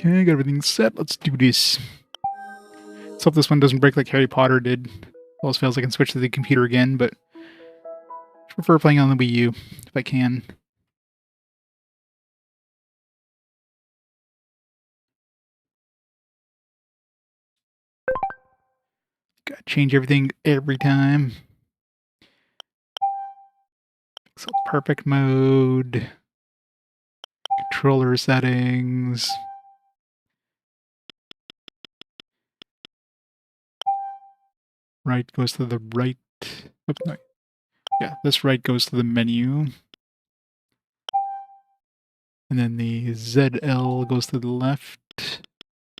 Okay, got everything set. Let's do this. Let's hope this one doesn't break like Harry Potter did. Almost fails I can switch to the computer again, but I prefer playing on the Wii U if I can. Gotta change everything every time. So perfect mode. Controller settings. Right goes to the right. Oops, no. Yeah, this right goes to the menu. And then the ZL goes to the left.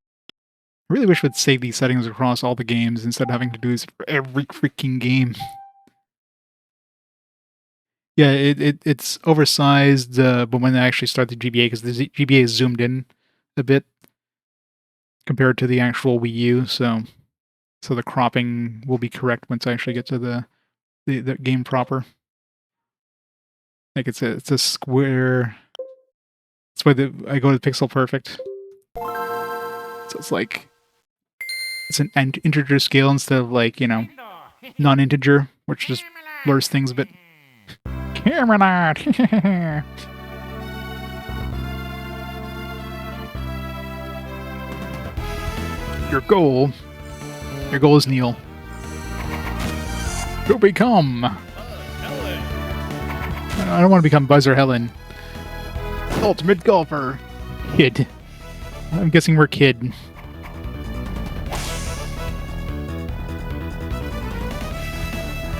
I really wish we'd save these settings across all the games instead of having to do this for every freaking game. Yeah, it's oversized, but when I actually start the GBA, because the GBA is zoomed in a bit compared to the actual Wii U, so the cropping will be correct once I actually get to the game proper. Like it's a square. That's why I go to pixel perfect. So it's like it's an integer scale instead of like, you know, non-integer, which just blurs things a bit. Camera knot. Your goal is Neil. To become. I don't want to become Buzz or Helen. Ultimate golfer. Kid. I'm guessing we're Kid.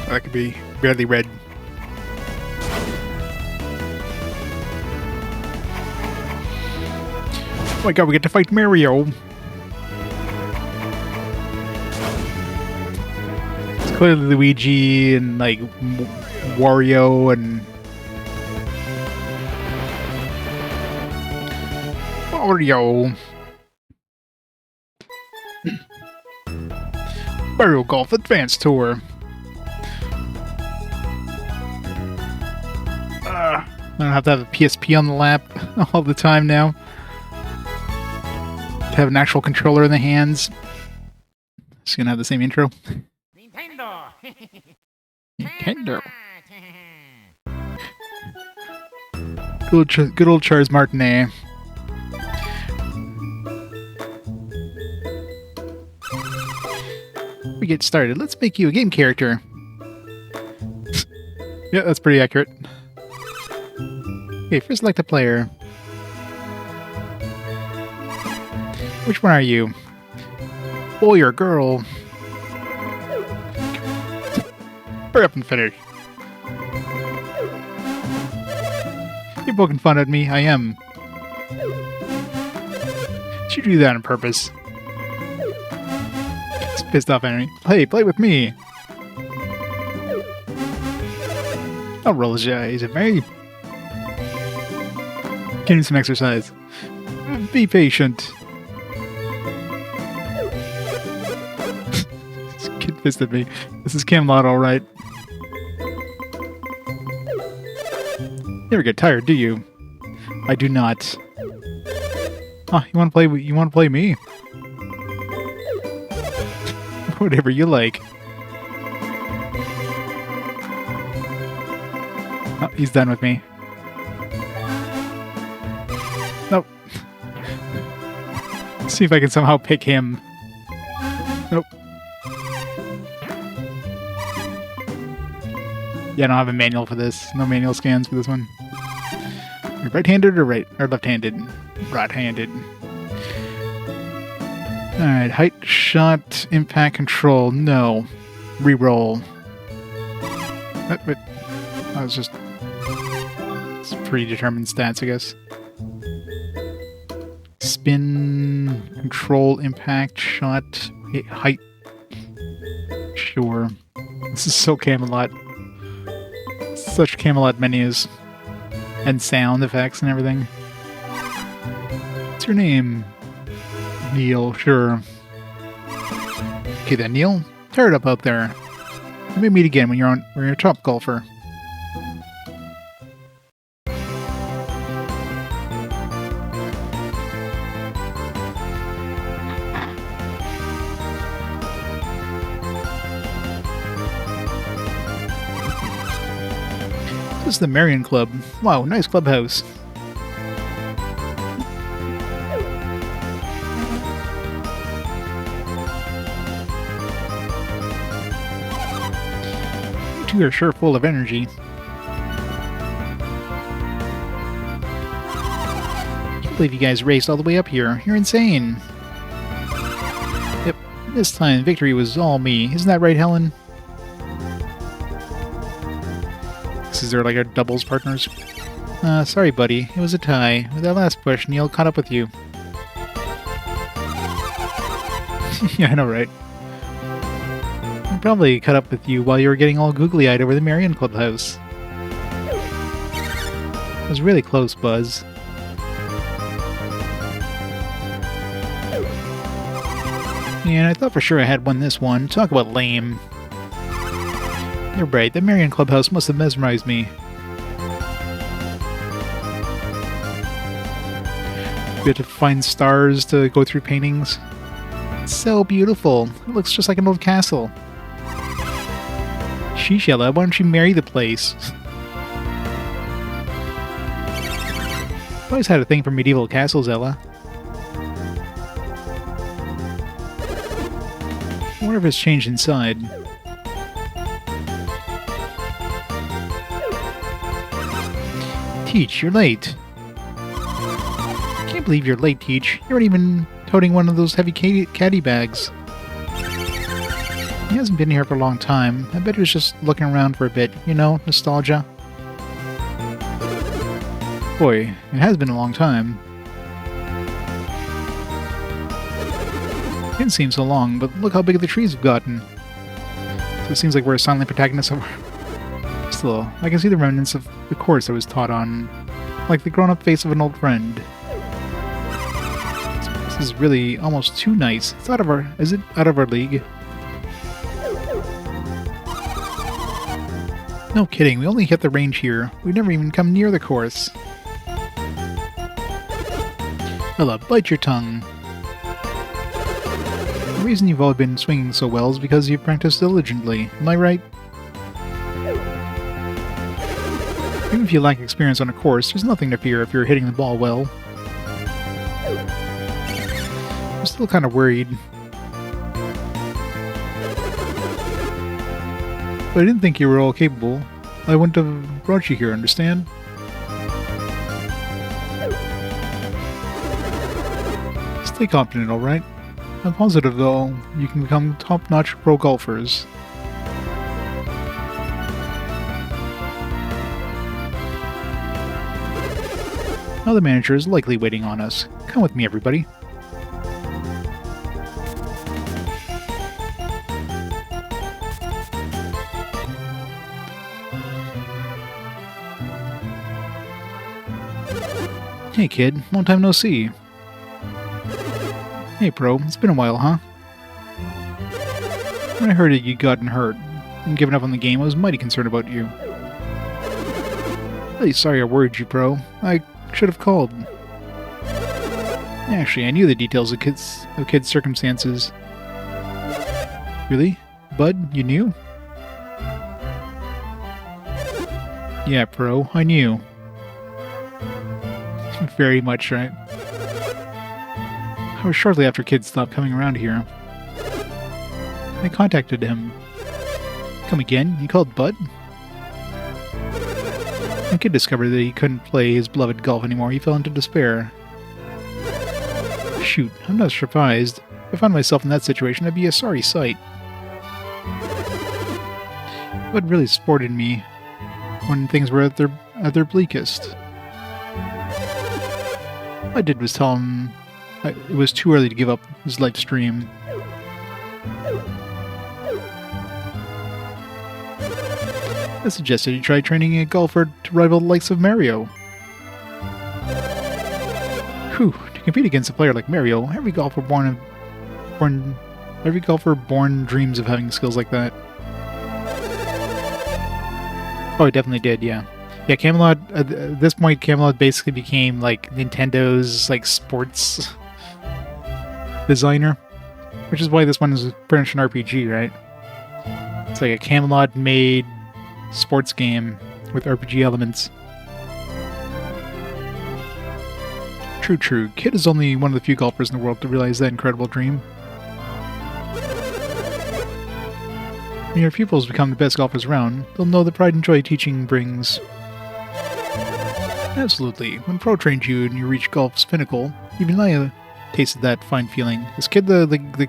That could be barely red. Oh my god, we get to fight Mario. It's clearly Luigi and like Wario and Mario. Mario Golf Advance Tour. I don't have to have a PSP on the lap all the time now. To have an actual controller in the hands. It's gonna have the same intro. Nintendo. Nintendo. Good old Charles Martinet. We get started. Let's make you a game character. Yeah, that's pretty accurate. Okay, first select a player. Which one are you? Boy or girl? Hurry up and finish. You're poking fun at me. I am. Did you do that on purpose? It's pissed off enemy. Hey, play with me. Don't roll his eyes at me. Give me some exercise. Be patient. This kid pissed at me. This is Camelot, all right. You never get tired, do you? I do not. Oh, you want to play? You want to play me? Whatever you like. Oh, he's done with me. Nope. See if I can somehow pick him. Nope. Yeah, I don't have a manual for this. No manual scans for this one. You're right-handed or left-handed? Right-handed. Alright, height, shot, impact, control. No. Reroll. That was just... It's predetermined stats, I guess. Spin, control, impact, shot, height. Sure. This is so Camelot. Such Camelot menus. And sound effects and everything. What's your name? Neil, sure. Okay then, Neil. Tear it up out there. We may meet again when you're a top golfer. This is the Marion Club. Wow, nice clubhouse. You two are sure full of energy. Can't believe you guys raced all the way up here. You're insane. Yep, this time victory was all me. Isn't that right, Helen? Is there like our doubles partners? Sorry, buddy. It was a tie. With that last push, Neil caught up with you. Yeah, I know, right? I probably caught up with you while you were getting all googly-eyed over the Marion Clubhouse. It was really close, Buzz. And I thought for sure I had won this one. Talk about lame. You're right, the Marion Clubhouse must have mesmerized me. We had to find stars to go through paintings. It's so beautiful. It looks just like an old castle. Sheesh, Ella, why don't you marry the place? I've always had a thing for medieval castles, Ella. I wonder if it's changed inside. Teach, you're late. Can't believe you're late, Teach. You aren't even toting one of those heavy caddy bags. He hasn't been here for a long time. I bet he was just looking around for a bit. You know, nostalgia. Boy, it has been a long time. It didn't seem so long, but look how big the trees have gotten. So it seems like we're a silent protagonist of... Still, I can see the remnants of the course I was taught on, like the grown-up face of an old friend. This is really almost too nice. It's out of our... Is it out of our league? No kidding, we only hit the range here. We've never even come near the course. Ella, bite your tongue. The reason you've all been swinging so well is because you've practiced diligently. Am I right? Even if you lack experience on a course, there's nothing to fear if you're hitting the ball well. I'm still kind of worried. But I didn't think you were all capable. I wouldn't have brought you here, understand? Stay confident, alright? I'm positive, though, you can become top-notch pro golfers. Now the manager is likely waiting on us. Come with me, everybody. Hey kid, long time no see. Hey pro, it's been a while, huh? When I heard that you'd gotten hurt and given up on the game, I was mighty concerned about you. Really sorry I worried you, pro. I should have called. Actually, I knew the details of kids' circumstances. Really? Bud, you knew? Yeah, pro, I knew. Very much, right? That was shortly after kids stopped coming around here. I contacted him. Come again? You called Bud? The kid discovered that he couldn't play his beloved golf anymore. He fell into despair. Shoot, I'm not surprised. If I found myself in that situation, I'd be a sorry sight. Bud really supported me when things were at their bleakest. All I did was tell him it was too early to give up his life stream. I suggested he try training a golfer to rival the likes of Mario. Whew, to compete against a player like Mario, every golfer born dreams of having skills like that. Oh, I definitely did, yeah. Yeah, Camelot, at this point, Camelot basically became, like, Nintendo's, like, sports designer. Which is why this one is pretty much an RPG, right? It's like a Camelot-made sports game with RPG elements. True, true. Kid is only one of the few golfers in the world to realize that incredible dream. When your pupils become the best golfers around, they'll know the pride and joy teaching brings. Absolutely. When Pro trained you and you reached golf's pinnacle, even I tasted that fine feeling. Is Kid the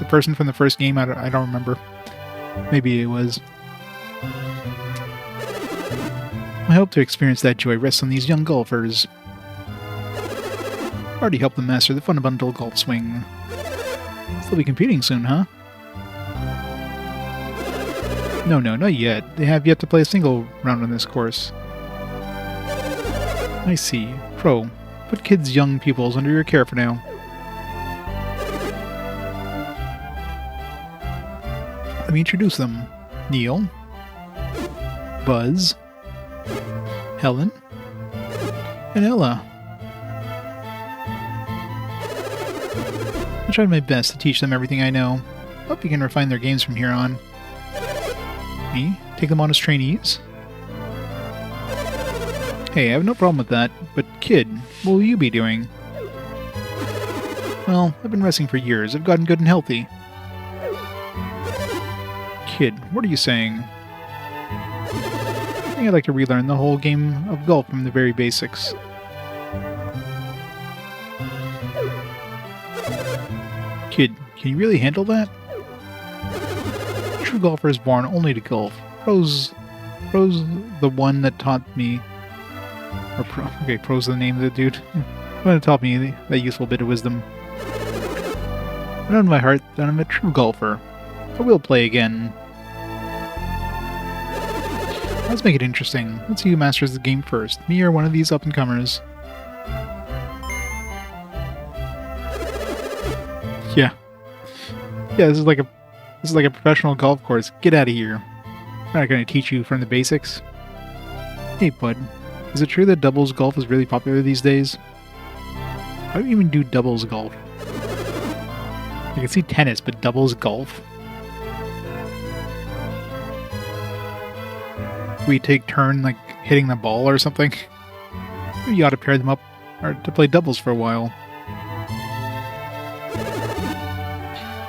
person from the first game? I don't remember. Maybe it was. I hope to experience that joy rests on these young golfers. Already helped them master the fundamental golf swing. They'll be competing soon, huh? No, not yet. They have yet to play a single round on this course. I see. Pro, put Kid's young pupils under your care for now. Let me introduce them. Neil, Buzz, Helen, and Ella. I tried my best to teach them everything I know. Hope you can refine their games from here on. Me? Take them on as trainees? Hey, I have no problem with that, but Kid, what will you be doing? Well, I've been wrestling for years. I've gotten good and healthy. Kid, what are you saying? I think I'd like to relearn the whole game of golf from the very basics. Kid, can you really handle that? A true golfer is born only to golf. Pro's the one that taught me... Okay, Pro's the name of the dude. The one that taught me that useful bit of wisdom. I know in my heart that I'm a true golfer. I will play again. Let's make it interesting. Let's see who masters the game first. Me or one of these up-and-comers. Yeah. Yeah, this is like a professional golf course. Get out of here. I'm not going to teach you from the basics. Hey, bud. Is it true that doubles golf is really popular these days? How do you even do doubles golf? I can see tennis, but doubles golf? We take turn, like, hitting the ball or something? You ought to pair them up or to play doubles for a while.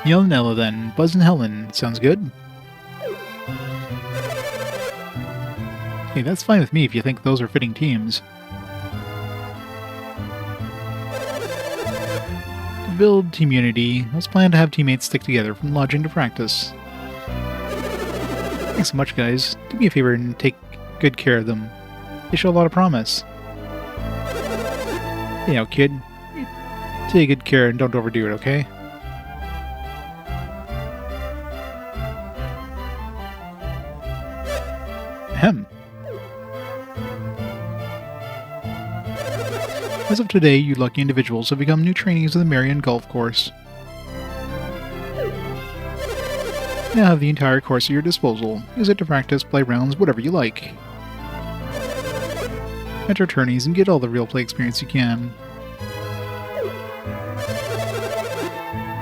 Neil and Ella then. Buzz and Helen. Sounds good? Hey, that's fine with me if you think those are fitting teams. To build team unity, let's plan to have teammates stick together from lodging to practice. Thanks so much, guys. Do me a favor and take good care of them. They show a lot of promise. Hey now, Kid. Take good care and don't overdo it, okay? Ahem. As of today, you lucky individuals have become new trainees of the Marion Golf Course. You now have the entire course at your disposal. Use it to practice, play rounds, whatever you like. Enter tourneys and get all the real play experience you can.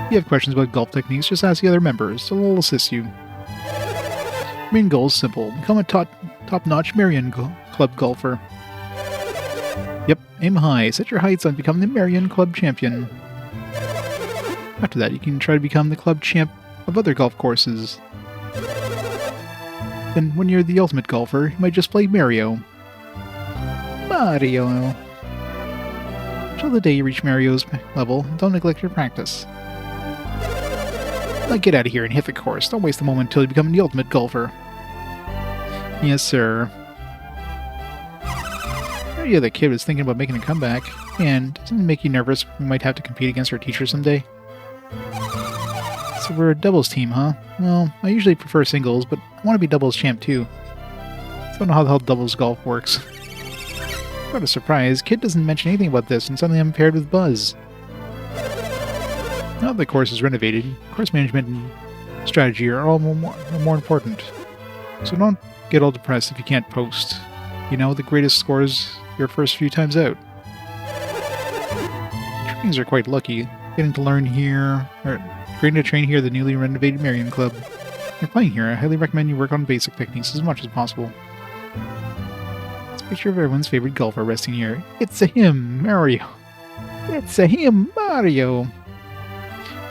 If you have questions about golf techniques, just ask the other members. They'll assist you. Your main goal is simple. Become a top-notch Marion Club golfer. Yep, aim high. Set your heights on becoming the Marion Club champion. After that, you can try to become the club champ of other golf courses. Then, when you're the ultimate golfer, you might just play Mario. Mario. Until the day you reach Mario's level, don't neglect your practice. Now get out of here and hit the course. Don't waste a moment until you become the ultimate golfer. Yes, sir. Yeah, the kid was thinking about making a comeback, and doesn't it make you nervous we might have to compete against our teacher someday? So we're a doubles team, huh? Well, I usually prefer singles, but I want to be doubles champ too. I don't know how the hell doubles golf works. What a surprise, Kid doesn't mention anything about this, and suddenly I'm paired with Buzz. Now that the course is renovated, course management and strategy are all more important. So don't get all depressed if you can't post. You know, the greatest scores your first few times out. Trainings are quite lucky. Getting to learn here, or getting to train here at the newly renovated Marion Club. If you're playing here, I highly recommend you work on basic techniques as much as possible. Picture of everyone's favorite golfer resting here. It's a him, Mario. It's a him, Mario.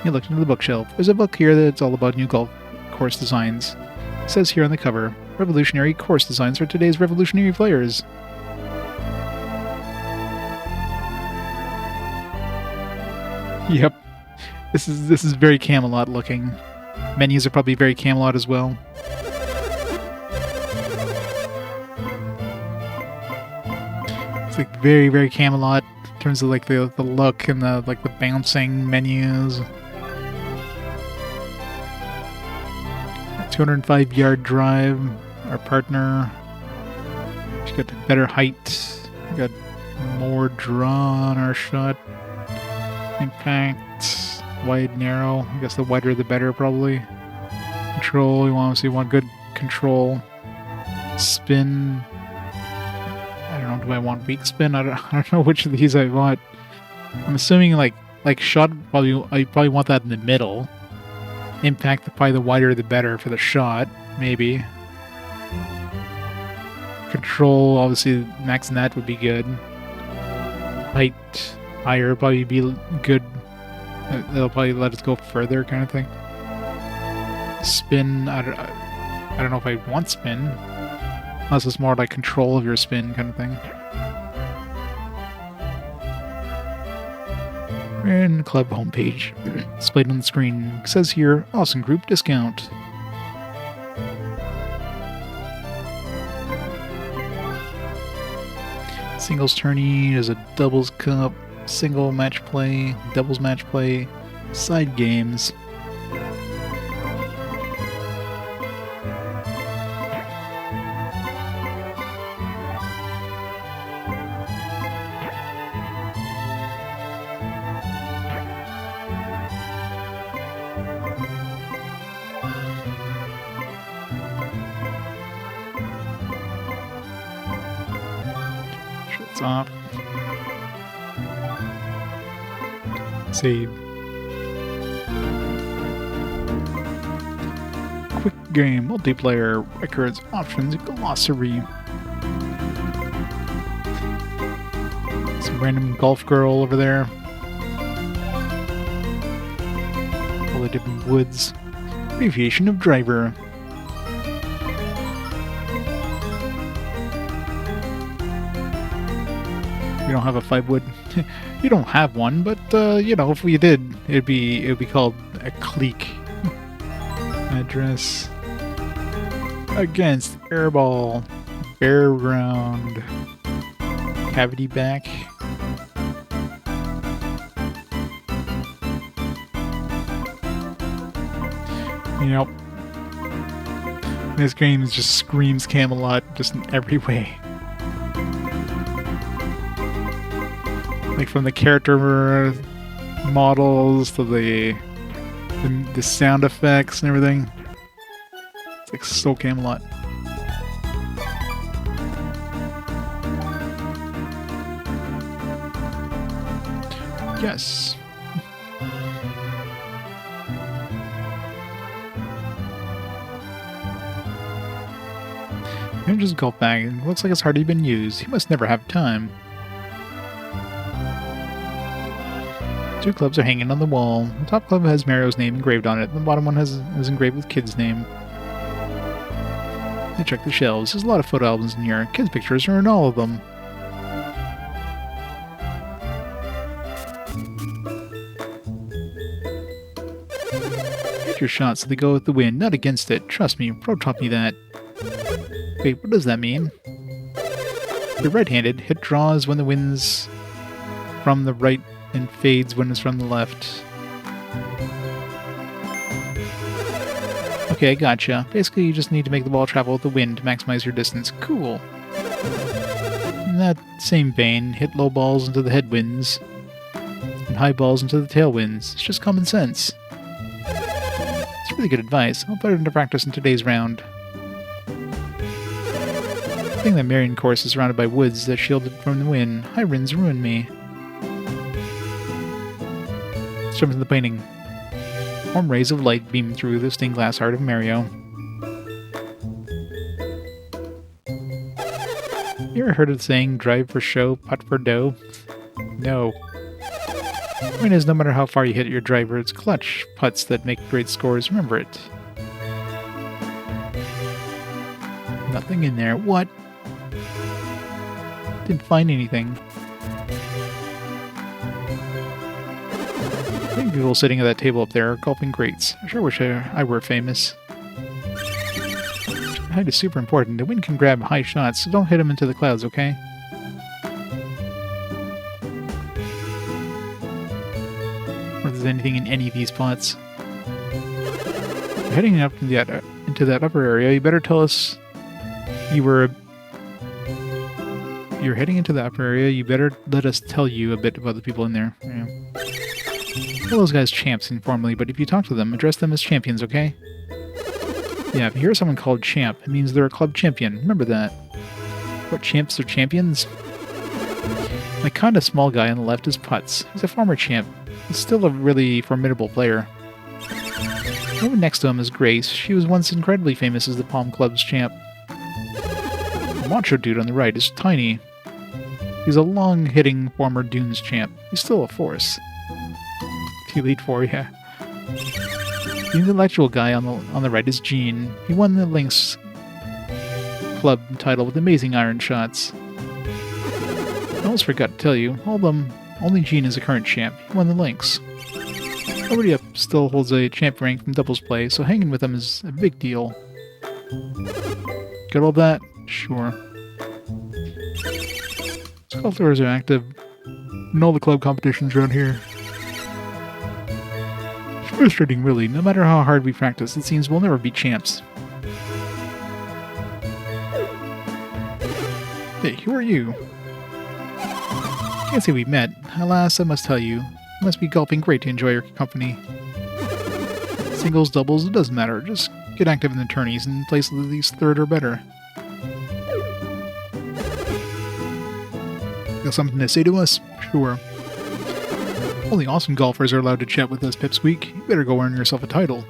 You looked into the bookshelf. There's a book here that's all about new golf course designs. It says here on the cover, revolutionary course designs for today's revolutionary players. Yep. This is very Camelot looking. Menus are probably very Camelot as well. It's like very, very Camelot in terms of like the look and the like the bouncing menus. 205-yard drive. Our partner. She got better height. We got more draw on our shot. Impact. Wide, narrow. I guess the wider the better, probably. Control. We obviously want good control. Spin. I don't know. Do I want weak spin? I don't know which of these I want. I'm assuming like shot. I probably want that in the middle. Impact. Probably the wider the better for the shot. Maybe. Control. Obviously, maxing that would be good. Height. Higher probably be good. They'll probably let us go further, kind of thing. Spin. I don't know if I want spin. Unless it's more like control of your spin, kind of thing. And club homepage. Displayed on the screen. It says here, awesome group discount. Singles tourney. There's a doubles cup. Single match play, doubles match play, side games. Shuts off. Save. Quick game, multiplayer, records, options, glossary. Some random golf girl over there. All the different woods. Abbreviation of driver. We don't have a 5-wood. You don't have one, but you know, if we did, it'd be called a clique. Address against airball, fairground, cavity back. You know, this game just screams Camelot just in every way. Like from the character models to the sound effects and everything. It's like so Camelot. Yes. Ninja's golf bag. It looks like it's hardly been used. He must never have time. 2 clubs are hanging on the wall. The top club has Mario's name engraved on it. The bottom one is engraved with Kid's name. They check the shelves. There's a lot of photo albums in here. Kids' pictures are in all of them. Hit your shots so they go with the wind, not against it. Trust me, Pro taught me that. Wait, what does that mean? If you're right-handed, hit draws when the wind's from the right and fades when it's from the left. Okay, I gotcha. Basically, you just need to make the ball travel with the wind to maximize your distance. Cool. In that same vein, hit low balls into the headwinds and high balls into the tailwinds. It's just common sense. It's really good advice. I'll put it into practice in today's round. The thing that Marion course is surrounded by woods that shielded from the wind. High winds ruin me. Jump into the painting. Warm rays of light beam through the stained glass heart of Mario. You ever heard of the saying, drive for show, putt for dough? No. The point is, no matter how far you hit your driver, it's clutch putts that make great scores. Remember it. Nothing in there. What? Didn't find anything. I think people sitting at that table up there are golfing greats. I sure wish I were famous. Height is super important. The wind can grab high shots, so don't hit them into the clouds, okay? Or if there's anything in any of these pots. If you're heading up into that upper area, you better tell us you're heading into the upper area, you better let us tell you a bit about the people in there. Yeah. Call those guys champs informally, but if you talk to them, address them as champions, okay? Yeah, if you hear someone called champ, it means they're a club champion. Remember that. What, champs are champions? My kinda small guy on the left is Putz. He's a former champ. He's still a really formidable player. The woman next to him is Grace. She was once incredibly famous as the Palm Club's champ. The macho dude on the right is Tiny. He's a long-hitting former Dunes champ. He's still a force. Elite Four, yeah. The intellectual guy on the right is Gene. He won the Lynx Club title with amazing iron shots. I almost forgot to tell you, only Gene is a current champ. He won the Lynx. Nobody up still holds a champ rank from doubles play, so hanging with them is a big deal. Got all that? Sure. Golf tours are active in all the club competitions around here. It's frustrating, really. No matter how hard we practice, it seems we'll never be champs. Hey, who are you? Can't say we met. Alas, I must tell you, it must be golfing great to enjoy your company. Singles, doubles, it doesn't matter. Just get active in the tourneys and place at least third or better. Got something to say to us? Sure. Only awesome golfers are allowed to chat with us, Pipsqueak. You better go earn yourself a title.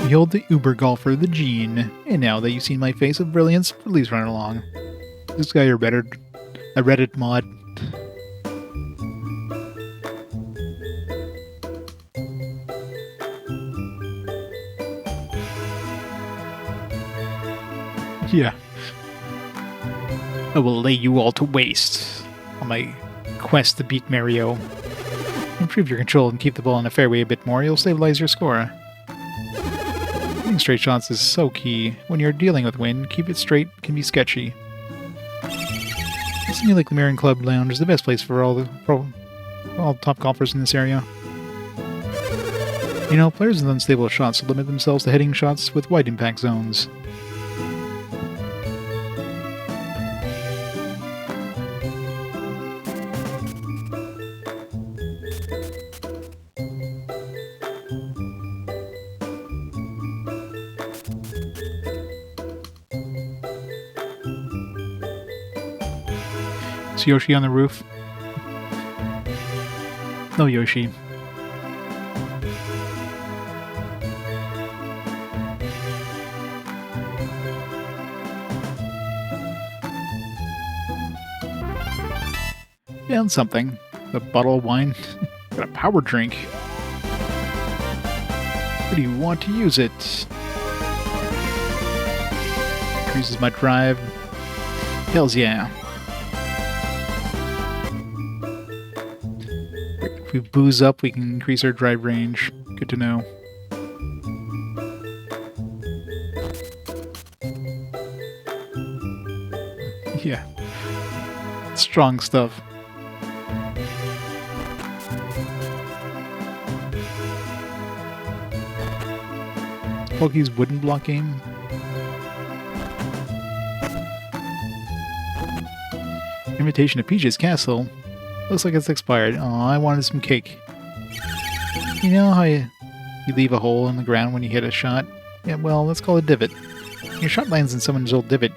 Behold the uber golfer, the Gene. And now that you've seen my face of brilliance, please run along. This guy or better, a Reddit mod. Yeah. I will lay you all to waste on my quest to beat Mario. Improve your control and keep the ball in the fairway a bit more, you'll stabilize your score. Hitting straight shots is so key. When you're dealing with wind, keep it straight can be sketchy. It seems like the Marion Club Lounge is the best place for all top golfers in this area. You know, players with unstable shots limit themselves to hitting shots with wide impact zones. Is Yoshi on the roof? No, Yoshi. Found something. A bottle of wine. Got a power drink. Where do you want to use it? Increases my drive. Hells yeah. If we booze up, we can increase our drive range. Good to know. Yeah. Strong stuff. Pokey's wooden block game. Invitation to Peach's Castle. Looks like it's expired. Oh, I wanted some cake. You know how you leave a hole in the ground when you hit a shot? Yeah, well, let's call it a divot. When your shot lands in someone's old divot,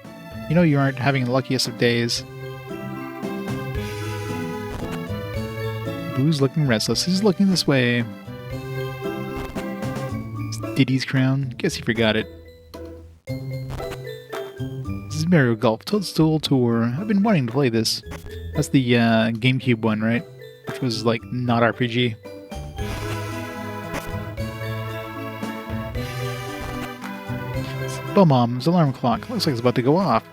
you know you aren't having the luckiest of days. Boo's looking restless. He's looking this way. It's Diddy's crown. Guess he forgot it. This is Super Mario Golf Toadstool Tour. I've been wanting to play this. That's the GameCube one, right? Which was like not RPG. Bum-Mom's alarm clock. Looks like it's about to go off.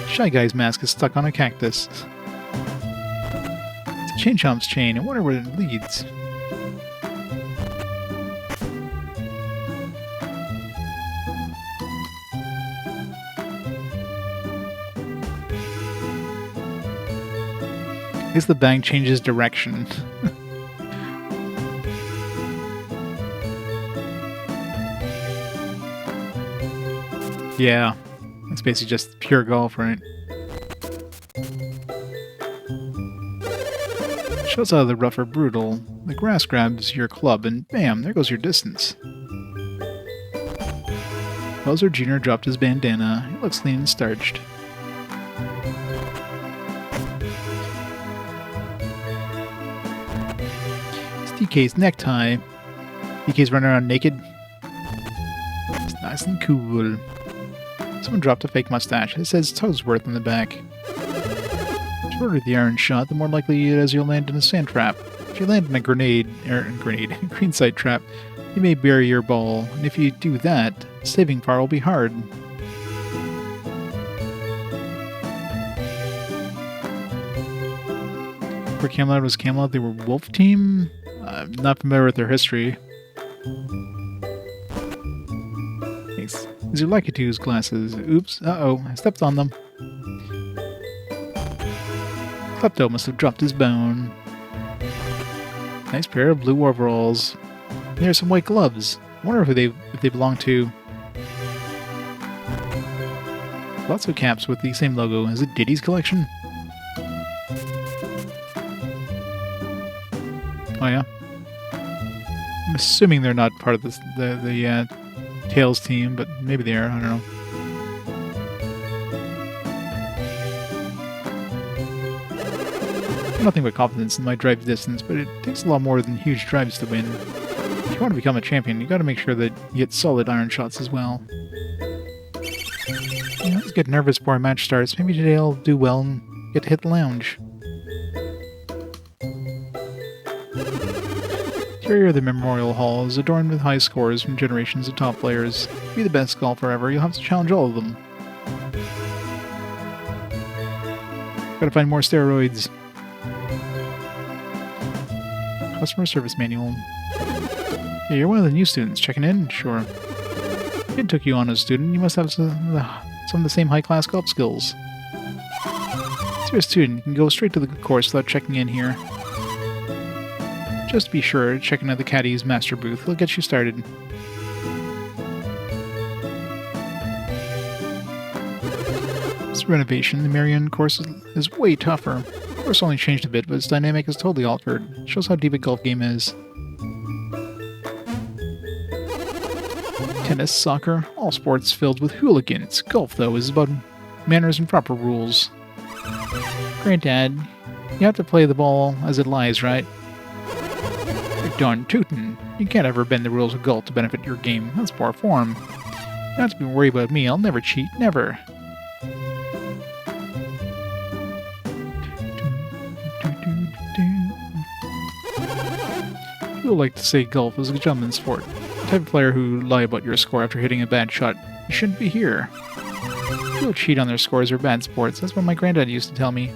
Shy Guy's mask is stuck on a cactus. It's a Chain Chomp's chain. I wonder where it leads. I guess the bag changes direction. Yeah, it's basically just pure golf, right? Shows how the rough are brutal. The grass grabs your club and bam, there goes your distance. Bowser Jr. dropped his bandana. He looks lean and starched. DK's necktie. DK's running around naked. It's nice and cool. Someone dropped a fake mustache. It says Toadsworth on the back. The shorter the iron shot, the more likely it is you'll land in a sand trap. If you land in a green side trap, you may bury your ball, and if you do that, saving par will be hard. For Camelot was Camelot, they were Wolf Team? I'm not familiar with their history. Thanks. These are Lakitu's glasses. Oops, uh-oh, I stepped on them. Klepto must have dropped his bone. Nice pair of blue overalls. And there's some white gloves. I wonder if they belong to... Lots of caps with the same logo. Is it Diddy's collection? Oh yeah? I'm assuming they're not part of the Tails team, but maybe they are, I don't know. Nothing but confidence in my drive distance, but it takes a lot more than huge drives to win. If you want to become a champion, you gotta make sure that you get solid iron shots as well. I always get nervous before a match starts. Maybe today I'll do well and get to hit the lounge. Interior of the Memorial Hall is adorned with high scores from generations of top players. To be the best golfer ever, you'll have to challenge all of them. Gotta find more steroids. Customer service manual. Hey, you're one of the new students. Checking in? Sure. Kid took you on as a student. You must have some of the same high-class golf skills. If you're a student, you can go straight to the course without checking in here. Just be sure, checking out the caddy's master booth. He'll get you started. This renovation, the Marion course is way tougher. The course only changed a bit, but its dynamic is totally altered. It shows how deep a golf game is. Tennis, soccer, all sports filled with hooligans. Golf, though, is about manners and proper rules. Granddad, you have to play the ball as it lies, right? You're darn tootin'. You can't ever bend the rules of golf to benefit your game. That's poor form. You don't have to be worried about me. I'll never cheat. Never. People like to say golf is a gentleman's sport. The type of player who lie about your score after hitting a bad shot. You shouldn't be here. People who cheat on their scores are bad sports. That's what my granddad used to tell me.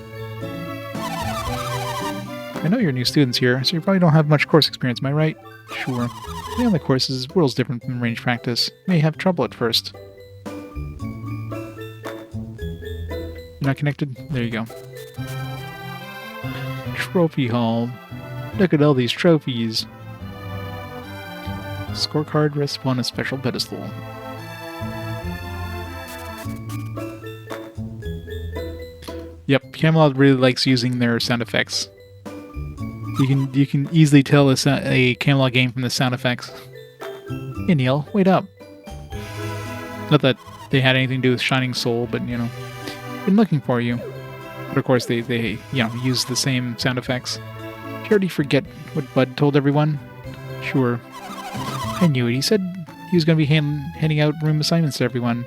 I know you're new students here, so you probably don't have much course experience, am I right? Sure. Playing on the course is worlds different from range practice. You may have trouble at first. You're not connected? There you go. Trophy Hall. Look at all these trophies. Scorecard rests upon a special pedestal. Yep, Camelot really likes using their sound effects. You can easily tell a Camelot game from the sound effects. Hey Neil, wait up. Not that they had anything to do with Shining Soul, but you know, been looking for you. But of course they you know, use the same sound effects. Did you already forget what Bud told everyone? Sure. I knew it. He said he was going to be handing out room assignments to everyone.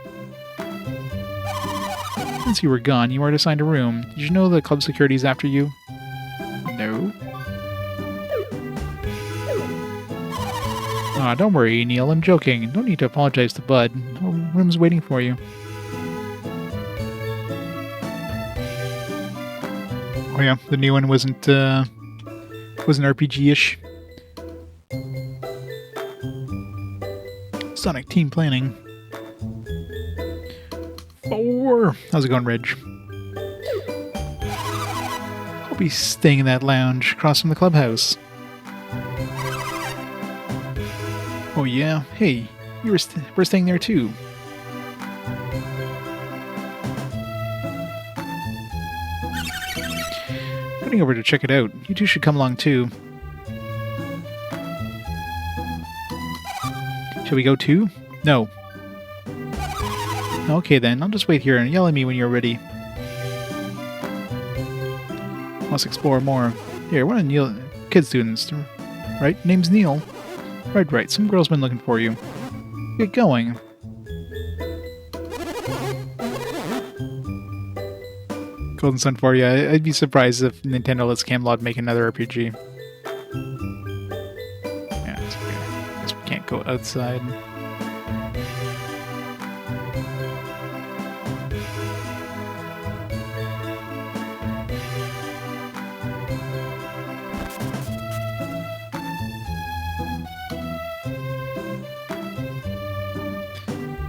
Since you were gone, you weren't assigned a room. Did you know the club security is after you? No. Ah, don't worry, Neil. I'm joking. No need to apologize to Bud. No room's waiting for you. Oh yeah, the new one wasn't RPG-ish. Sonic Team Planning. 4. How's it going, Reg? I'll be staying in that lounge across from the clubhouse. Oh yeah? Hey, we're staying there too. Heading over to check it out. You two should come along too. Shall we go too? No. Okay then, I'll just wait here and yell at me when you're ready. Let's explore more. Here, one of Neil kid students, right? Name's Neil. Right. Some girl's been looking for you. Get going. Golden Sun 4, yeah, I'd be surprised if Nintendo lets Camelot make another RPG. Yeah, it's okay. I guess we can't go outside.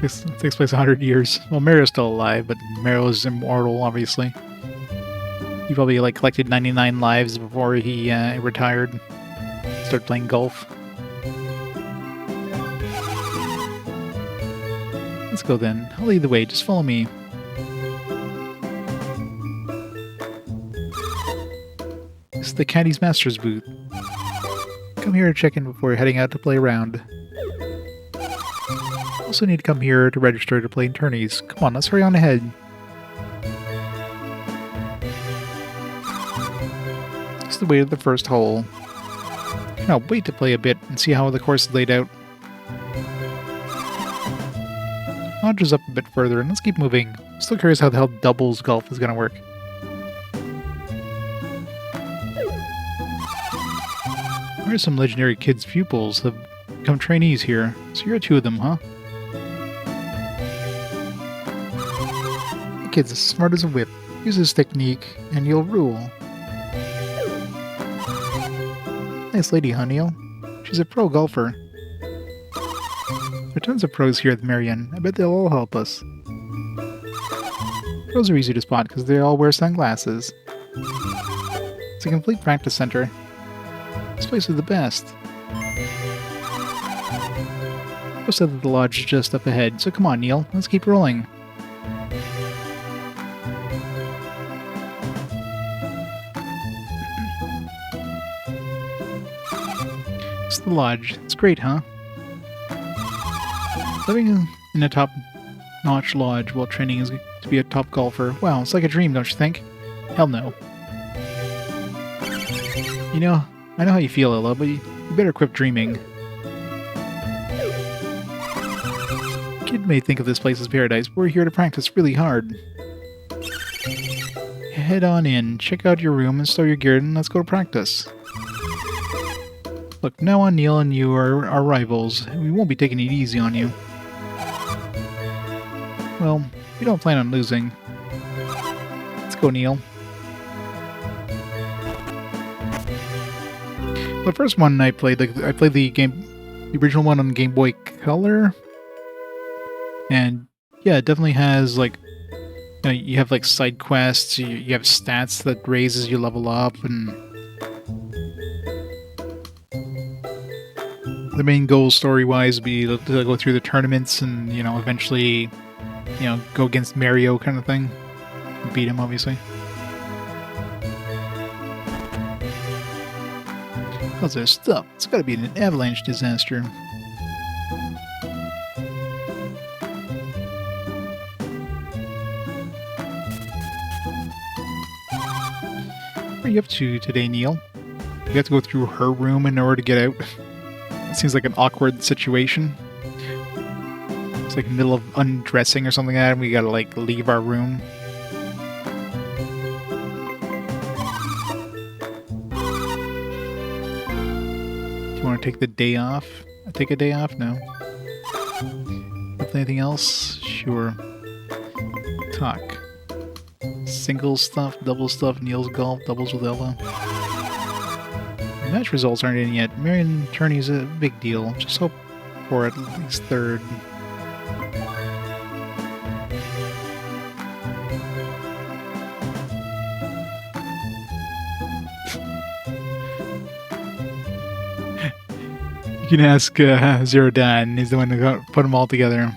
This takes place 100 years. Well, Mario's still alive, but Mario's immortal, obviously. He probably like collected 99 lives before he retired. Started playing golf. Let's go then. I'll lead the way. Just follow me. This is the Caddy's Master's booth. Come here to check in before heading out to play around. Also need to come here to register to play in tourneys. Come on, let's hurry on ahead. This is the way to the first hole. Now wait to play a bit and see how the course is laid out. Launches up a bit further and let's keep moving. Still curious how the hell doubles golf is going to work. There are some legendary kids' pupils that have become trainees here. So you're two of them, huh? The kid's as smart as a whip. Use this technique and you'll rule. Nice lady, huh, Neil? She's a pro golfer. There are tons of pros here at Marion. I bet they'll all help us. Pros are easy to spot because they all wear sunglasses. It's a complete practice center. This place is the best. Just said that the lodge is just up ahead, so come on, Neil. Let's keep rolling. It's the lodge. It's great, huh? Living in a top-notch lodge while training is to be a top golfer. Wow, it's like a dream, don't you think? Hell no. You know, I know how you feel, Ella, but you better quit dreaming. Kid may think of this place as paradise, but we're here to practice really hard. Head on in, check out your room and store your gear, and let's go to practice. Look, now on Neil and you are our rivals, and we won't be taking it easy on you. Well, we don't plan on losing. Let's go, Neil. The first one I played the original one on Game Boy Color, and yeah, it definitely has like, you have like side quests, you have stats that raises you level up, and the main goal story-wise would be to go through the tournaments and eventually go against Mario kind of thing, beat him obviously. How's this stuff? It's gotta be an avalanche disaster. What are you up to today, Neil? You have to go through her room in order to get out. It seems like an awkward situation. It's like in the middle of undressing or something like that, and we gotta like leave our room. you want to take the day off? Take a day off? No. Anything else? Sure. Talk. Single stuff, double stuff, Neil's golf, doubles with Ella. Match results aren't in yet. Marion tourney's a big deal. Just hope for at least third. You can ask Zero Dan. He's the one who put them all together.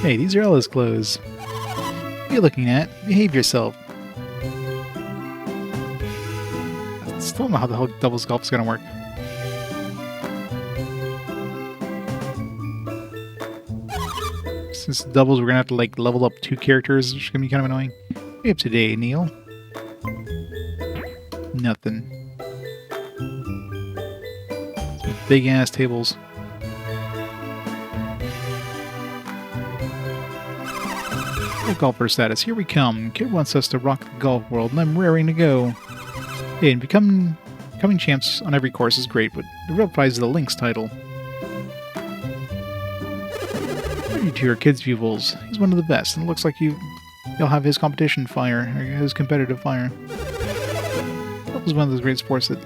Hey, these are Ella's clothes. What are you looking at? Behave yourself. I still don't know how the hell doubles golf is gonna work. Since doubles, we're gonna have to like level up 2 characters, which is gonna be kind of annoying. What are you up to today, Neil? Nothing. Some big ass tables. Golfer status. Here we come. Kid wants us to rock the golf world, and I'm raring to go. Hey, and becoming champs on every course is great, but the real prize is the Lynx title. You two are kids' pupils. He's one of the best, and it looks like you'll have his competition fire, or his competitive fire. Golf is one of those great sports that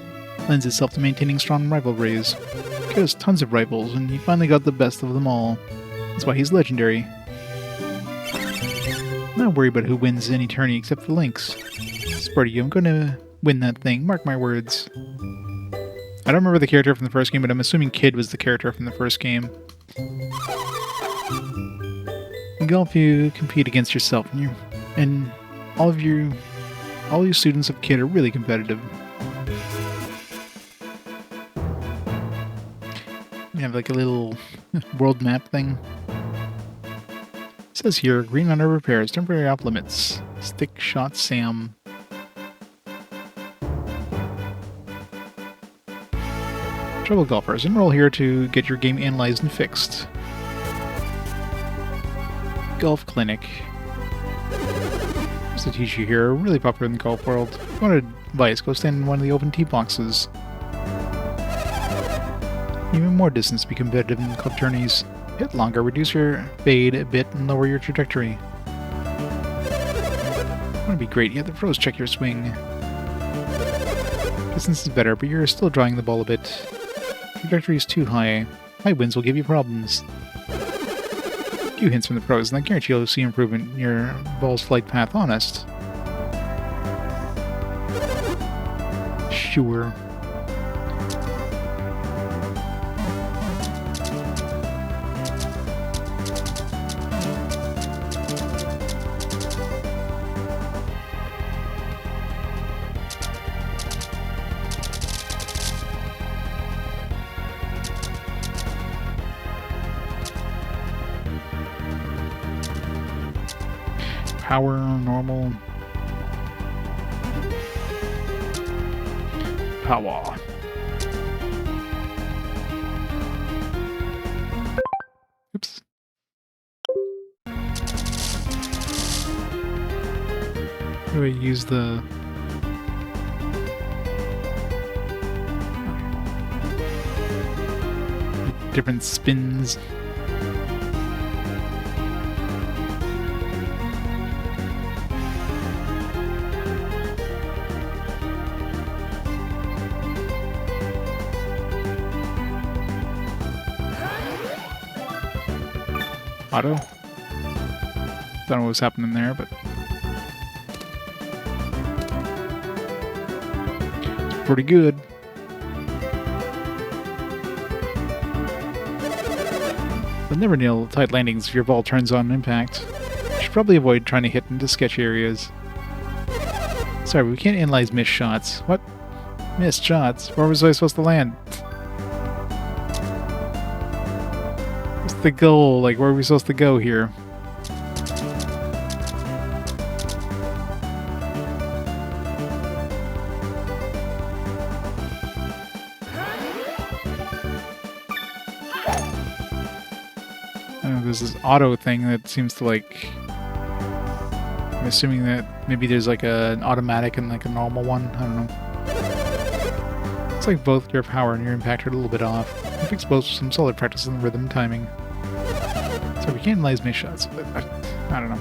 lends itself to maintaining strong rivalries. Kid has tons of rivals, and he finally got the best of them all. That's why he's legendary. I'm not worried about who wins any tourney except for Lynx. Sporty, I'm gonna win that thing, mark my words. I don't remember the character from the first game, but I'm assuming Kid was the character from the first game. In golf, you compete against yourself, and all you students of Kid are really competitive. You have like a little world map thing. It says here, green on our repairs, temporary off limits. Stick shot Sam. Trouble golfers, enroll here to get your game analyzed and fixed. Golf clinic. There's a teacher here, really popular in the golf world. If you want advice, go stand in one of the open tee boxes. Even more distance to be competitive in club tourneys. Hit longer, reduce your fade a bit, and lower your trajectory. Wouldn't be great, you have the pros check your swing. Distance is better, but you're still drawing the ball a bit. Trajectory is too high. High winds will give you problems. A few hints from the pros, and I guarantee you'll see improvement in your ball's flight path, honest. Sure. Power, normal. Power. Oops. How do I use the... different spins? Auto? Don't know what was happening there, but... it's pretty good. You'll never nail tight landings if your ball turns on impact. You should probably avoid trying to hit into sketchy areas. Sorry, we can't analyze missed shots. What? Missed shots? Where was I supposed to land? The goal, like where are we supposed to go here? I don't know, there's this auto thing that seems to like... I'm assuming that maybe there's like an automatic and like a normal one, I don't know. Looks like both your power and your impact are a little bit off. You've exposed some solid practice in rhythm timing. So we can't analyze my shots, but I don't know.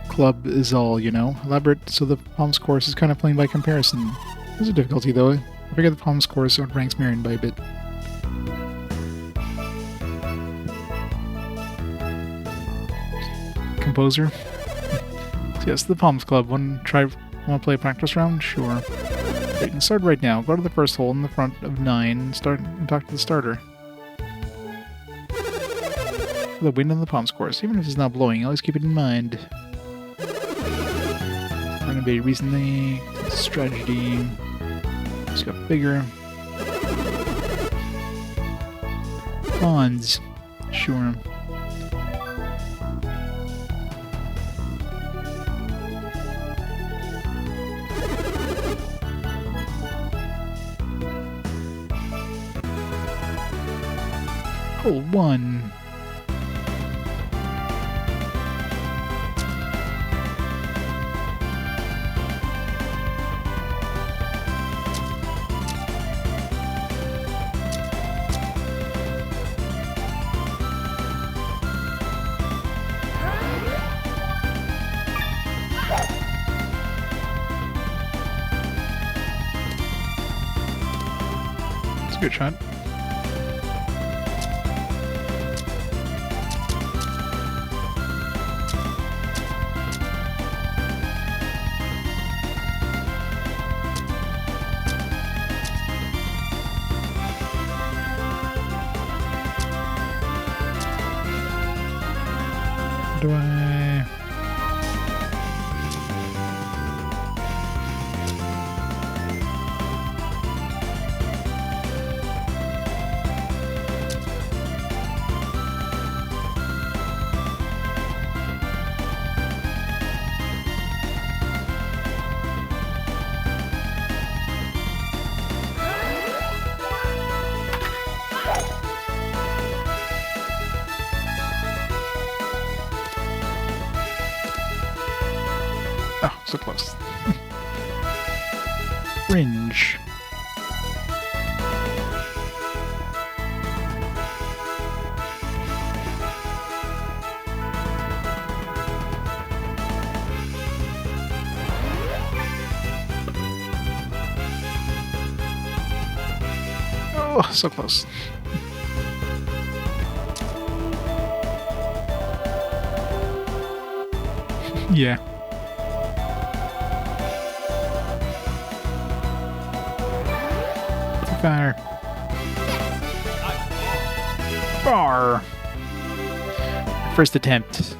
Club is all, you know. Elaborate, so the Palms course is kind of playing by comparison. There's a difficulty, though. I figure the Palms course outranks Marion by a bit. Composer. So yes, the Palms Club. Want to play a practice round? Sure. Great, you can start right now. Go to the first hole in the front of 9 and start and talk to the starter. For the wind on the Palms course. Even if it's not blowing, always keep it in mind. Renovated recently. Strategy. Just got bigger. Bonds. Sure. Hole 1. It's a good shot. Do I... Oh, so close. Fringe. Oh, so close. Yeah. Fire. Bar. First attempt.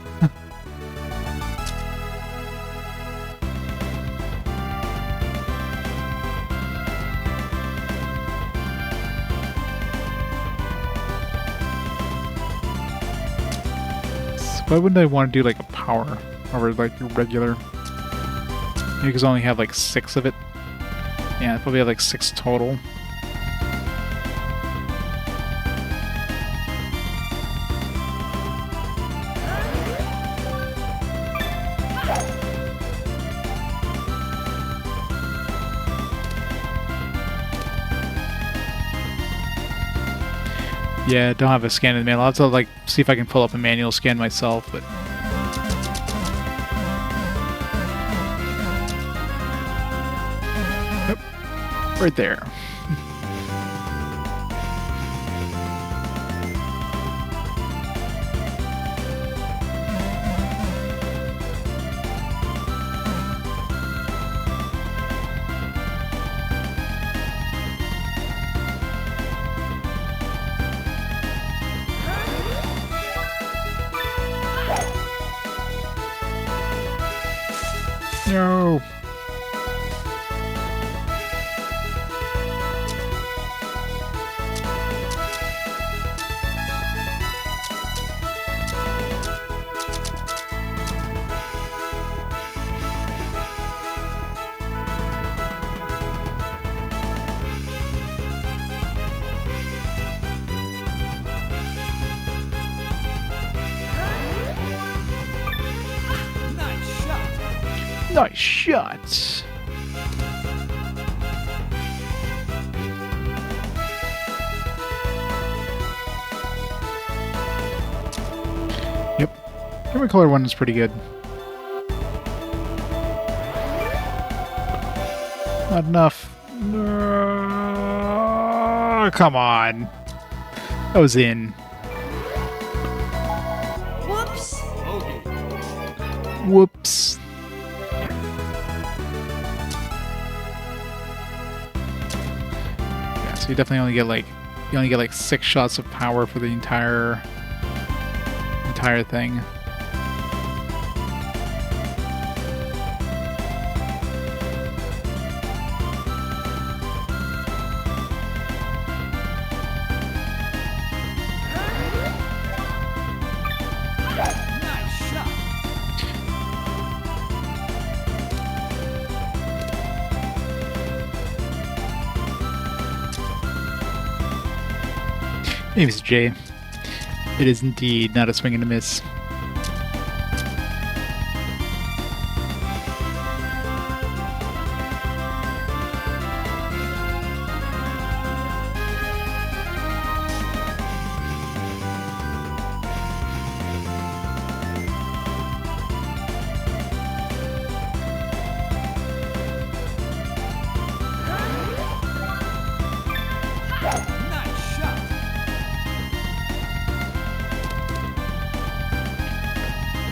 Why wouldn't I want to do like a power over like your regular? You could only have like 6 of it. Yeah, probably have like 6 total. Yeah, don't have a scan in the mail. I'll have to like see if I can pull up a manual scan myself, but yep, right there. No. Nice shot. Yep. Every color one is pretty good. Not enough. Come on. That was in. Whoops. Whoops. Yeah, so you definitely only get like 6 shots of power for the entire thing. Maybe it's J. It is indeed not a swing and a miss.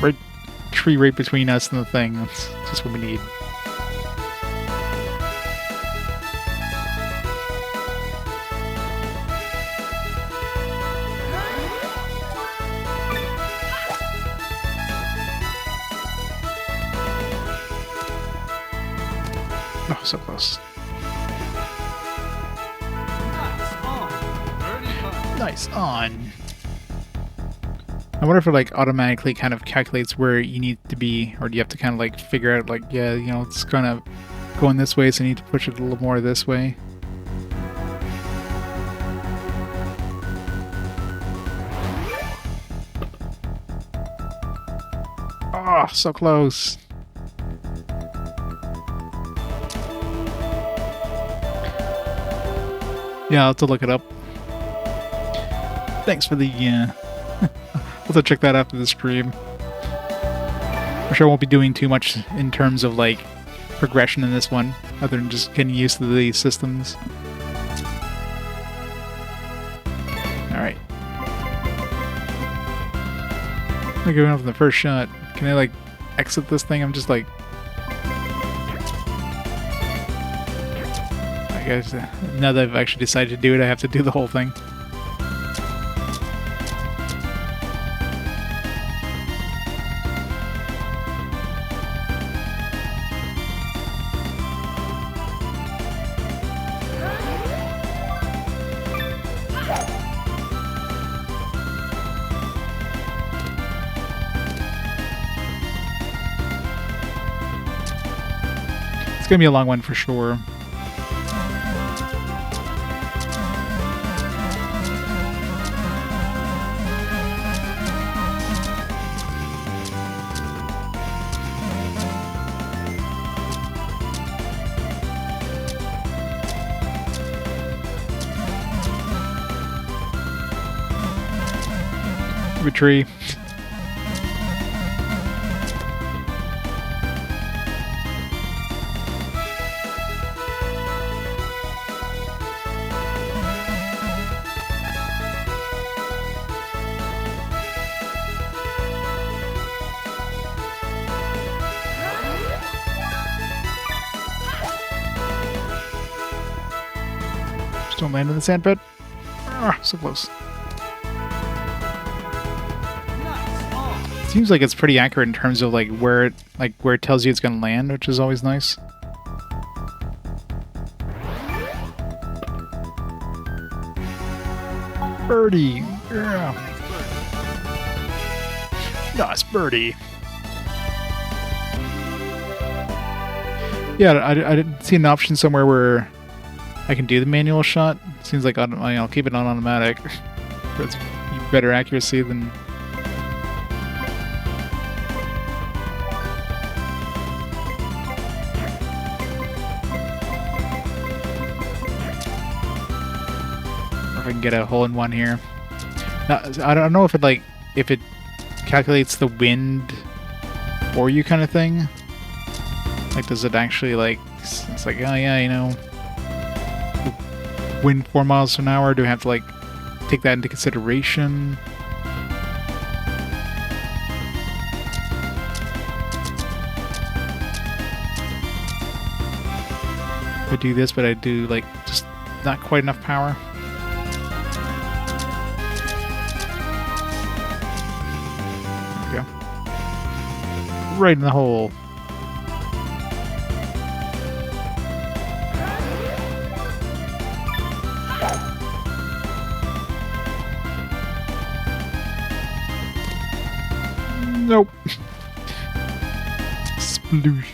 Right, tree right between us and the thing. That's just what we need. Oh, so close. Nice on. I wonder if it like automatically kind of calculates where you need to be, or do you have to kind of like figure out like, yeah, you know, it's kind of going this way, so you need to push it a little more this way. Oh, so close. Yeah, I'll have to look it up. Thanks for the, I'll have to check that after the stream. I'm sure I won't be doing too much in terms of, like, progression in this one, other than just getting used to the systems. Alright. I'm going off in the first shot. Can I, like, exit this thing? I'm just, like... I guess, now that I've actually decided to do it, I have to do the whole thing. It's gonna be a long one for sure. A tree. Just don't land in the sand pit. Ah, so close. Seems like it's pretty accurate in terms of like where it tells you it's gonna land, which is always nice. Birdie, yeah. Nice birdie. Yeah, I didn't see an option somewhere where I can do the manual shot. Seems like I'll keep it on automatic. It's better accuracy than. get a hole-in-one here. Now, I don't know if it calculates the wind for you kind of thing. Like, does it actually, like, it's like, oh yeah, you know, wind 4 miles an hour, do I have to, like, take that into consideration? I do this, but I do, like, just not quite enough power. There we go. Right in the hole. Nope. Sploosh.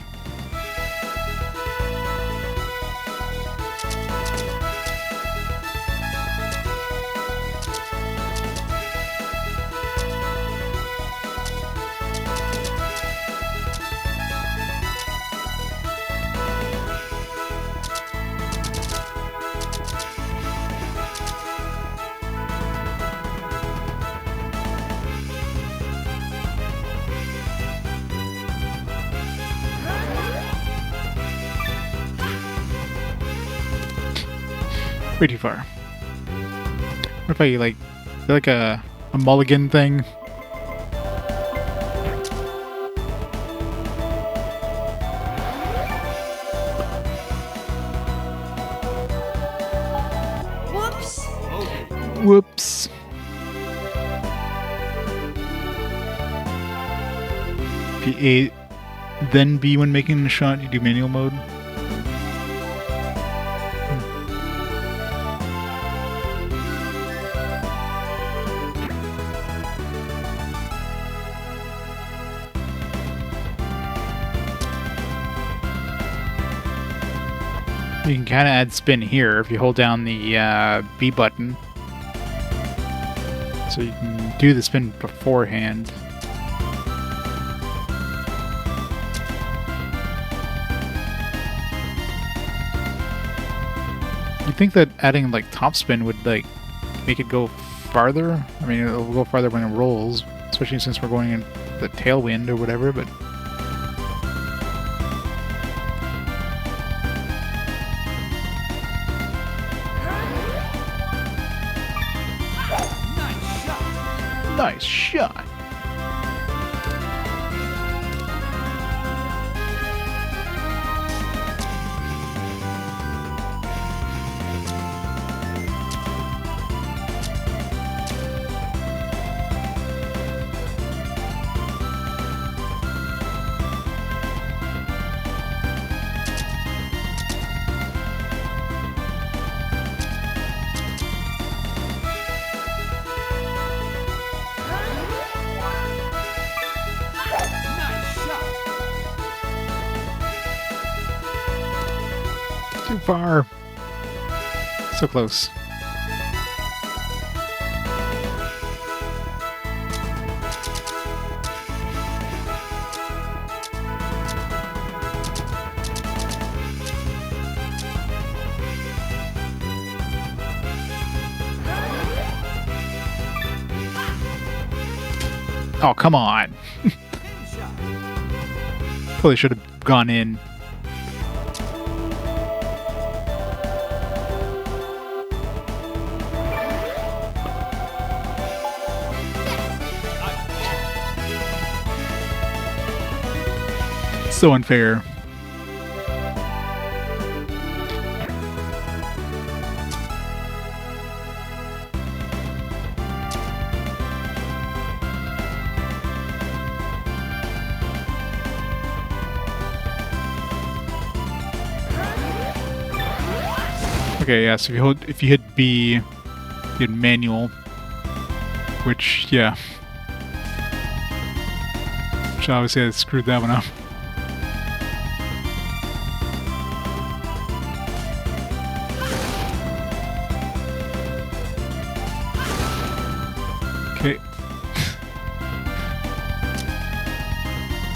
Way too far. What if I like a mulligan thing? Whoops. Whoops. P8, then B when making a shot, you do manual mode. You can kind of add spin here if you hold down the B button. So you can do the spin beforehand. You'd think that adding like top spin would like make it go farther. I mean, it'll go farther when it rolls, especially since we're going in the tailwind or whatever, but nice shot. Too far. So close. Oh, come on. Probably should have gone in. So unfair. Okay, yeah, so if you hit B, you hit manual, which, yeah. Which obviously I screwed that one up. Okay.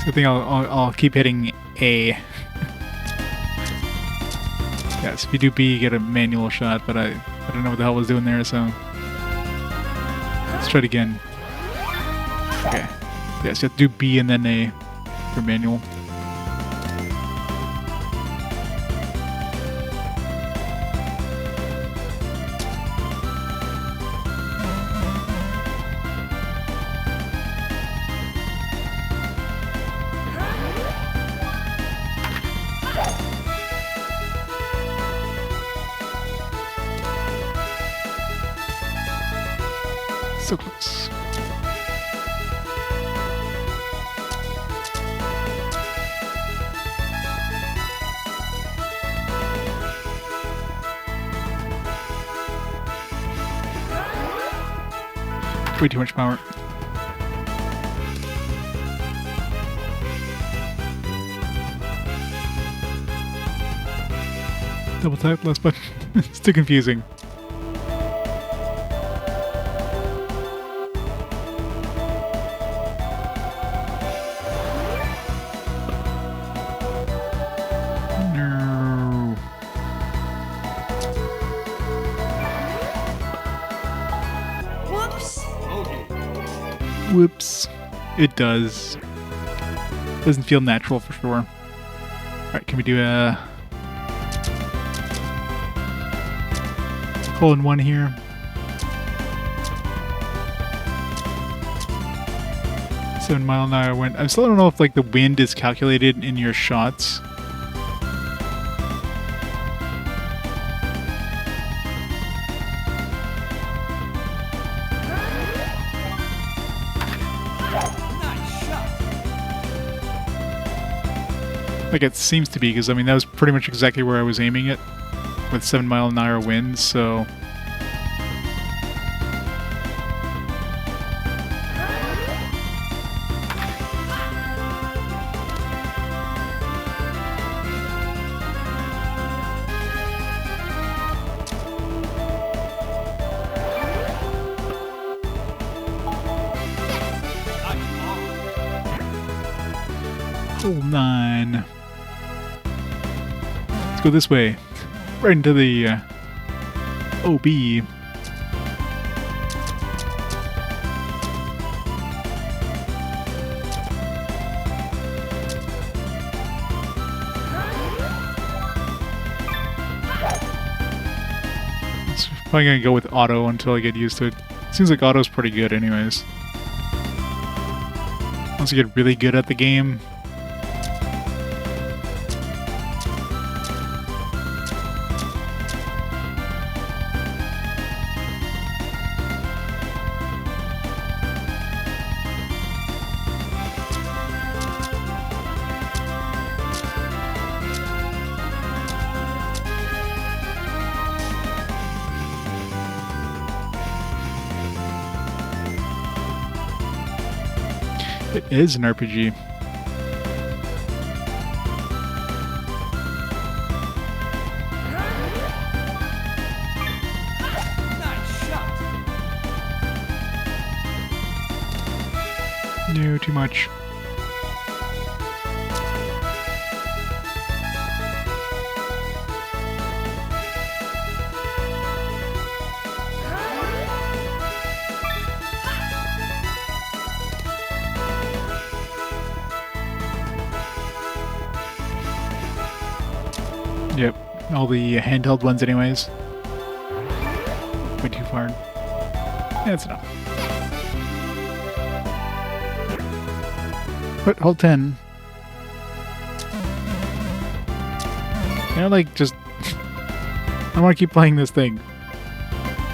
So I think I'll keep hitting A. Yes, if you do B, you get a manual shot, but I don't know what the hell I was doing there, so Let's try it again. Okay. Yes, you have to do B and then A for manual. So close. Way too much power. Double tap, last button. It's too confusing. No. Whoops. Whoops. It does. Doesn't feel natural for sure. Alright, can we do a hole in one here? 7-mile-an-hour wind. I still don't know if like the wind is calculated in your shots. Like it seems to be, because I mean that was pretty much exactly where I was aiming it with 7-mile-an-hour winds, so hole 9. Let's go this way. Right into the OB. It's probably gonna go with auto until I get used to it. Seems like auto's pretty good anyways. Once you get really good at the game, it is an RPG. No, too much. Yep, all the handheld ones anyways. Way too far. Yeah, that's enough. But hold 10. You know, like, just... I want to keep playing this thing.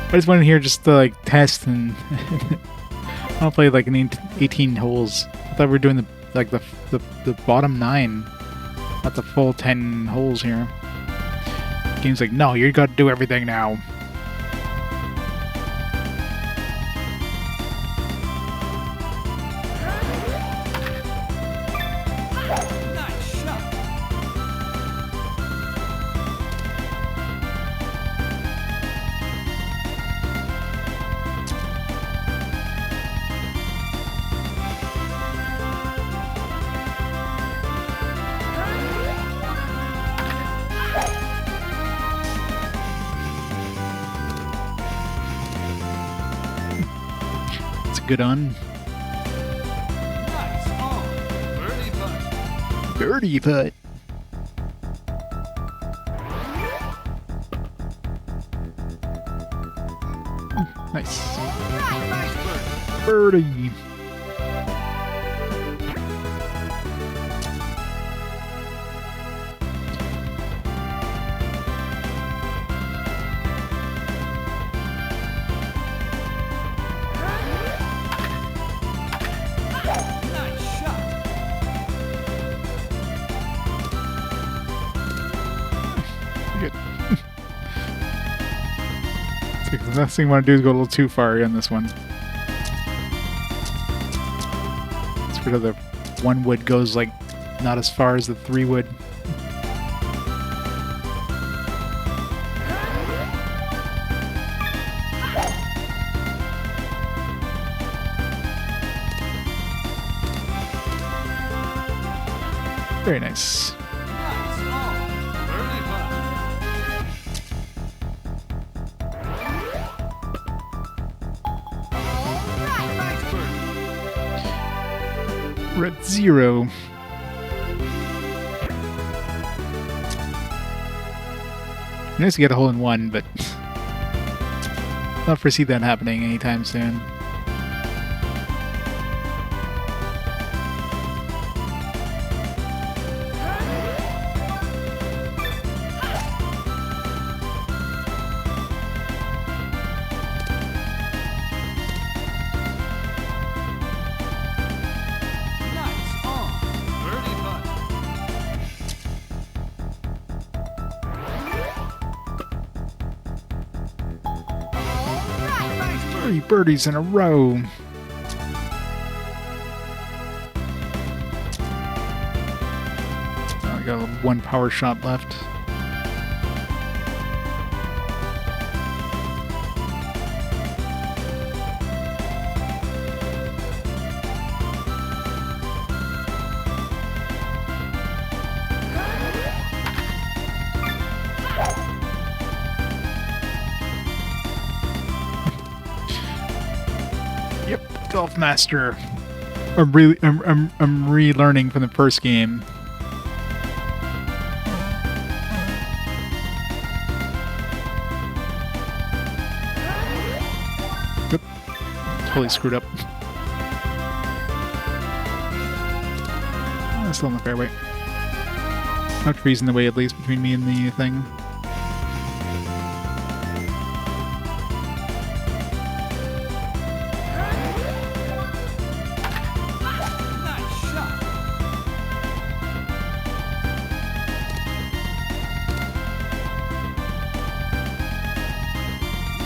I just went in here just to, like, test and... I want to play, like, an 18 holes. I thought we were doing, the bottom 9. Not the full 10 holes here. Game's like, no, you gotta do everything now. Nice shot. It's a good on. Nice on. Birdie putt. Birdie putt. Nice. Nice birdie. Birdie. Nice shot. Good. It's like the last thing I want to do is go a little too far on this one. It's rid of the 1 wood goes like not as far as the 3 wood. Very nice. Nice on. Birdie putt. Nice birdie. We're at 0. Nice to get a hole in 1, but not foresee that happening anytime soon. Nice on. Birdie putt. Nice birdie. 3 birdies in a row. I got 1 power shot left. Yep, Golf Master. I'm relearning from the first game. Yep. Totally screwed up. Still in the fairway. No trees in the way, at least, between me and the thing. Nice shot.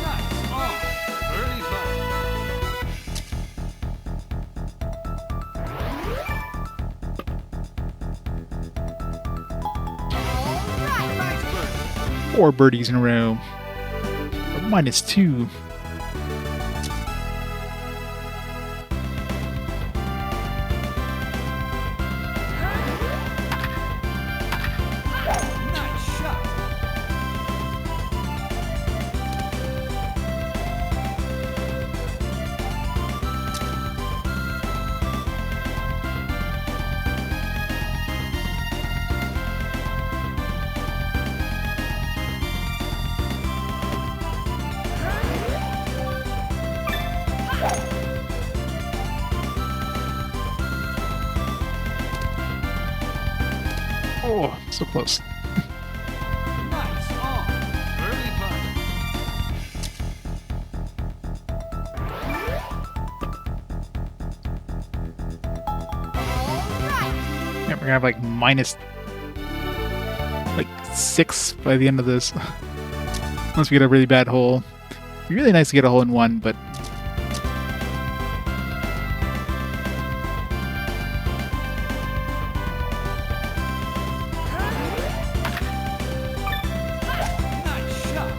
Nice on. Birdie putt. 4 birdies in a row. -2. Nice shot. Oh, so close. Nice on. Birdie putt. Yeah, we're gonna have like -6 by the end of this. Unless we get a really bad hole. It'd be really nice to get a hole in 1, but Nice shot.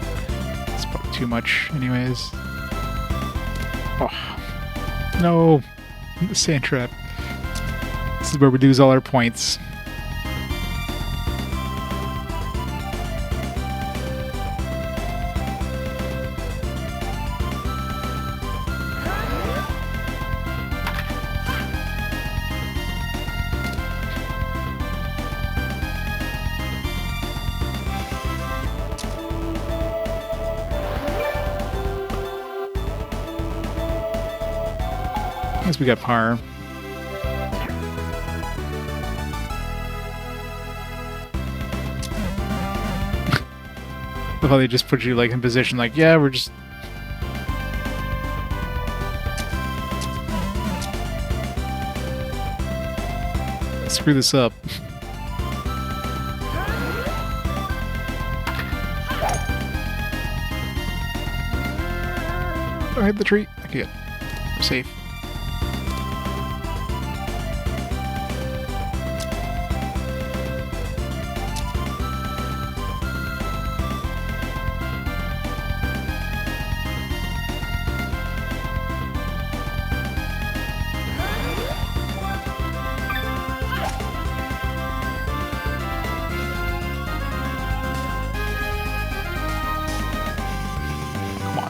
it's probably too much anyways. Oh. No. The sand trap. This is where we lose all our points. I guess we got par. How they just put you like in position like, yeah, we're just screw this up. Oh, hit the tree. Okay, good. We're safe.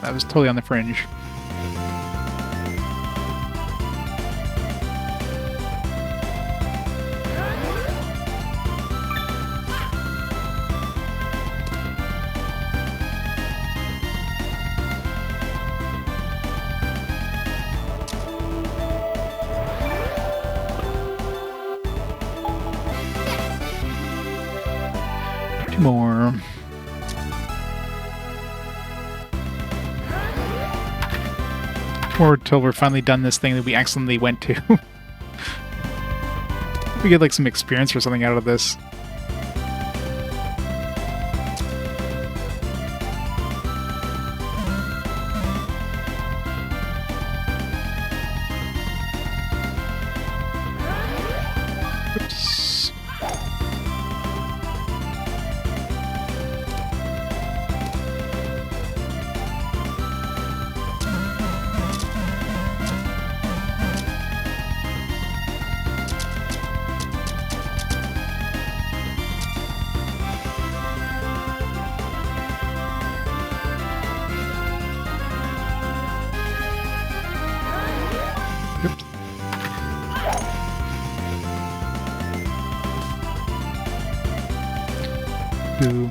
That was totally on the fringe. Two more. Or till we're finally done this thing that we accidentally went to. We get like some experience or something out of this. Oops. Oops. Ooh.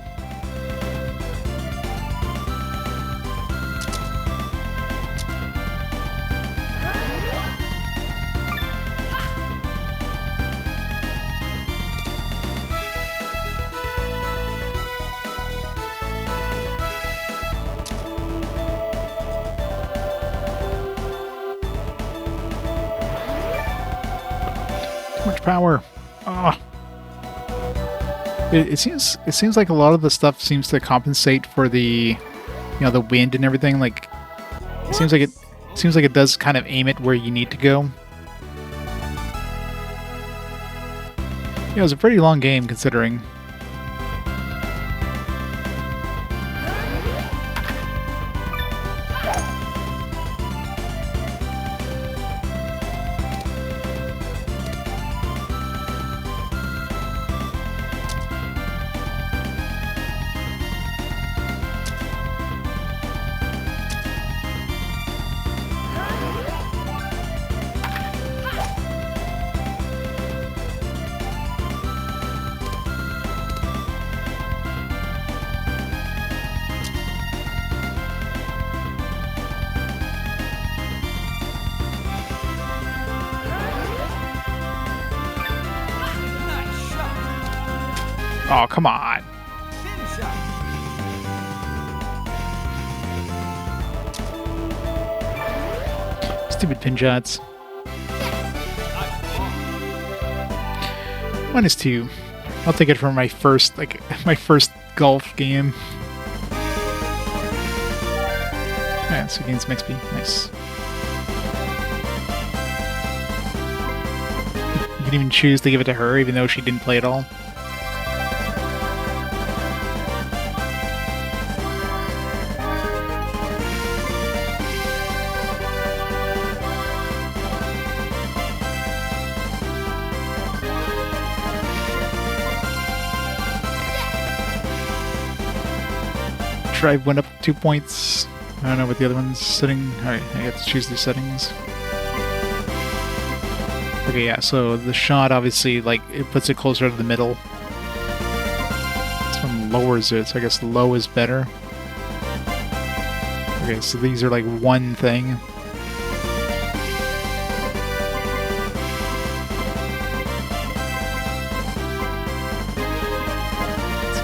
Too much power. Ah. It seems like a lot of the stuff seems to compensate for the, the wind and everything. Like it seems like it does kind of aim it where you need to go. It was a pretty long game considering. Nice shot. Oh, come on. Finish up. Stupid pin shots. Nice ball. -2. I'll take it for my first, my first golf game. Yeah, so gains some XP. Nice. You can even choose to give it to her, even though she didn't play at all. Drive went up 2 points. I don't know what the other one's sitting. Alright, I have to choose the settings. Okay, yeah, so the shot obviously, it puts it closer to the middle. This one lowers it, so I guess low is better. Okay, so these are like one thing.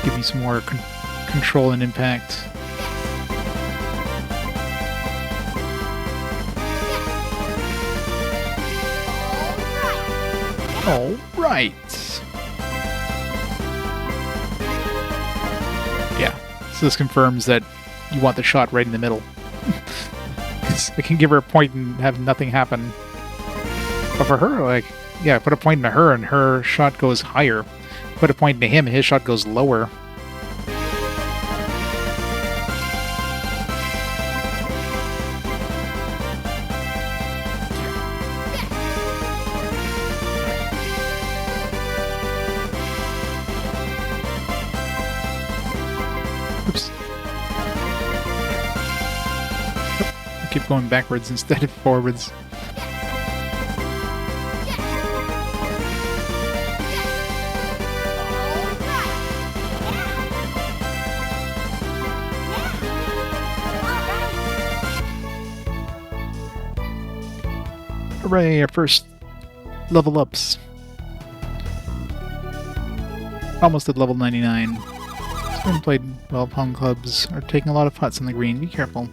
Give me some more control and impact. All right. Yeah. So this confirms that you want the shot right in the middle. I can give her a point and have nothing happen. But for her, like, yeah, put a point into her and her shot goes higher. Put a point into him and his shot goes lower. Oops. I keep going backwards instead of forwards. Hooray, our first level ups. Almost at level 99. Been played well. Pong clubs are taking a lot of putts on the green. Be careful.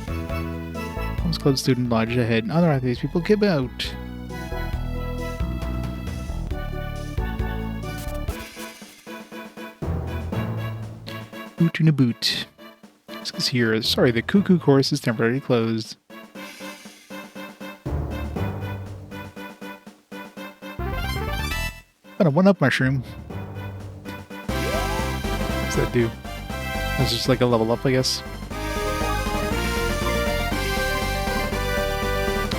Pong club student lodged ahead. Other athletes, people give out. Boot in a boot. This is here. Sorry, the cuckoo course is temporarily closed. Got a 1-up mushroom. What's that do? That's just like a level up, I guess.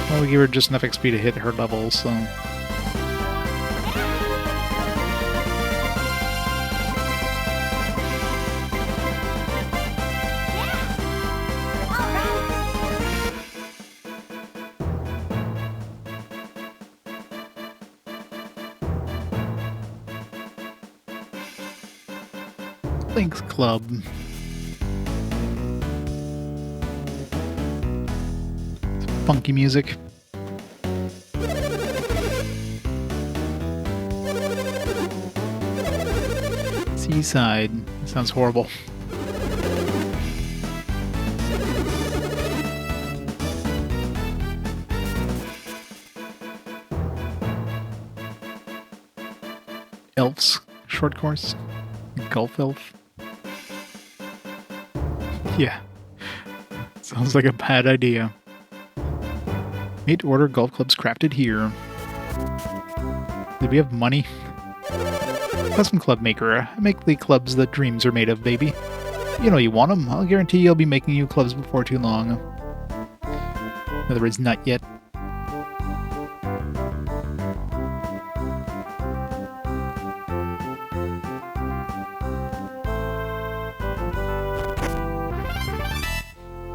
Well, we gave her just enough XP to hit her level, so... Link's Club. Funky music. Seaside. Sounds horrible. Elves. Short course. Golf elf. Yeah. Sounds like a bad idea. Made to order golf clubs crafted here. Did we have money? Custom club maker. I make the clubs that dreams are made of, baby. You know you want them. I'll guarantee I'll be making you clubs before too long. In other words, not yet.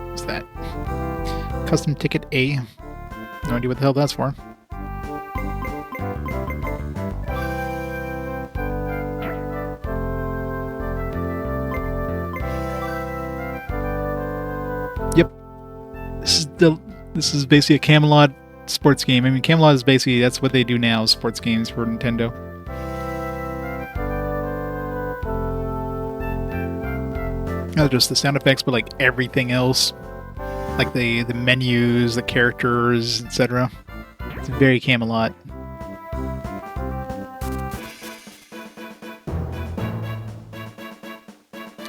What's that? Custom ticket A. No idea what the hell that's for. Yep. This is basically a Camelot sports game. I mean, Camelot is basically, that's what they do now, sports games for Nintendo. Not just the sound effects, but like everything else. Like the menus, the characters, etc. It's very Camelot.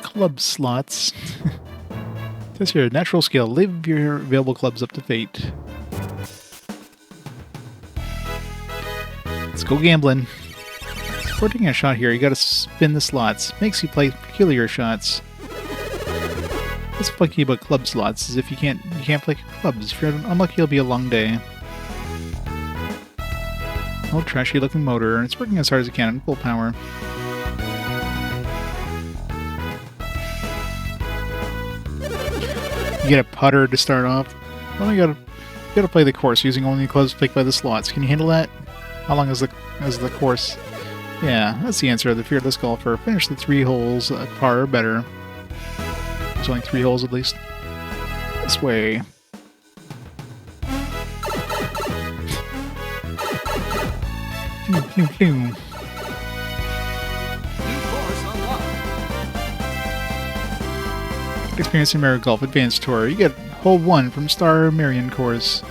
Club slots. Says here, natural skill. Live your available clubs up to fate. Let's go gambling. Before taking a shot here, you gotta spin the slots. Makes you play peculiar shots. What's funky about club slots is if you can't play clubs. If you're unlucky, it'll be a long day. Old trashy looking motor. It's working as hard as it can in full power. You get a putter to start off. Well, you gotta play the course using only clubs picked by the slots. Can you handle that? How long is the course? Yeah, that's the answer. The fearless golfer. Finish the 3 holes at par or better. There's only 3 holes at least. This way. New course unlocked. Experience in Mirror Golf Advanced Tour. You get hole 1 from Star Marion course.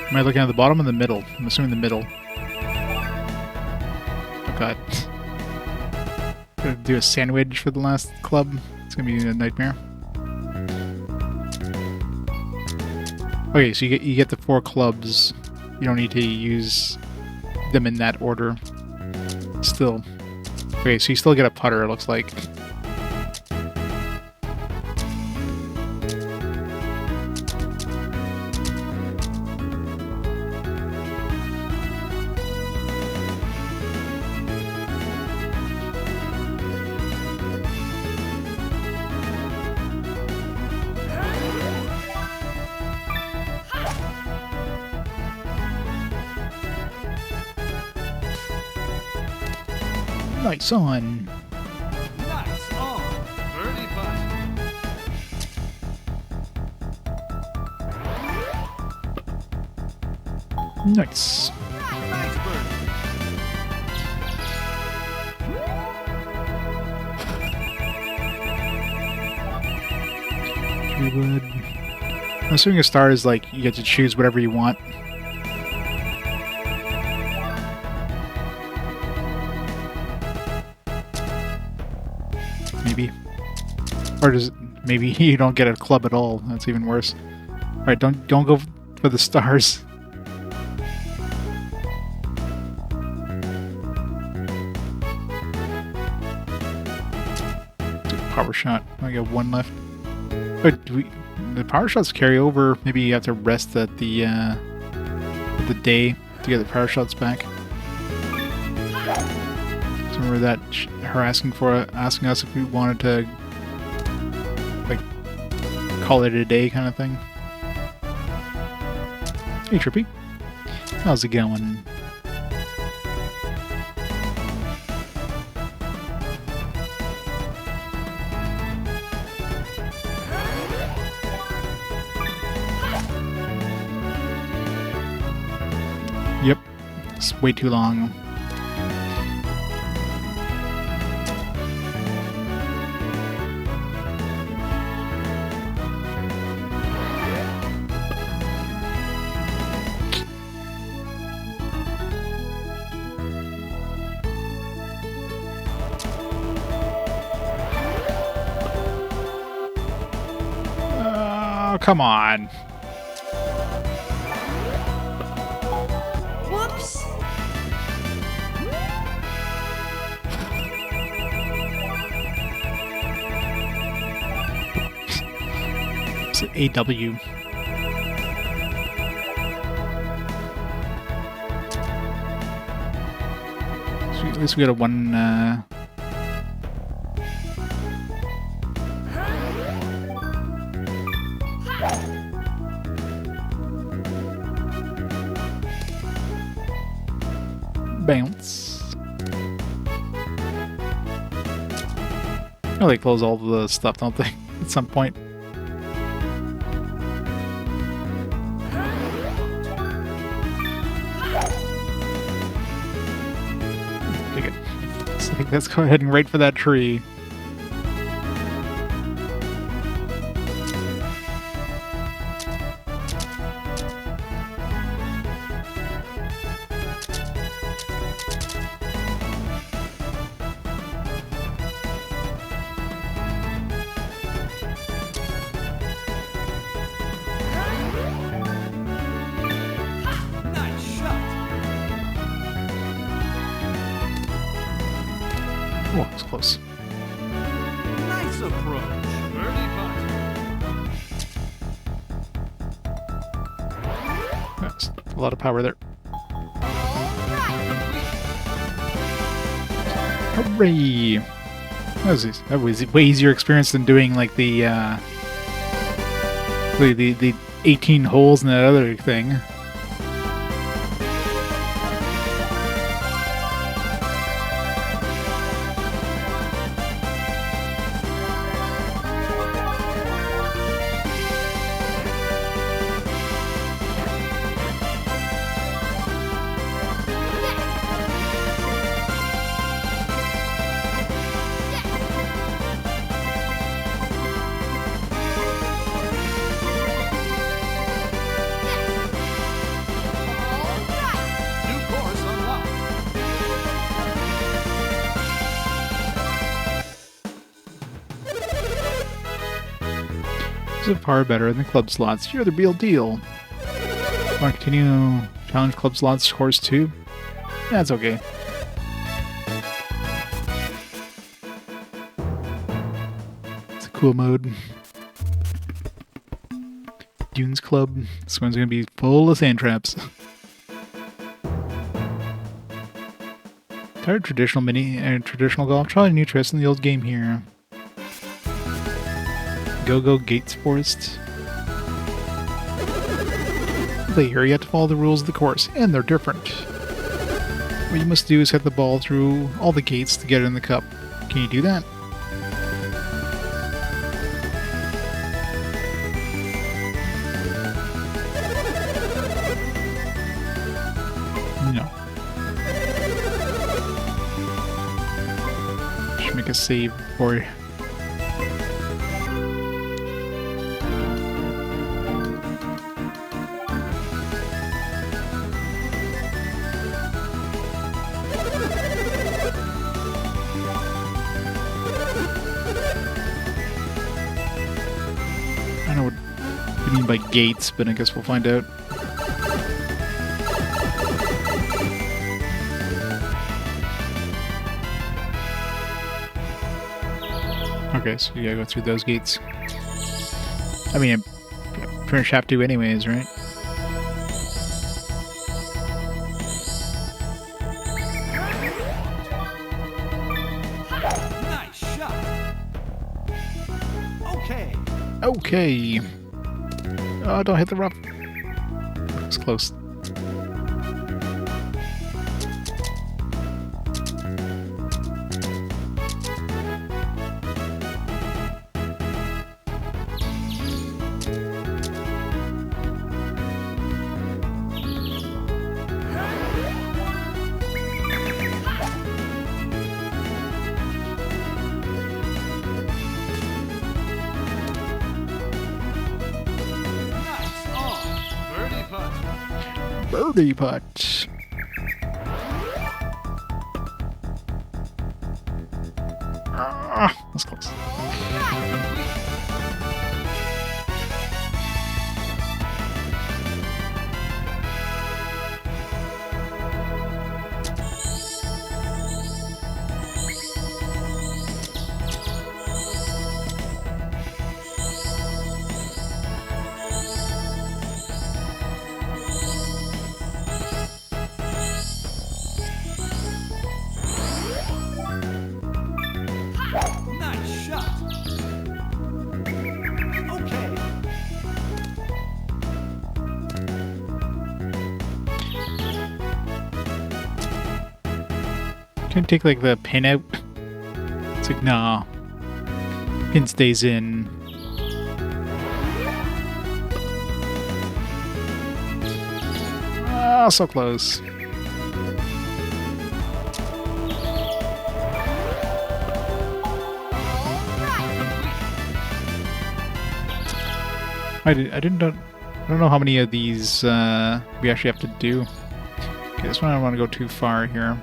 Am I looking at the bottom or the middle? I'm assuming the middle. Oh god. Gotta do a sandwich for the last club. It's gonna be a nightmare. Okay, so you get the 4 clubs. You don't need to use them in that order. Still. Okay, so you still get a putter, it looks like. Nice on. Nice on. Birdie putt. Nice. Nice birdie. Wood. I'm assuming a star is like you get to choose whatever you want. Maybe. Or does maybe you don't get a club at all. That's even worse. Alright, don't go for the stars. Power shot. I got 1 left. But do the power shots carry over? Maybe you have to rest at the day to get the power shots back. So remember that her asking us if we wanted to like call it a day kind of thing. Hey Trippy, how's it going? Yep, it's way too long. Oh, come on. Whoops. It's an AW. So at least we got a 1. Bounce. Oh, they close all the stuff, don't they? At some point. Okay, good. So I think let's go ahead and wait for that tree. Nice shot. Oh, it's close. Nice approach. Birdie putt. That's a lot of power there. Hooray! That was way easier experience than doing like the 18 holes in that other thing. are far better than club slots. You're the real deal. Want to continue challenge club slots scores too? That's okay. It's a cool mode. Dunes Club. This one's gonna be full of sand traps. Tired of traditional traditional golf? Try a new twist in the old game here. Go Gates Forest. Here you have to follow the rules of the course, and they're different. What you must do is hit the ball through all the gates to get it in the cup. Can you do that? No. Should make a save for you. I don't know what you mean by gates, but I guess we'll find out. Okay, so you gotta go through those gates. I mean, I pretty much have to anyways, right? Nice shot. Okay. Okay. Oh, don't hit the rough. It's close. Nice on. Birdie putt. Birdie putt. Ah, that's close. Nice shot. Okay. Can you take like the pin out? It's like, nah. Pin stays in. Ah, so close. I don't know how many of these we actually have to do. Okay, this one I don't want to go too far here.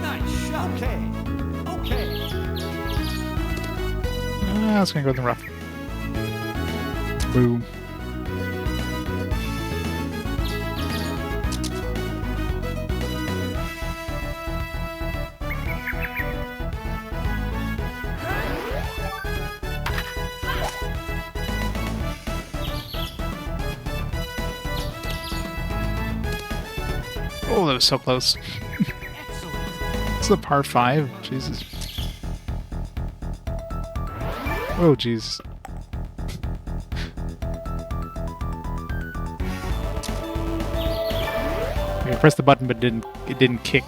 Nice shot. Okay. Okay. Ah, it's gonna go in the rough. Boom. Oh, that was so close. Excellent. This is a par 5. Jesus. Oh, jeez. I pressed the button, but it didn't kick.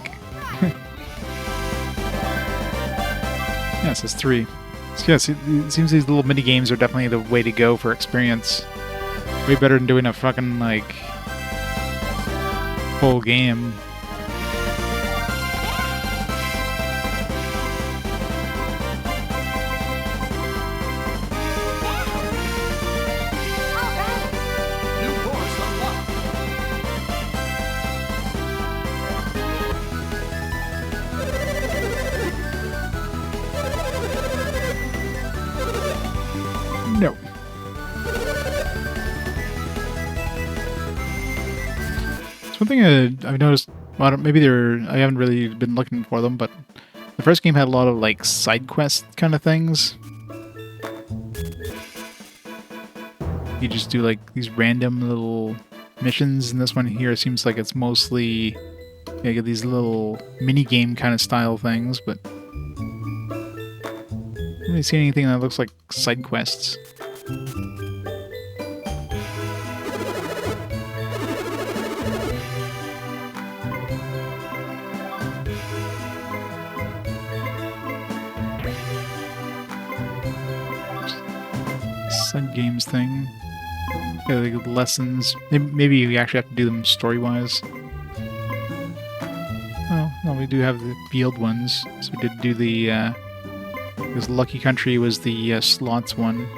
Yeah, it says 3. So yes, it seems these little mini games are definitely the way to go for experience. Way better than doing a fucking like full game. New course unlocked. No. It's one thing I've noticed. Well, maybe I haven't really been looking for them, but the first game had a lot of like side quest kind of things. You just do like these random little missions, and this one here seems like it's mostly like these little mini game kind of style things, but I haven't really seen anything that looks like side quests. Side games thing. Yeah, like lessons. Maybe you actually have to do them story-wise. Oh, no, we do have the field ones. So we did do the, because Lucky Country was the slots one.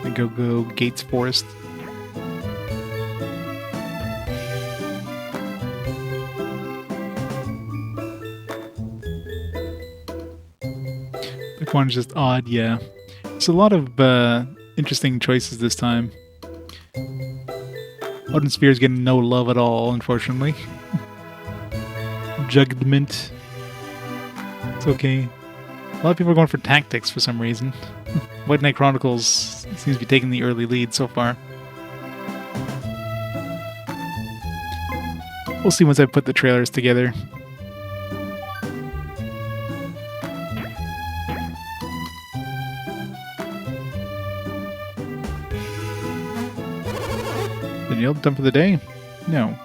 The Go Gates Forest. The one's just odd, yeah. There's a lot of interesting choices this time. Odin Sphere's getting no love at all, unfortunately. Judgment. It's okay. A lot of people are going for tactics for some reason. White Knight Chronicles seems to be taking the early lead so far. We'll see once I put the trailers together. Daniel, done for the day? No.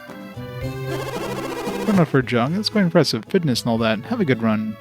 Going out for a jog. That's quite impressive. Fitness and all that. Have a good run.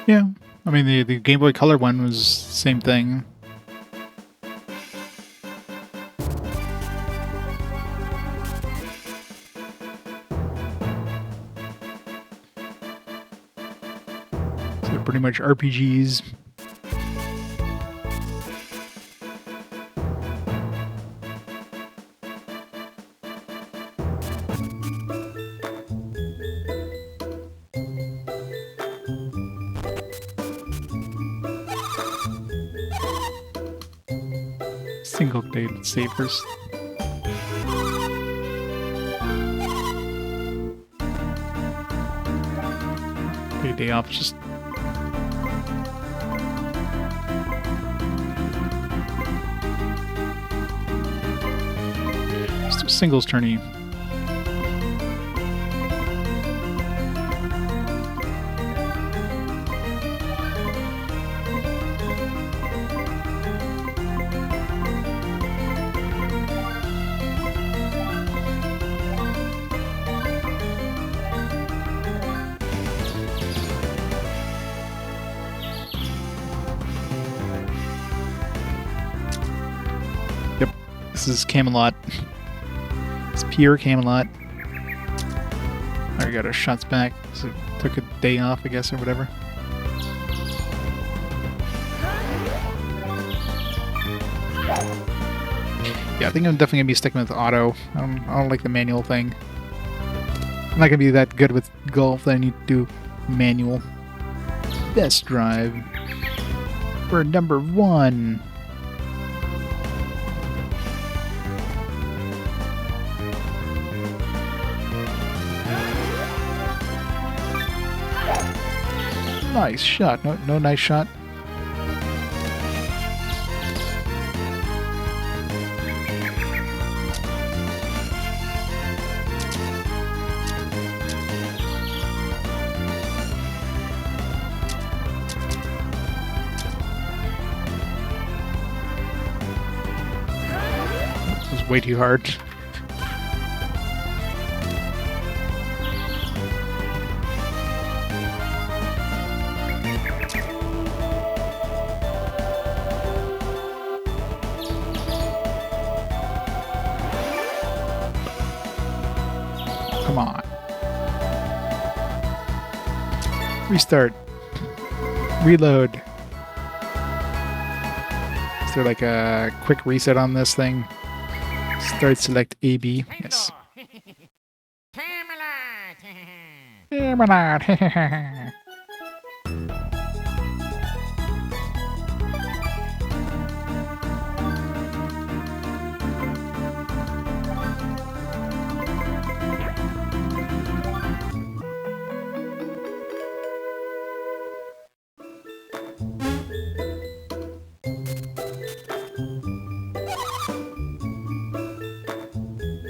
Yeah. I mean, the Game Boy Color one was same thing. So they're pretty much RPGs. Single day, let's save first. Day off, just do singles tourney. This is Camelot. It's pure Camelot. I got our shots back, so took a day off, I guess, or whatever. Yeah, I think I'm definitely gonna be sticking with auto. I don't like the manual thing. I'm not gonna be that good with golf that I need to do manual. Best drive. We're number 1. Nice shot. No nice shot. way too hard. Come on. Restart. Reload. Is there like a quick reset on this thing? Start, select A, B. Yes. Camelot.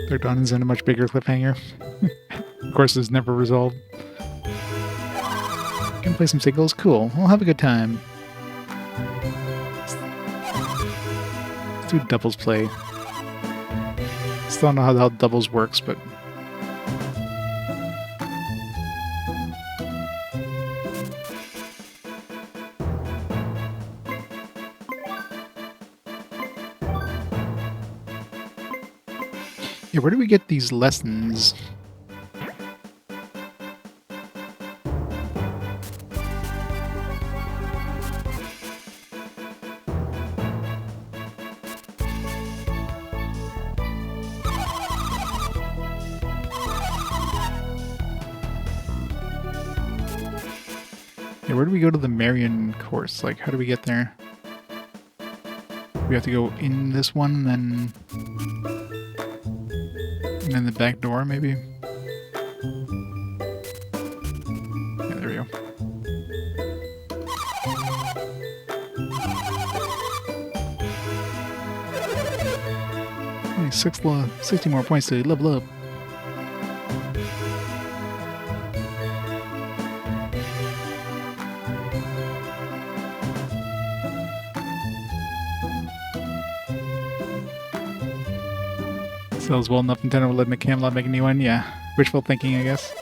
Third Dawn is in a much bigger cliffhanger. Of course, it's never resolved. Gonna play some singles? Cool. We'll have a good time. Let's do doubles play. Still don't know how doubles works, but... yeah, where do we get these lessons? Yeah, where do we go to the Marion course? Like, how do we get there? We have to go in this one, and then the back door, maybe? Yeah, there we go. Only 60 more points to level up. Sells well enough, Nintendo will let Camelot make a new one. Yeah, wishful thinking, I guess.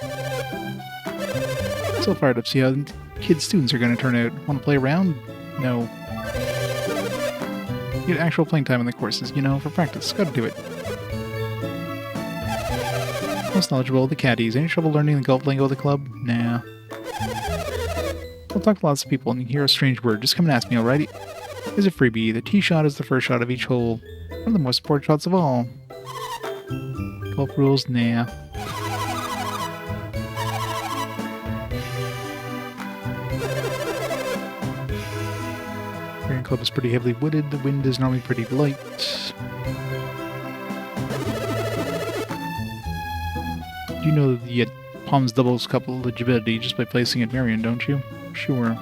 So fired up to see how kids' students are going to turn out. Want to play around? No. Get actual playing time in the courses, you know, for practice. Gotta do it. Most knowledgeable of the caddies. Any trouble learning the golf lingo of the club? Nah. We'll talk to lots of people and you hear a strange word. Just come and ask me, alrighty? Here's a freebie. The tee shot is the first shot of each hole. One of the most important shots of all. Golf rules? Nah. Marion Club is pretty heavily wooded. The wind is normally pretty light. You know the Palms doubles couple eligibility just by placing at Marion, don't you? Sure.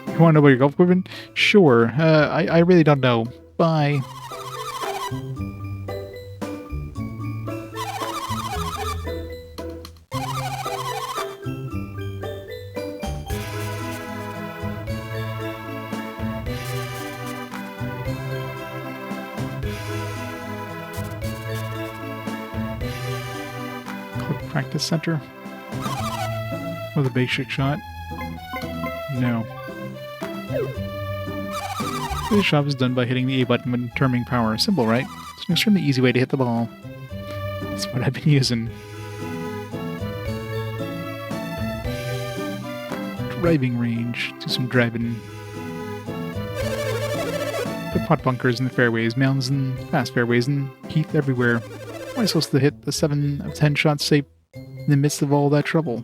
You want to know about your golf equipment? Sure. I really don't know. Bye. Club practice center. With a basic shot. No. This shot is done by hitting the A button when determining power. Simple, right? It's an extremely easy way to hit the ball. That's what I've been using. Driving range. Do some driving. The pot bunkers in the fairways, mountains and fast fairways, and heath everywhere. How am I supposed to hit the 7 of 10 shots safe in the midst of all that trouble?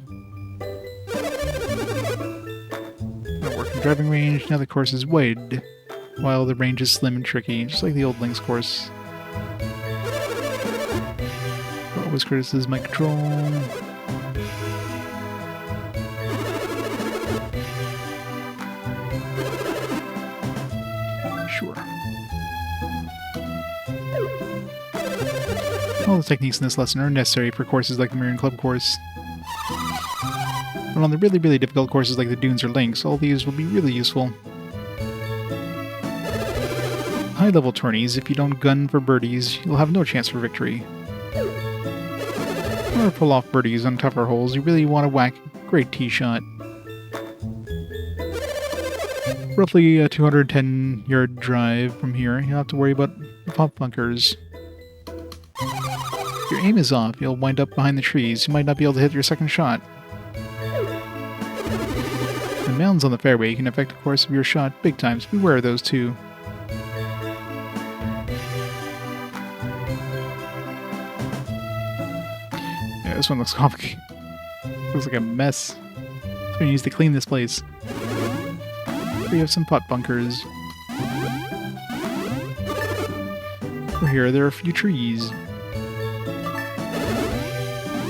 Gonna work in driving range. Now the course is wide, while the range is slim and tricky, just like the old Links course. Always criticize my control. Sure. All the techniques in this lesson are necessary for courses like the Marion Club course. But on the really, really difficult courses like the Dunes or Links, all these will be really useful. High-level tourneys, if you don't gun for birdies, you'll have no chance for victory. In order to pull off birdies on tougher holes, you really want to whack a great tee shot. Roughly a 210-yard drive from here, you'll have to worry about the pop bunkers. If your aim is off, you'll wind up behind the trees. You might not be able to hit your second shot. The mounds on the fairway can affect the course of your shot big time, so beware of those too. Yeah, this one looks complicated. Looks like a mess. Someone needs to clean this place. We have some pot bunkers. Over here, there are a few trees.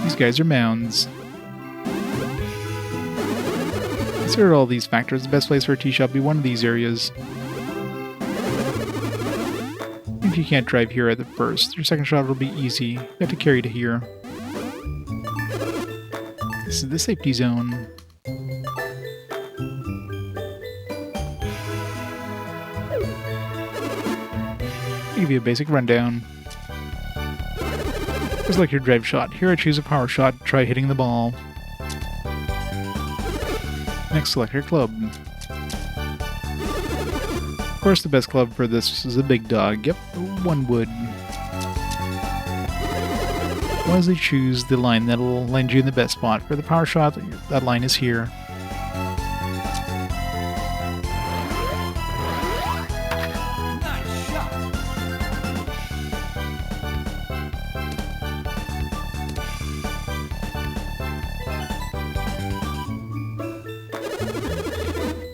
These guys are mounds. Consider all these factors. The best place for a tee shot would be one of these areas. If you can't drive here at the first, your second shot will be easy. You have to carry to here. This is the safety zone. I'll give you a basic rundown. Just like your drive shot. Here I choose a power shot to try hitting the ball. Next, select your club. Of course, the best club for this is a big dog. Yep, one wood. Wisely choose the line that'll land you in the best spot. For the power shot, that line is here. Nice shot.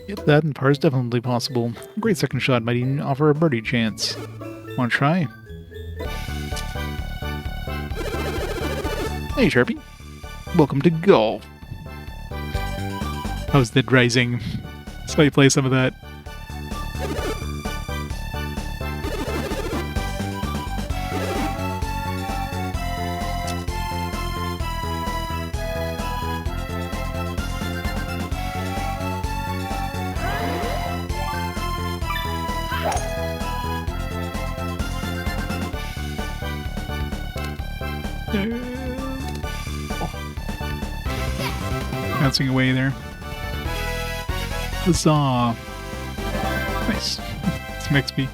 Yep, that and par is definitely possible. A great second shot might even offer a birdie chance. Wanna try? Hey, Sharpie. Welcome to golf. How's the rising? So you play some of that. Bouncing away there. Huzzah! Nice. Some XP.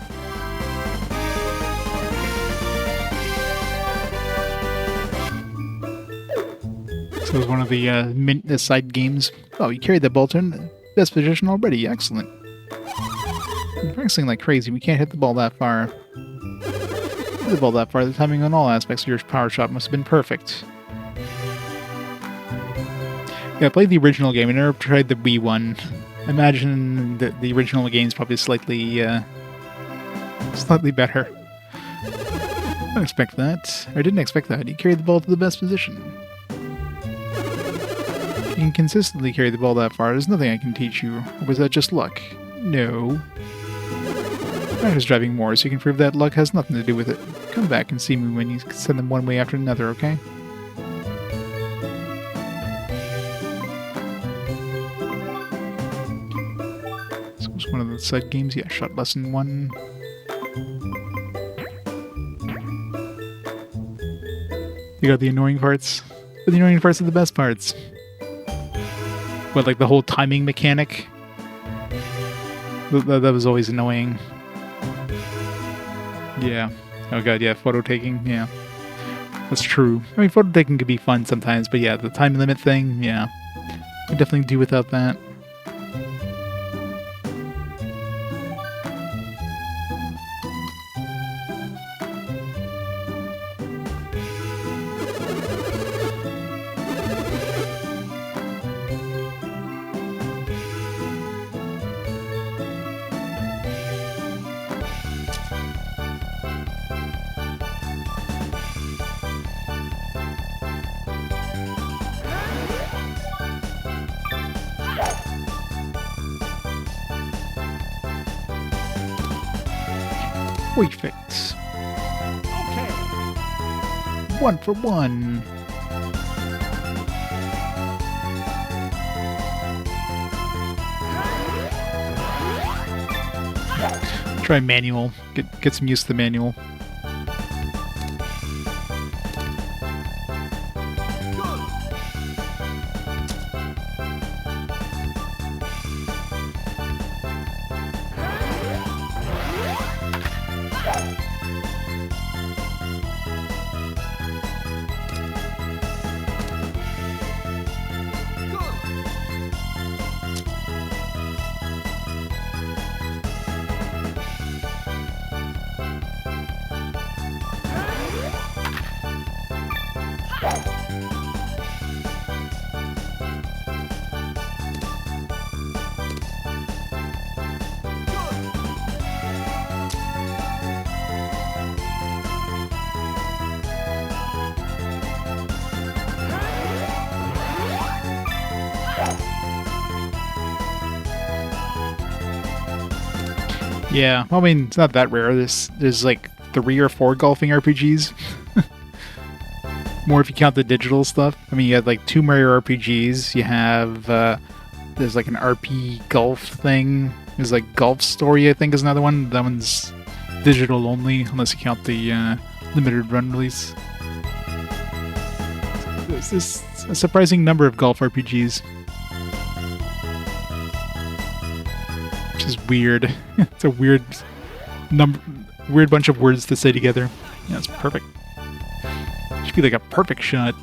So it was one of the side games. Oh, you carried the ball to the best position already. Excellent. You're practicing like crazy. We can't hit the ball that far. Hit the ball that far. The timing on all aspects of your power shot must have been perfect. Yeah, I played the original game. I never tried the Wii one. I imagine that the original game is probably slightly better. I didn't expect that. I didn't expect that. You carried the ball to the best position. You can consistently carry the ball that far. There's nothing I can teach you. Or was that just luck? No. Practice driving more so you can prove that luck has nothing to do with it. Come back and see me when you send them one way after another, okay? One of the side games, yeah, shot lesson 1. You got the annoying parts, but the annoying parts are the best parts. What, like the whole timing mechanic? That was always annoying. Yeah. Oh god, yeah, photo taking, yeah. That's true. I mean, photo taking could be fun sometimes, but yeah, the time limit thing, yeah. I definitely do without that. Perfect. Okay. 1 for 1. Try manual. Get some use to the manual. Yeah, well, I mean, it's not that rare. There's like 3 or 4 golfing RPGs. More if you count the digital stuff. I mean, you had like 2 Mario RPGs. You have there's like an RP golf thing. There's like Golf Story, I think, is another one. That one's digital only, unless you count the limited run release. There's a surprising number of golf RPGs. Which is weird. It's a weird bunch of words to say together. Yeah, it's perfect. Should be like a perfect shot.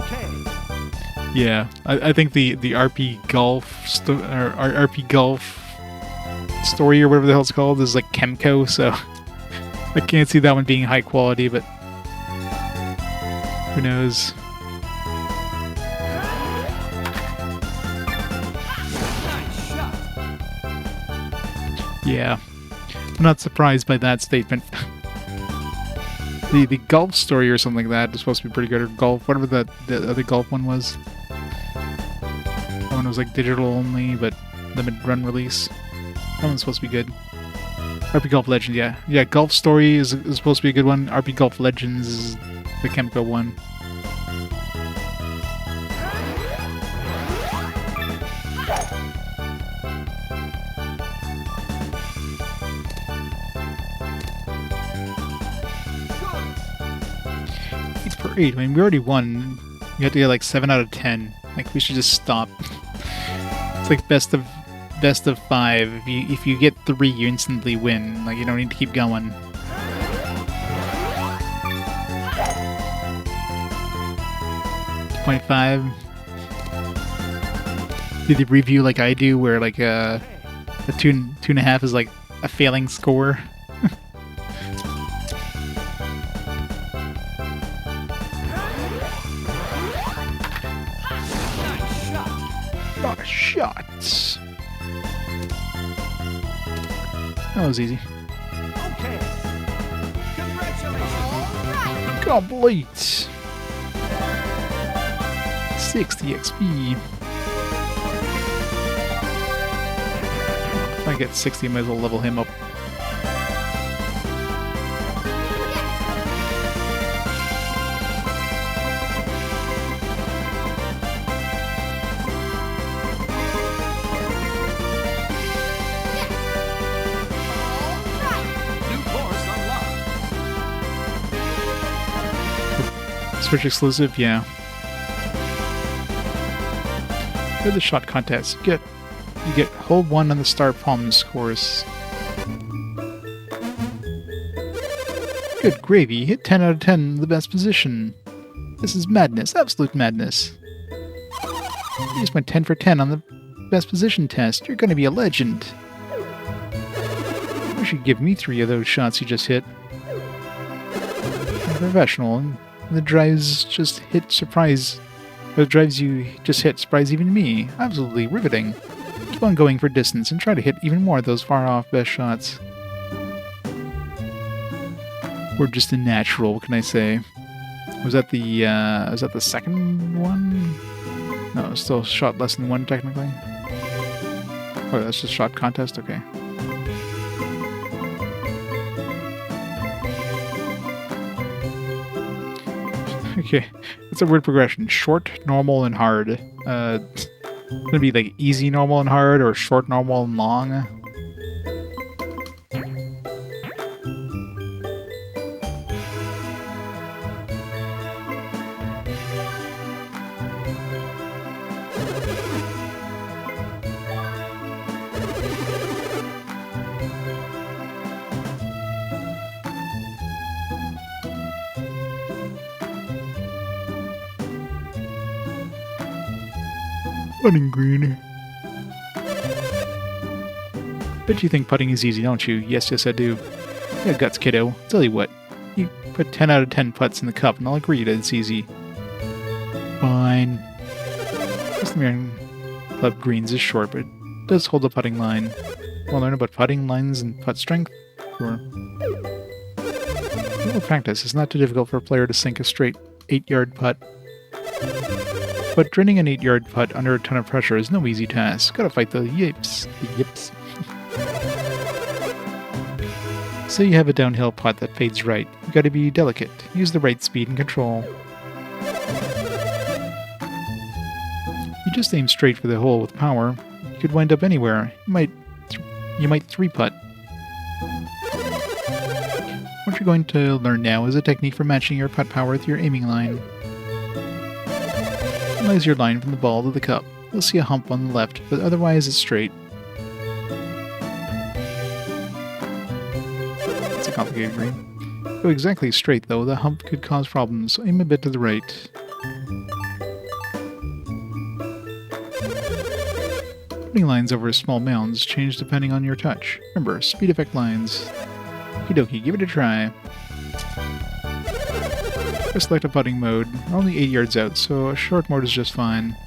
Okay. Yeah, I think the RP golf or RP golf story or whatever the hell it's called is like Chemco, so I can't see that one being high quality, but who knows? Nice shot. Yeah, I'm not surprised by that statement. The golf story or something like that is supposed to be pretty good, or golf, whatever the other golf one was. That one was like digital only, but limited run release. That one's supposed to be good. RP Golf Legends, yeah. Yeah, Golf Story is supposed to be a good one. RP Golf Legends is the Chemco one. For 8. I mean, we already won. You have to get like 7 out of 10. Like, we should just stop. It's like best of 5. If you get 3, you instantly win. Like, you don't need to keep going. .5. Do the review like I do, where like a 2.5 is like a failing score. Shots. That was easy. Okay. Congratulations. Complete. 60 XP. If I get 60, I might as well level him up. Switch exclusive, yeah. For the shot contest, you get hole 1 on the Star Palm scores. Good gravy, hit 10 out of 10 the best position. This is madness, absolute madness. You just went 10 for 10 on the best position test. You're gonna be a legend. You should give me 3 of those shots you just hit. I'm professional, and the drives just hit surprise. The drives you just hit surprise even me. Absolutely riveting. Keep on going for distance and try to hit even more of those far off best shots. Or just a natural, what can I say? Was that the second one? No, it's still shot less than 1 technically. Oh, that's just shot contest, okay. Okay, it's a weird progression. Short, normal, and hard. It's gonna be like easy, normal, and hard, or short, normal, and long. Putting green. Bet you think putting is easy, don't you? Yes, yes, I do. Yeah, guts, kiddo. Tell you what, you put 10 out of 10 putts in the cup, and I'll agree that it's easy. Fine. This American Club Greens is short, but it does hold the putting line. Want to learn about putting lines and putt strength? Sure. A little practice. It's not too difficult for a player to sink a straight 8-yard putt. But draining an 8-yard putt under a ton of pressure is no easy task. Gotta fight the yips. The yips. So you have a downhill putt that fades right. You gotta be delicate. Use the right speed and control. You just aim straight for the hole with power. You could wind up anywhere. You might 3-putt. What you're going to learn now is a technique for matching your putt power with your aiming line. Analyze your line from the ball to the cup. You'll see a hump on the left, but otherwise it's straight. It's a complicated green. Go exactly straight though, the hump could cause problems, so aim a bit to the right. Putting lines over small mounds change depending on your touch. Remember, speed effect lines. Okie dokie, give it a try. Just select a putting mode. We're only 8 yards out, so a short mode is just fine.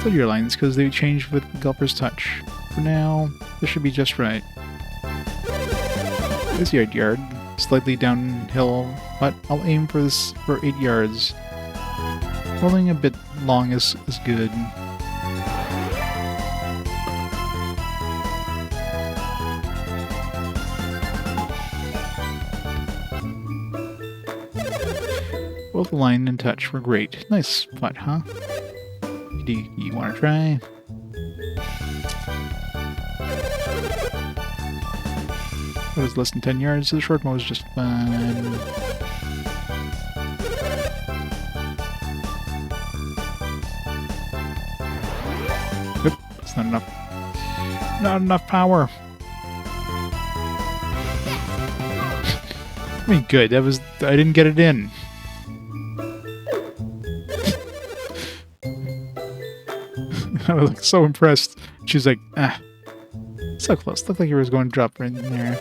Fill your lines because they change with the golfer's touch. For now, this should be just right. This 8 yard, slightly downhill, but I'll aim for this for 8 yards. Rolling a bit long is good. Both the line and touch were great. Nice putt, huh? Do you want to try? That was less than 10 yards, so the short mode was just fine. Oop, that's not enough. Not enough power. I mean, good. I didn't get it in. I was like, so impressed. She's like, ah, so close. Looked like you was going to drop right in there.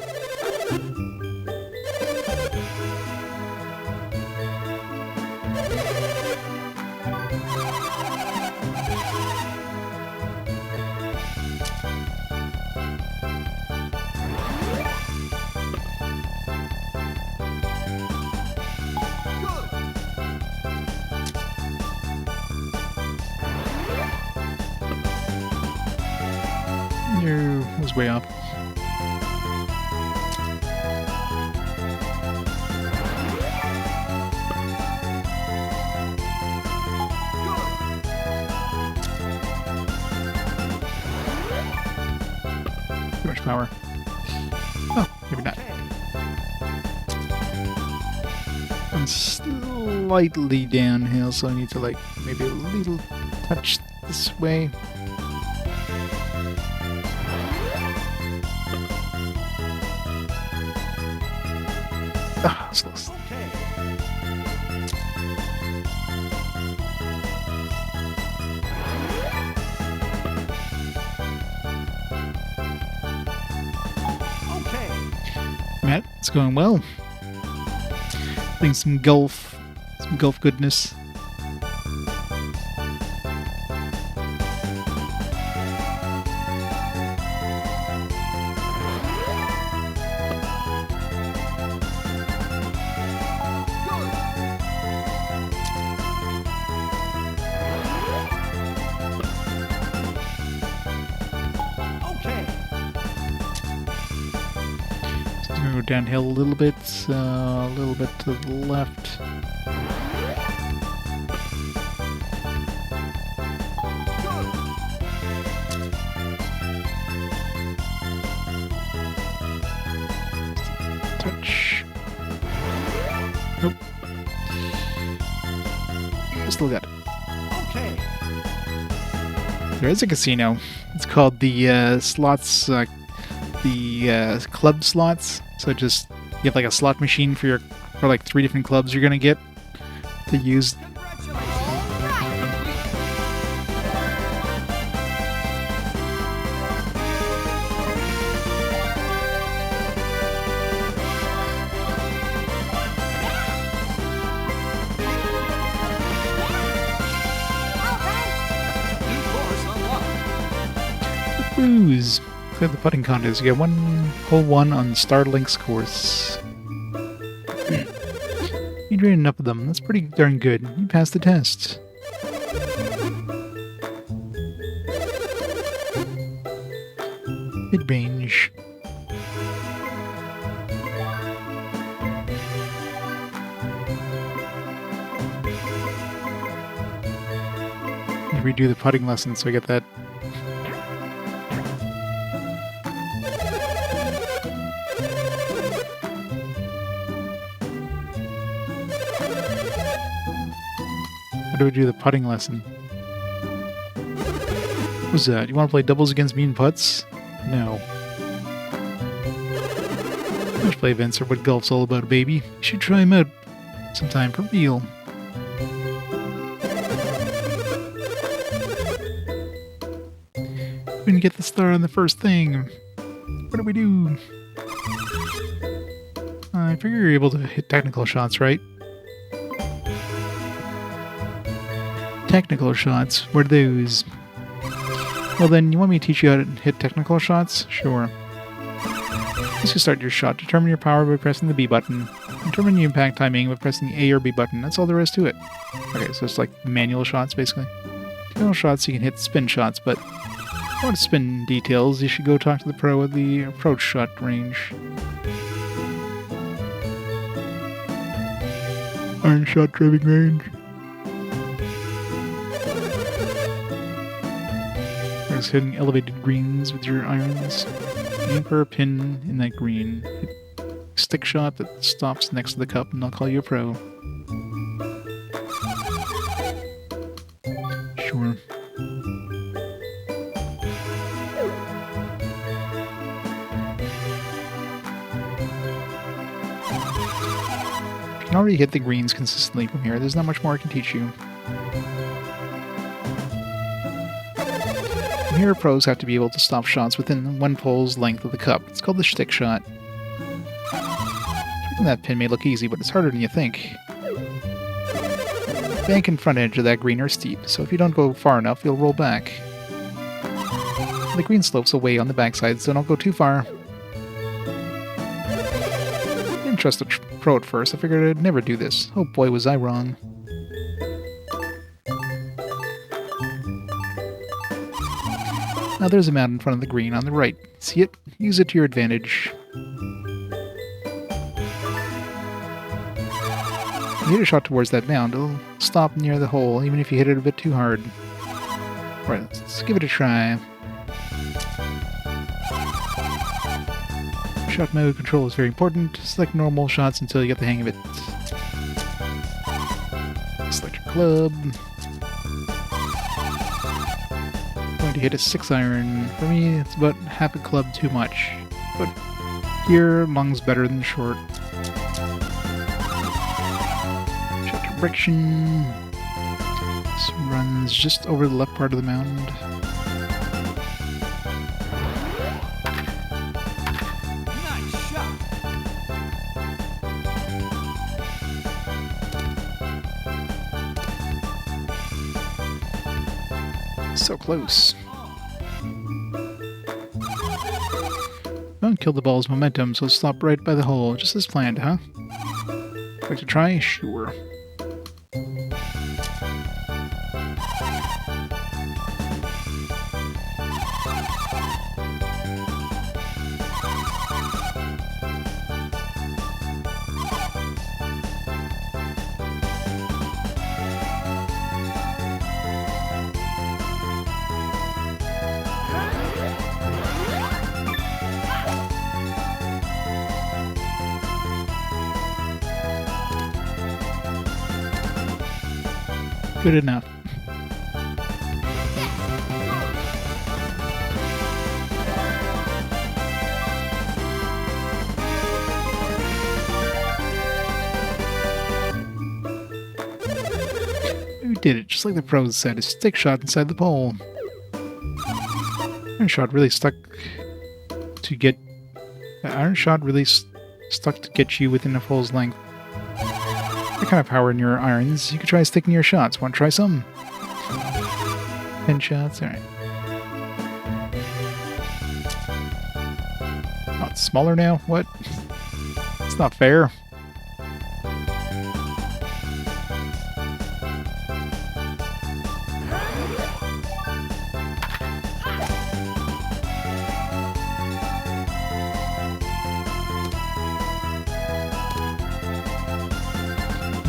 It was way up. Too much power. Oh, maybe not. I'm slightly downhill, so I need to like maybe a little touch this way. Ah, so close. Matt, it's going well. Playing some golf goodness. Go downhill a little bit to the left. Touch. Nope. Still got it. Okay. There is a casino. It's called the slots, club slots. So just you have like a slot machine for like 3 different clubs you're gonna get to use. New course unlocked. Booze. Clear the putting contest. You get hole 1 on Starlink's course. You drained enough of them. That's pretty darn good. You passed the test. Mid-range. Redo the putting lesson so I get that. How do we do the putting lesson? What's that? You want to play doubles against mean putts? No. Match play events are what golf's all about, baby. You should try them out sometime for real. We didn't get the star on the first thing. What do we do? I figure you're able to hit technical shots, right? Technical shots? What are those? Well then, you want me to teach you how to hit technical shots? Sure. Once you start your shot, determine your power by pressing the B button. Determine the impact timing by pressing the A or B button. That's all there is to it. Okay, so it's like manual shots, basically. Technical shots, you can hit spin shots, but if you want to spin details, you should go talk to the pro at the approach shot range. Iron shot driving range. There's hitting elevated greens with your irons. Aim for a pin in that green. Hit stick shot that stops next to the cup, and I'll call you a pro. Sure. You can already hit the greens consistently from here. There's not much more I can teach you. From here, pros have to be able to stop shots within 1 pole's length of the cup. It's called the stick shot. That pin may look easy, but it's harder than you think. Bank and front edge of that green are steep, so if you don't go far enough, you'll roll back. The green slopes away on the backside, so don't go too far. I didn't trust the pro at first. I figured I'd never do this. Oh boy, was I wrong. Now there's a mound in front of the green on the right. See it? Use it to your advantage. If you hit a shot towards that mound, it'll stop near the hole, even if you hit it a bit too hard. Alright, let's give it a try. Shot mode control is very important. Select normal shots until you get the hang of it. Select your club. Going to hit a 6-iron. For me, it's about half a club too much. But here, long's better than short. Direction. This runs just over the left part of the mound. Nice shot. So close. Don't kill the ball's momentum, so stop right by the hole, just as planned, huh? Like to try? Sure. Good enough. You did it, just like the pros said. A stick shot inside the pole. Iron shot really stuck to get... The iron shot really stuck to get you within a pole's length. That kind of power in your irons. You could try sticking your shots. Want to try some? 10 shots? Alright. Oh, it's smaller now? What? It's not fair.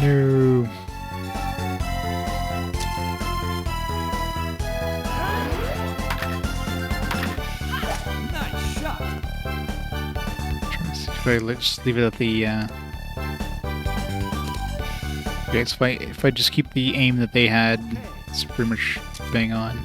No. Nice shot. Let's just leave it at the. Okay, so if I just keep the aim that they had, it's pretty much bang on.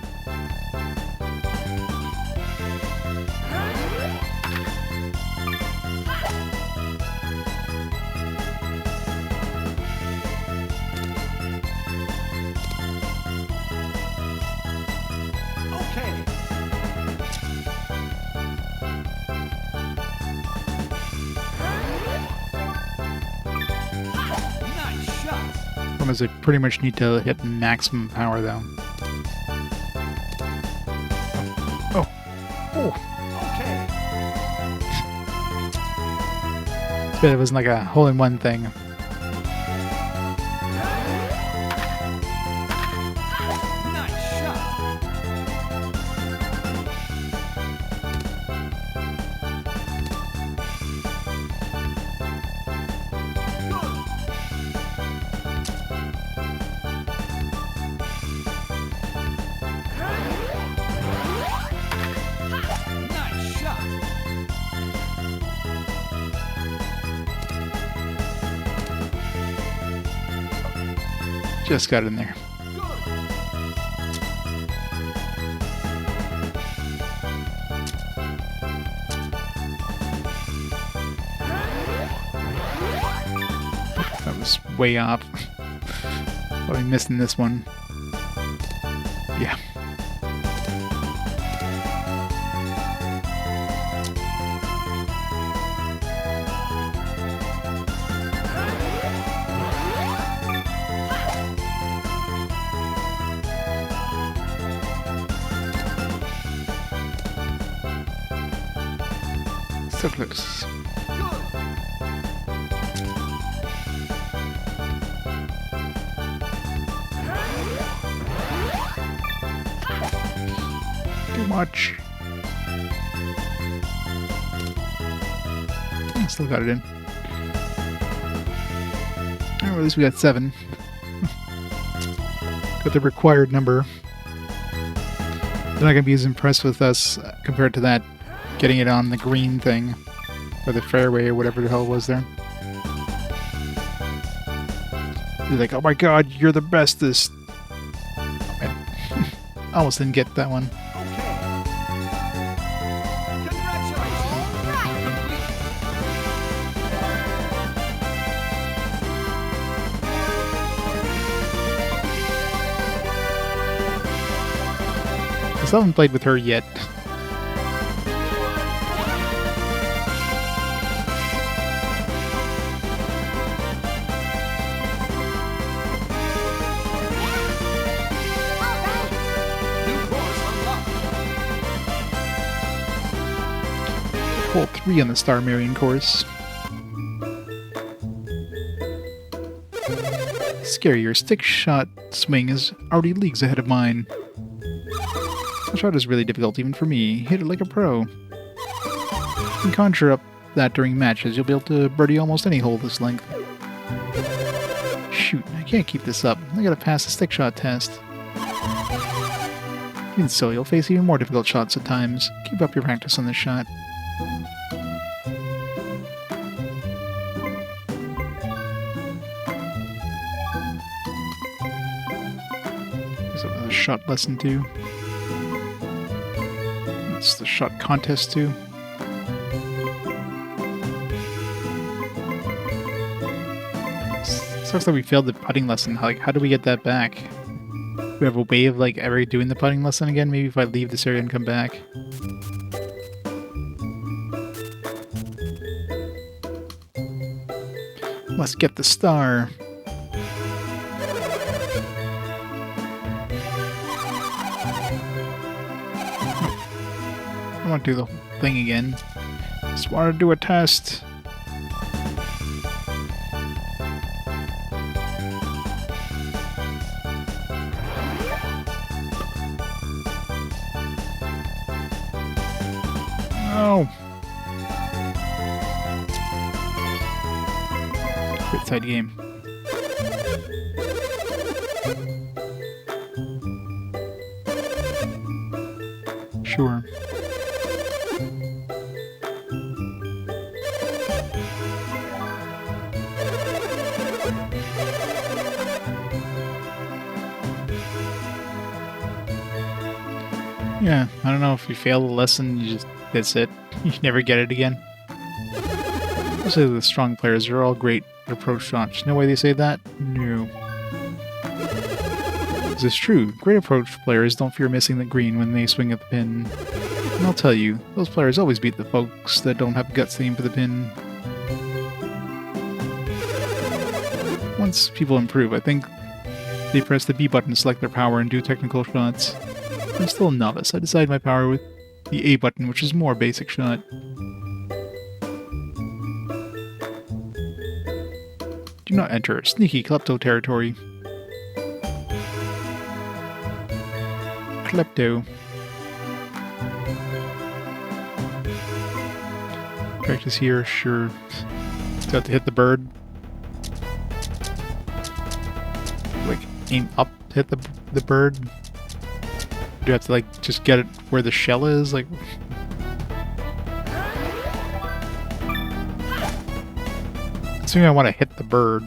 Okay. Nice shot. Problem is, I pretty much need to hit maximum power though. Oh, oh! Okay. It wasn't like a hole-in-one thing. Nice shot. Nice shot. Just got in there. That was way off. Probably missing this one. Yeah. So close. Too much. Still got it in. Oh, at least we got 7. Got the required number. They're not going to be as impressed with us compared to that getting it on the green thing. Or the fairway or whatever the hell it was there. They're like, oh my god, you're the bestest. Man. Almost didn't get that one. Okay. Congratulations. I still haven't played with her yet. New course unlocked. Hole 3 on the Star Marion course. Scary, your stick shot swing is already leagues ahead of mine. The shot is really difficult even for me. Hit it like a pro. You can conjure up that during matches. You'll be able to birdie almost any hole this length. Shoot, I can't keep this up. I gotta pass the stick shot test. Even so, you'll face even more difficult shots at times. Keep up your practice on this shot. shot lesson 2. It's the shot contest 2. Sucks that we failed the putting lesson. Like, how do we get that back? Do we have a way of, like, ever doing the putting lesson again? Maybe if I leave this area and come back. Let's get the star. I want to do the whole thing again. Just want to do a test. No. Quit side game. Sure. Yeah, I don't know, if you fail the lesson, that's it. You never get it again. Especially the strong players, they're all great at approach shots. No way they say that? No. This is true. Great approach players don't fear missing the green when they swing at the pin. And I'll tell you, those players always beat the folks that don't have guts to aim for the pin. Once people improve, I think they press the B button to select their power and do technical shots. I'm still a novice. I decide my power with the A button, which is more basic shot. Do not enter sneaky klepto territory. Klepto. Practice here, sure. Do I have to hit the bird? Like, aim up to hit the bird? Do you have to, like, just get it where the shell is? Like... Assuming I want to hit the bird.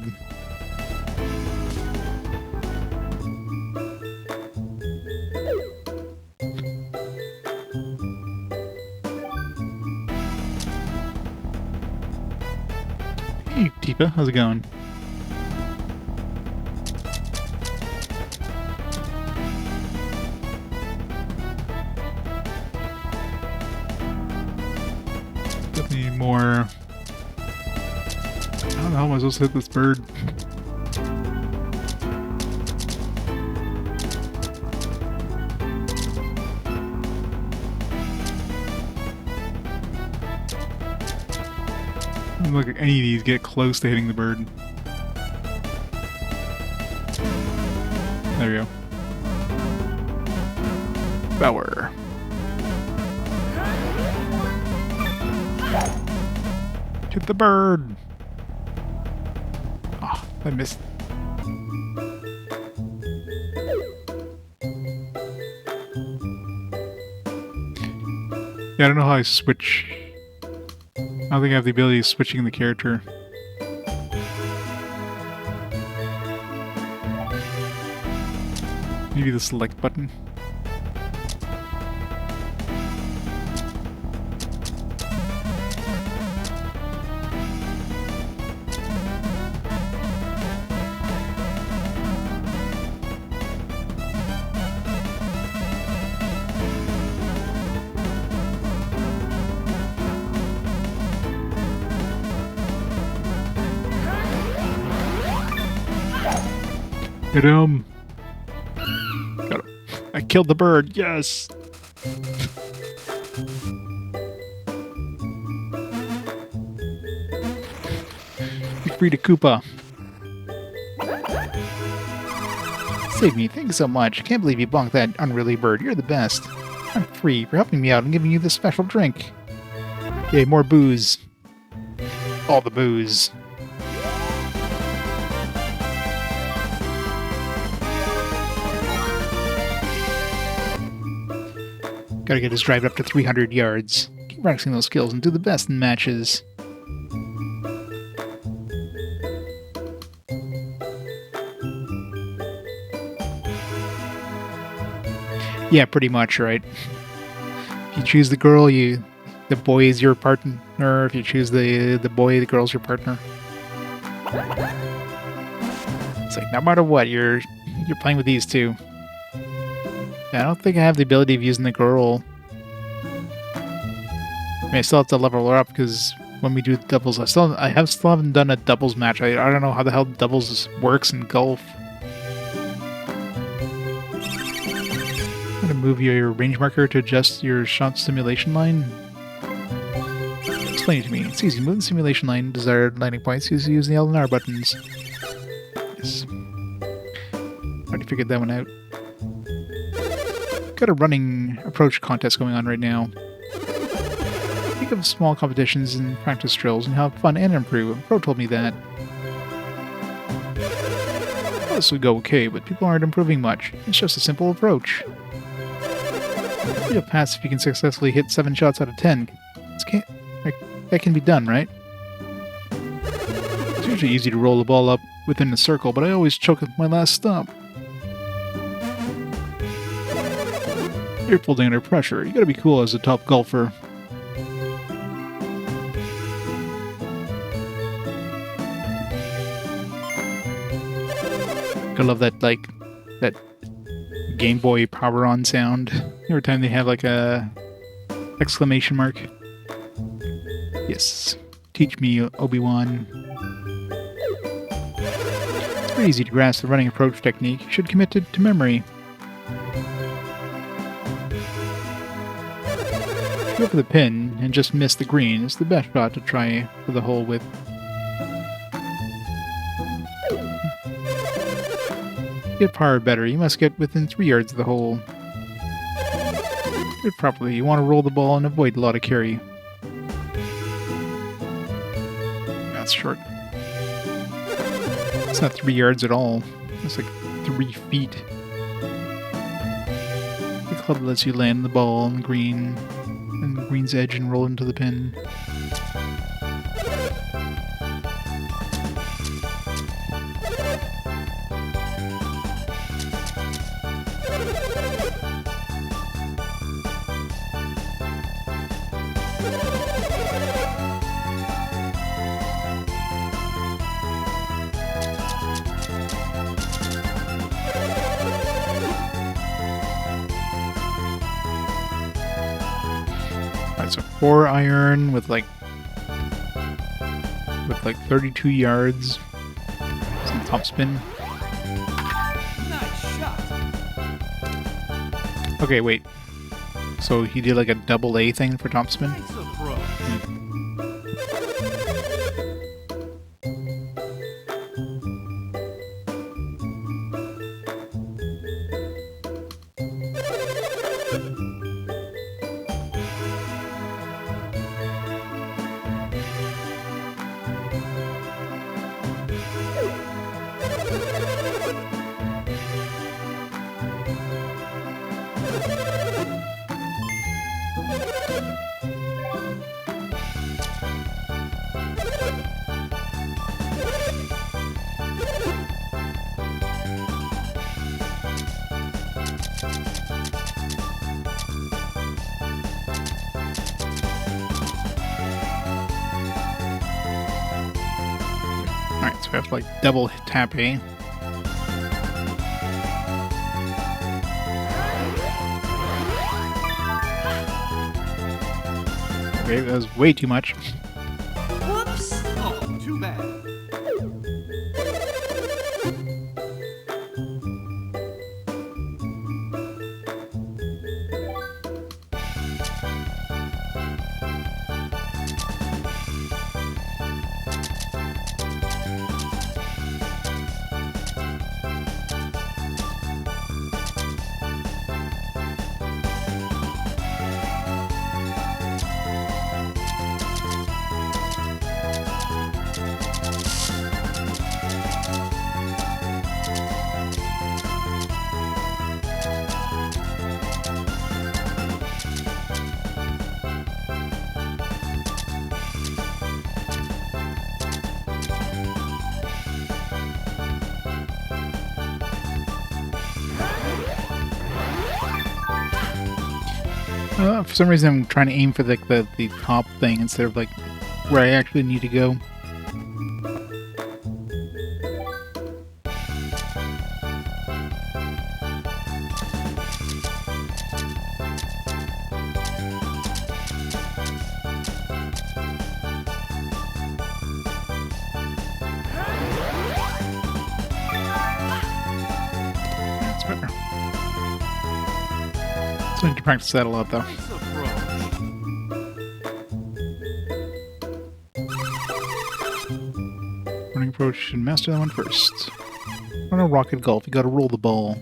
Hey, Tifa, how's it going? Definitely need more. How the hell am I supposed to hit this bird? Doesn't look like any of these get close to hitting the bird. There we go. Power. Hit the bird. Oh, I missed. Yeah, I don't know how I switch. I don't think I have the ability of switching the character. Maybe the select button. Hit him! Got him. I killed the bird, yes! You're free to Koopa. Save me, thank you so much. I can't believe you bonked that unruly bird. You're the best. I'm free for helping me out and giving you this special drink. Yay, more booze. All the booze. Gotta get his drive up to 300 yards. Keep practicing those skills and do the best in matches. Yeah, pretty much, right? If you choose the girl, the boy is your partner. If you choose the boy, the girl's your partner. It's like no matter what, you're playing with these two. Yeah, I don't think I have the ability of using the girl. I mean, I still have to level her up because when we do doubles, I still haven't done a doubles match. I don't know how the hell doubles works in golf. I'm gonna move your range marker to adjust your shot simulation line. Explain it to me. It's easy. Move the simulation line. Desired landing points. Use the L and R buttons. Yes. Already figured that one out. Got a running approach contest going on right now. Think of small competitions and practice drills and have fun and improve. Pro told me that. Well, this would go okay, but people aren't improving much. It's just a simple approach. You'll pass if you can successfully hit 7 shots out of 10. That can be done, right? It's usually easy to roll the ball up within the circle, but I always choke at my last stop. You're folding under pressure. You gotta be cool as a top golfer. I love that, like, that Game Boy power on sound every time they have like a exclamation mark. Yes, teach me, Obi-Wan. It's pretty easy to grasp the running approach technique. You should commit it to memory. Go for the pin and just miss the green. It's the best shot to try for the hole with. To get power better, you must get within 3 yards of the hole. Do it properly. You want to roll the ball and avoid a lot of carry. That's short. It's not 3 yards at all. It's like 3 feet. The club lets you land the ball on the green and the green's edge and roll into the pin. So 4 iron with like 32 yards. Some topspin. Nice shot. Okay, wait. So he did like a double A thing for topspin? Nice approach. Alright, so we have to like double tap A. Okay, that was way too much. Whoops. Oh, too bad. For some reason, I'm trying to aim for like the top thing instead of like where I actually need to go. That's better. So I need to practice that a lot, though. Nice approach. Running approach and master that one first. Run a rocket golf. You gotta roll the ball.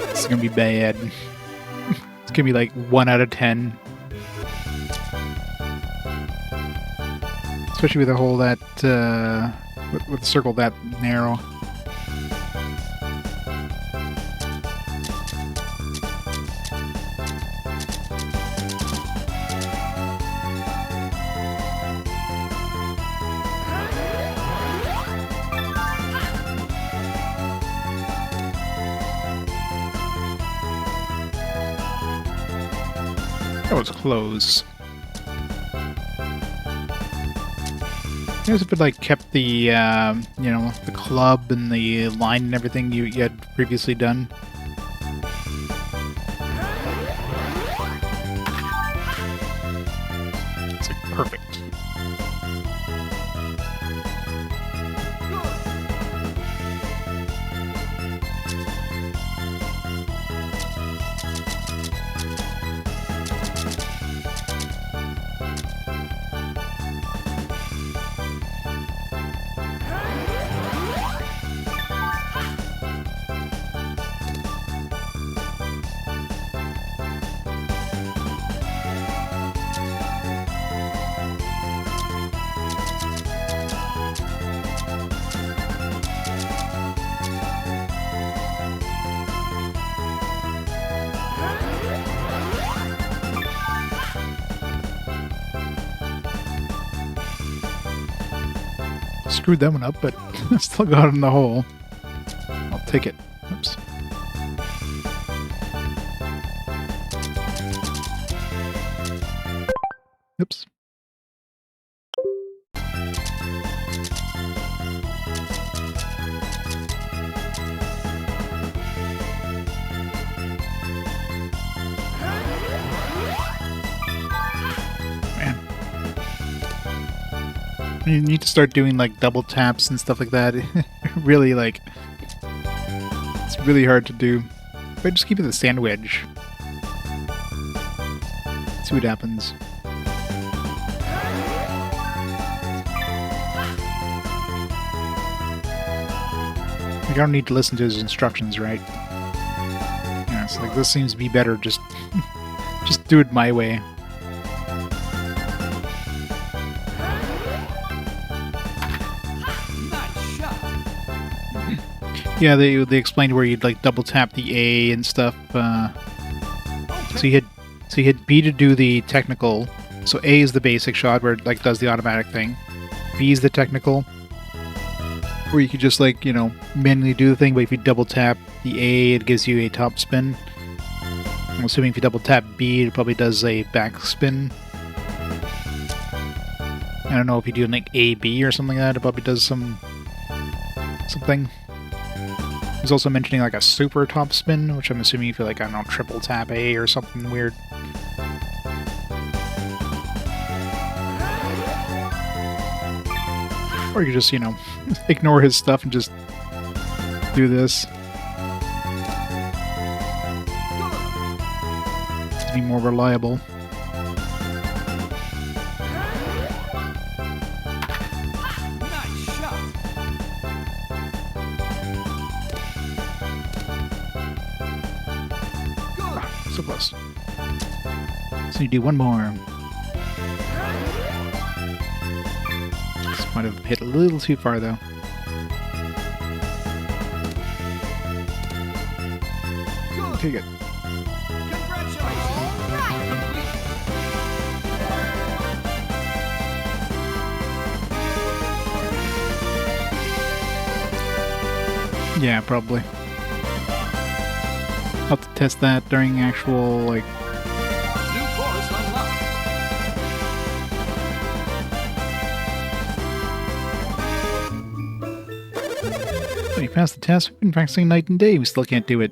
This is gonna be bad. It's gonna be like 1 out of 10. Especially with a hole that, with a circle that narrow. That was close. Here's if it like kept the you know, the club and the line and everything you had previously done. It's like perfect. Screwed that one up, but still got it in the hole. I'll take it. Oops. Oops. Man. You need to start doing like double taps and stuff like that. Really, like, it's really hard to do. But just keep it a sandwich. See what happens. Like, I don't need to listen to his instructions, right? Yeah, it's like, this seems to be better. Just do it my way. Nice shot. Yeah, they explained where you'd like double tap the A and stuff. So you hit B to do the technical. So A is the basic shot where it like does the automatic thing. B is the technical, where you could just like, you know, manually do the thing. But if you double tap the A, it gives you a top spin. I'm assuming if you double tap B, it probably does a back spin. I don't know if you do like A B or something like that. It probably does something. He's also mentioning like a super top spin, which I'm assuming if you like, I don't know, triple tap A or something weird. Or you just, you know, ignore his stuff and just do this. To be more reliable. Nice shot. So close. So you do one more. This might have hit a little too far though. Okay, good. Yeah, probably. I'll have to test that during actual, like... New course unlocked. Oh, you passed the test? We've been practicing night and day. We still can't do it.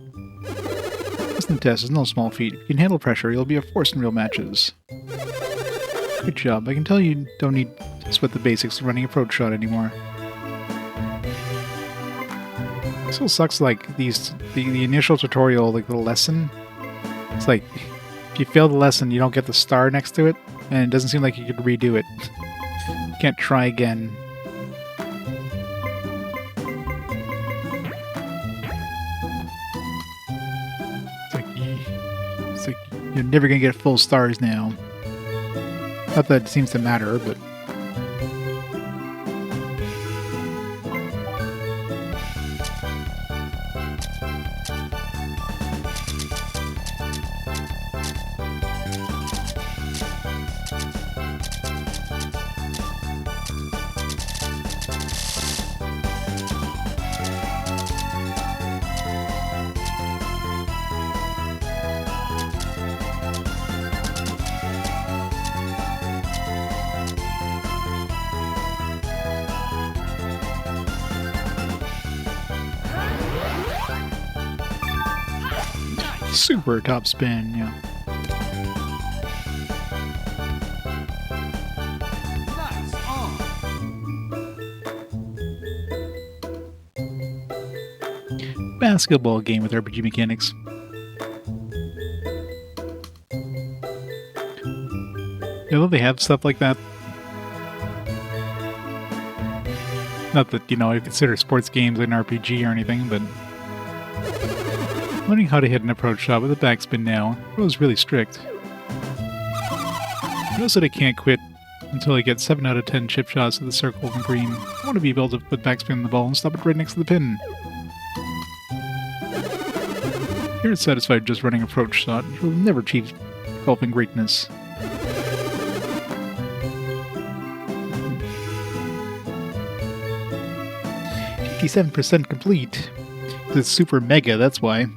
Passing the test is no small feat. If you can handle pressure, you'll be a force in real matches. Good job. I can tell you don't need to sweat the basics of running approach shot anymore. It still sucks, like, the initial tutorial, like, the lesson. It's like, if you fail the lesson, you don't get the star next to it, and it doesn't seem like you could redo it. You can't try again. It's like you're never gonna get full stars now. Not that it seems to matter, but... Super top spin, yeah. Nice on. Basketball game with RPG mechanics. You know, they have stuff like that. Not that, you know, I consider sports games an RPG or anything, but... learning how to hit an approach shot with a backspin now was really strict. I notice that I can't quit until I get 7 out of 10 chip shots to the circle and green. I want to be able to put backspin on the ball and stop it right next to the pin. If you're satisfied just running approach shot, you'll never achieve golfing greatness. 57% complete. It's super mega, that's why.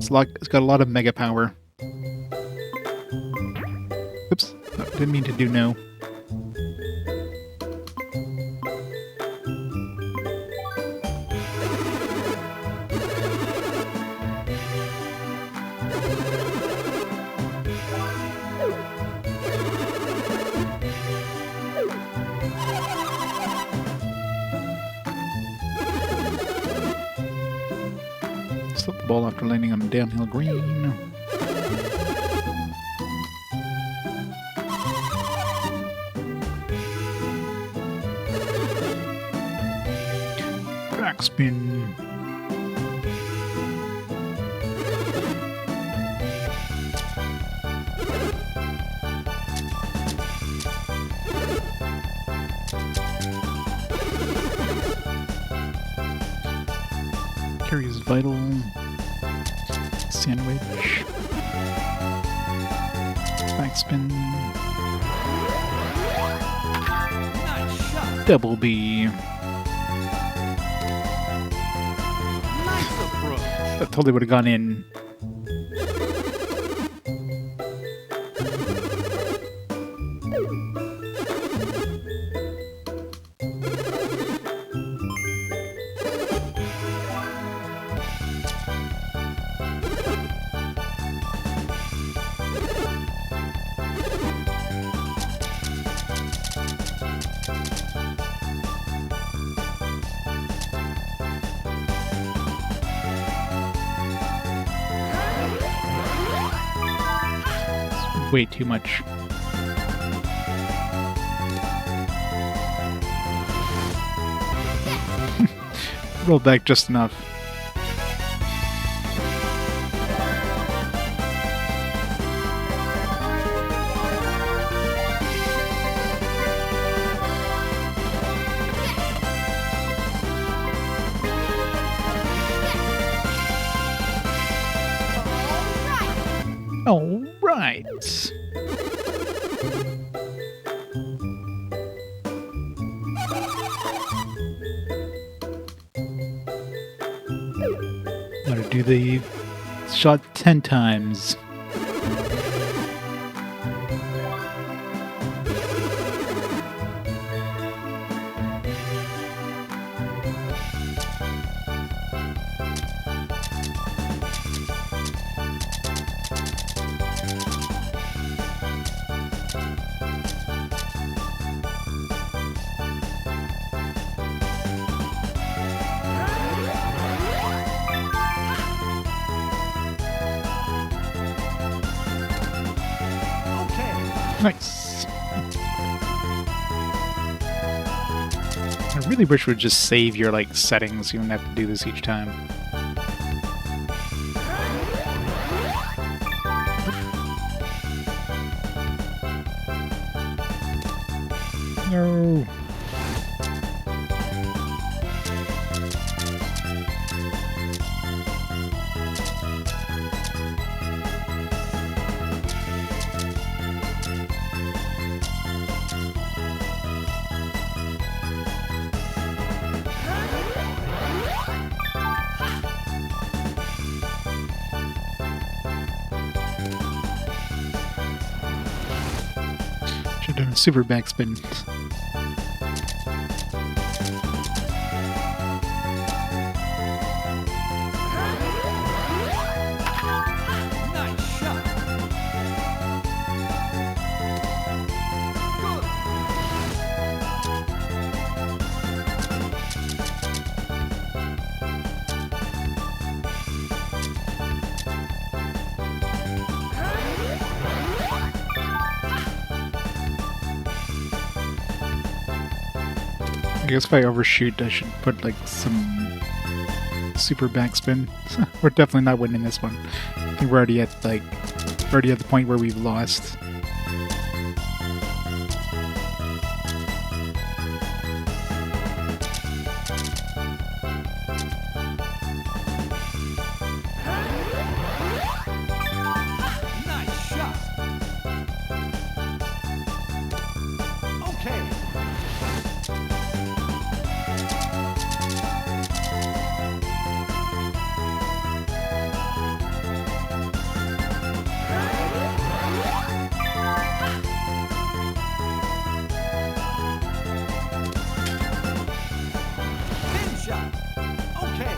It's got a lot of mega power. Oops, didn't mean to do no. Slip the ball after landing on a downhill green. Backspin. Carry is vital. Sandwich. Backspin. Nice shot. Double B. Nice approach. That totally would have gone in. Way too much. Roll back just enough. All right. Gotta do the shot 10 times. Nice. I really wish we would just save your like settings. You wouldn't have to do this each time. No. Should have done a super backspin. Nice shot. Good. I guess if I overshoot, I should put like some super backspin. We're definitely not winning this one. I think we're already at the point where we've lost. Nice shot. Okay. Pin shot. Okay.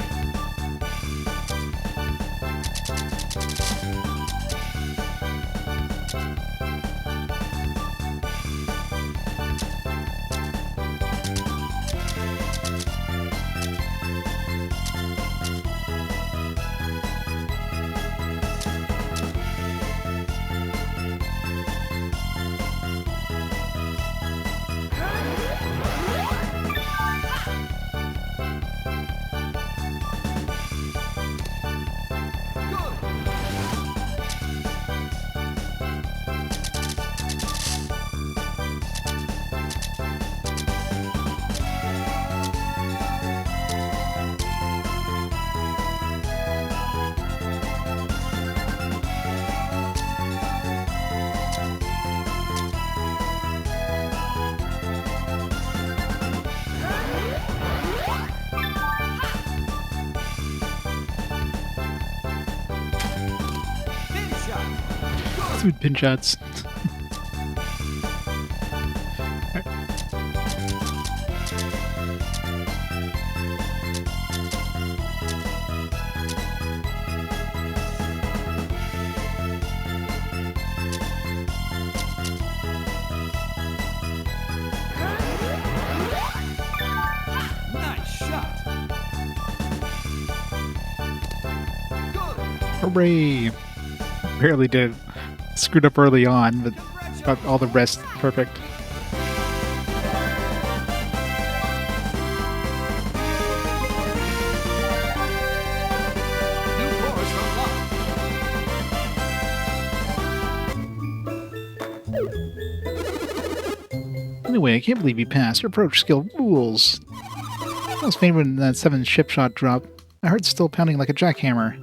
Pin shot. Let's do pin shots. Nice shot. Good. Hooray! Barely did. Screwed up early on, but got all the rest perfect. New course unlocked. Anyway, I can't believe you passed. Your approach skill rules. I was faint when that 7 ship shot drop. My heart's still pounding like a jackhammer.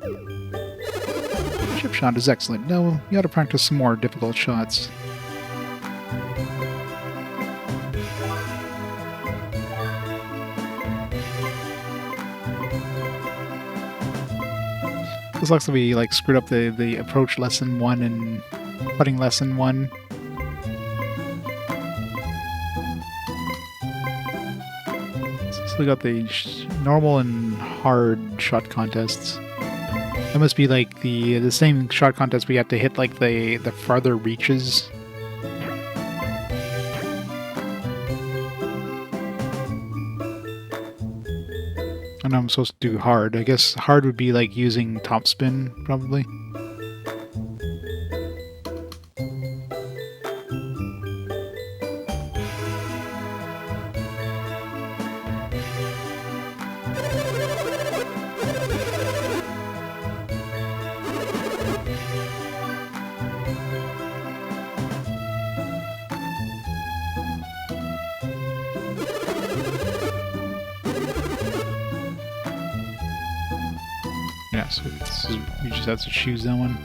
Ship shot is excellent. No, you ought to practice some more difficult shots. This looks like we like screwed up the approach lesson 1 and putting lesson 1. So we got the normal and hard shot contests. That must be like the same shot contest we have to hit like the farther reaches. I know I'm supposed to do hard. I guess hard would be like using topspin, probably. Yeah, so you just have to choose that one.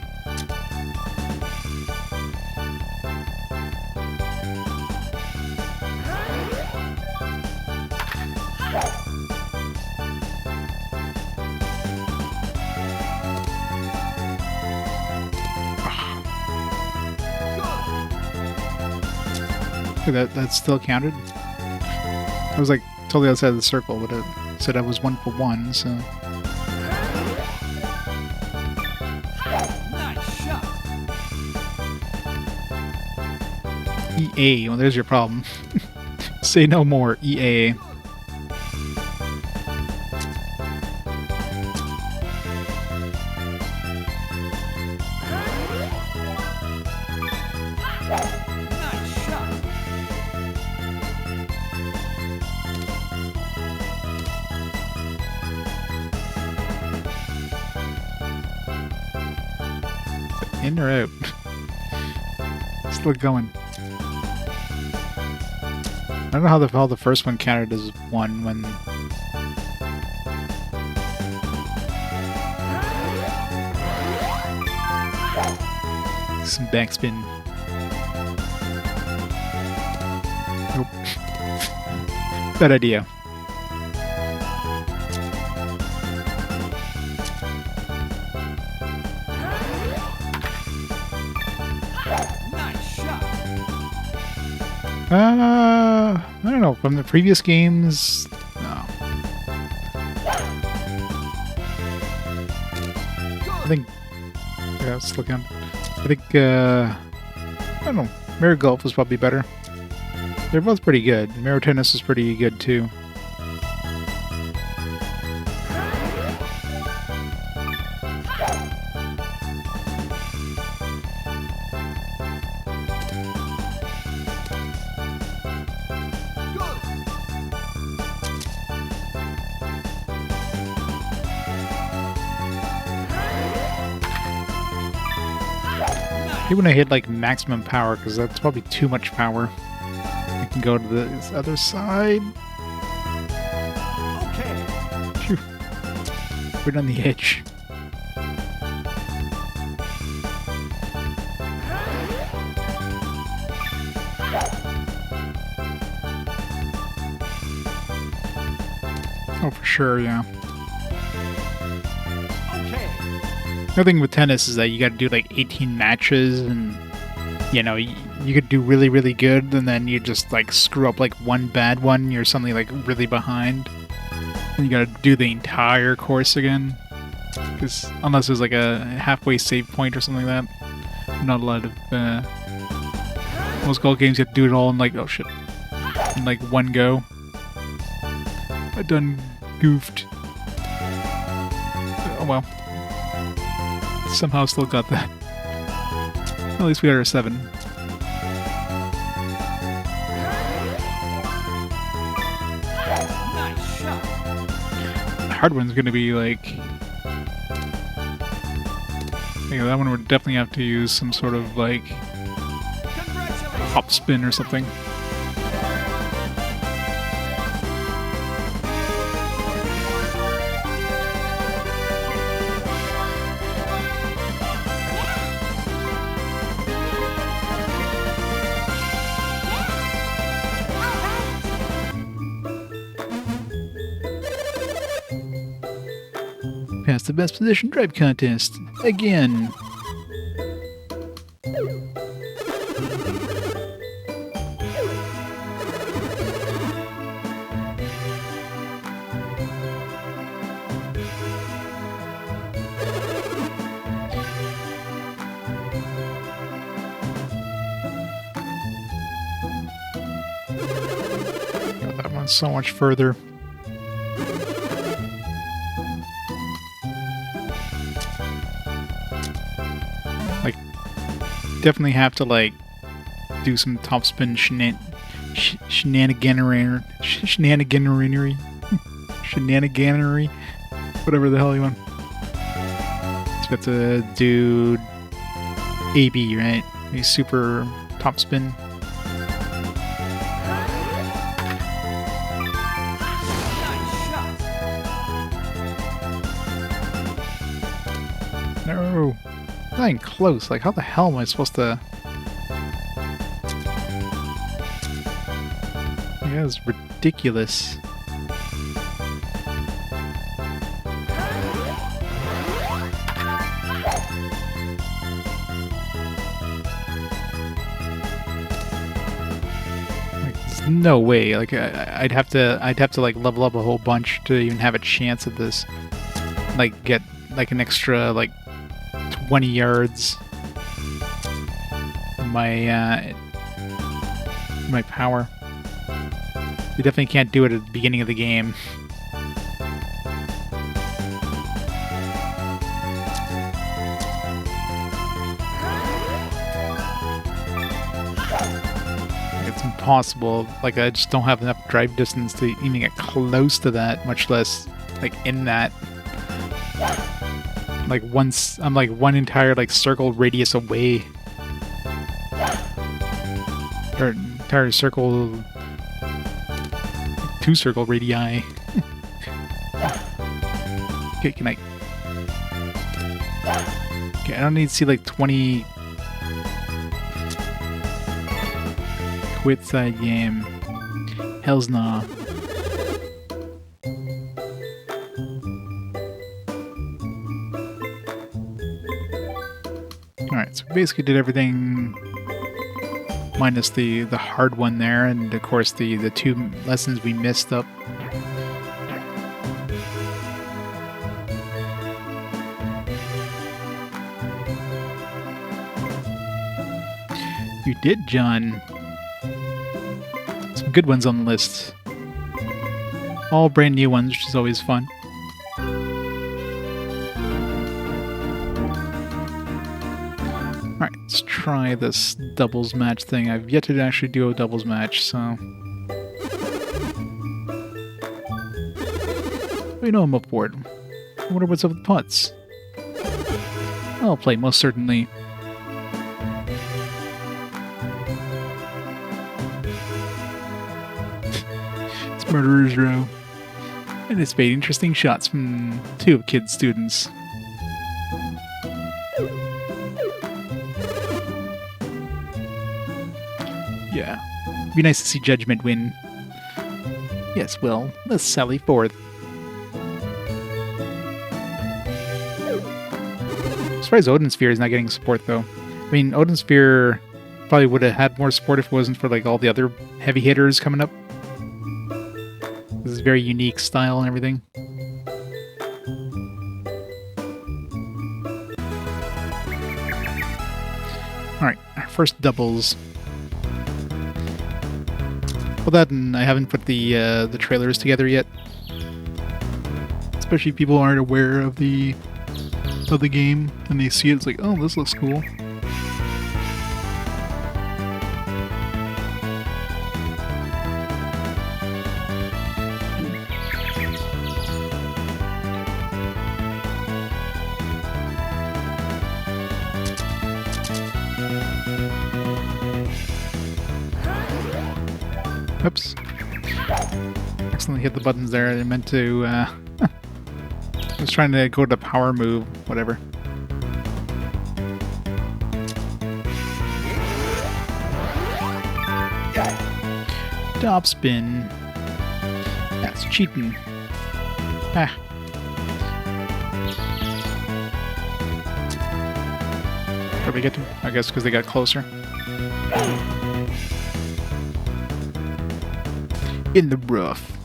Okay, that still counted. I was like totally outside of the circle, but it said I was 1 for 1, so. Nice shot. EA, well, there's your problem. Say no more, EA. Nice shot. In or out? Still going. I don't know how the first one counted as 1 when... Some backspin. Nope. Bad idea. Nice shot. I don't know. From the previous games, no. I think. Yeah, let's look on. I think. I don't know. Mirror Golf was probably better. They're both pretty good. Mirror Tennis is pretty good too. I hate when I hit like maximum power because that's probably too much power. I can go to the other side. Okay. Phew. Right on the edge. Oh, for sure, yeah. Okay. The thing with tennis is that you got to do like 18 matches, and you know you could do really really good, and then you just like screw up like one bad one, you're suddenly like really behind, and you got to do the entire course again. Because unless there's like a halfway save point or something like that, not a lot of most golf games you have to do it all in like, oh shit, in like one go. I done goofed. Oh well. Somehow still got that. At least we got our 7. Nice shot. The hard one's gonna be like... Yeah, that one would definitely have to use some sort of like Congratulations. hop spin or something. passed the best position drive contest. Again. God, that one's so much further. Like, definitely have to, like, do some topspin shenaniganery, whatever the hell you want. So you have to do AB, right? A super topspin. No, not even close. Like, how the hell am I supposed to? Yeah, it's ridiculous. Like, there's no way. Like, I'd have to like level up a whole bunch to even have a chance at this. Like, get like an extra like 20 yards. In my power. You definitely can't do it at the beginning of the game. It's impossible. Like, I just don't have enough drive distance to even get close to that, much less like in that. Like, once I'm like one entire like circle radius away. Or entire circle, 2 circle radii. Okay, can I? Okay, I don't need to see like 20. Quit side game. Hell's nah. Alright, so we basically did everything minus the hard one there, and of course the 2 lessons we missed up. You did, John. Some good ones on the list. All brand new ones, which is always fun. Alright, let's try this doubles match thing. I've yet to actually do a doubles match, so... You know I'm up for it. I wonder what's up with putts. I'll play, most certainly. It's Murderer's Row. Anticipate interesting shots from 2 kid students. Yeah. Be nice to see Judgment win. Yes, well, let's sally forth. I'm surprised Odin Sphere is not getting support, though. I mean, Odin Sphere probably would have had more support if it wasn't for like all the other heavy hitters coming up. This is very unique style and everything. Alright, our first doubles. Well, that, and I haven't put the trailers together yet. Especially if people aren't aware of the game and they see it, it's like, oh, this looks cool. Oops. Accidentally hit the buttons there. I meant to, I was trying to go to power move, whatever. Top spin. That's cheating. Ah. Probably get them, I guess, because they got closer. In the rough.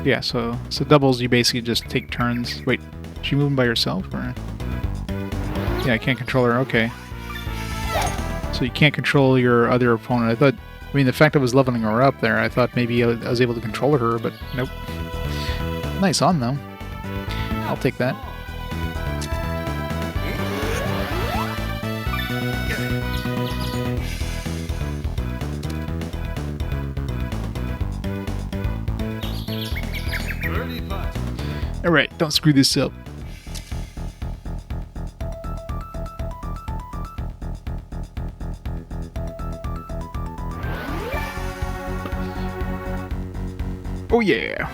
Yeah, so doubles, you basically just take turns. Wait, is she moving by herself, or? Yeah, I can't control her. Okay. So you can't control your other opponent. I mean, the fact I was leveling her up there, I thought maybe I was able to control her, but nope. Nice on, though. I'll take that. Alright, don't screw this up. Oh yeah!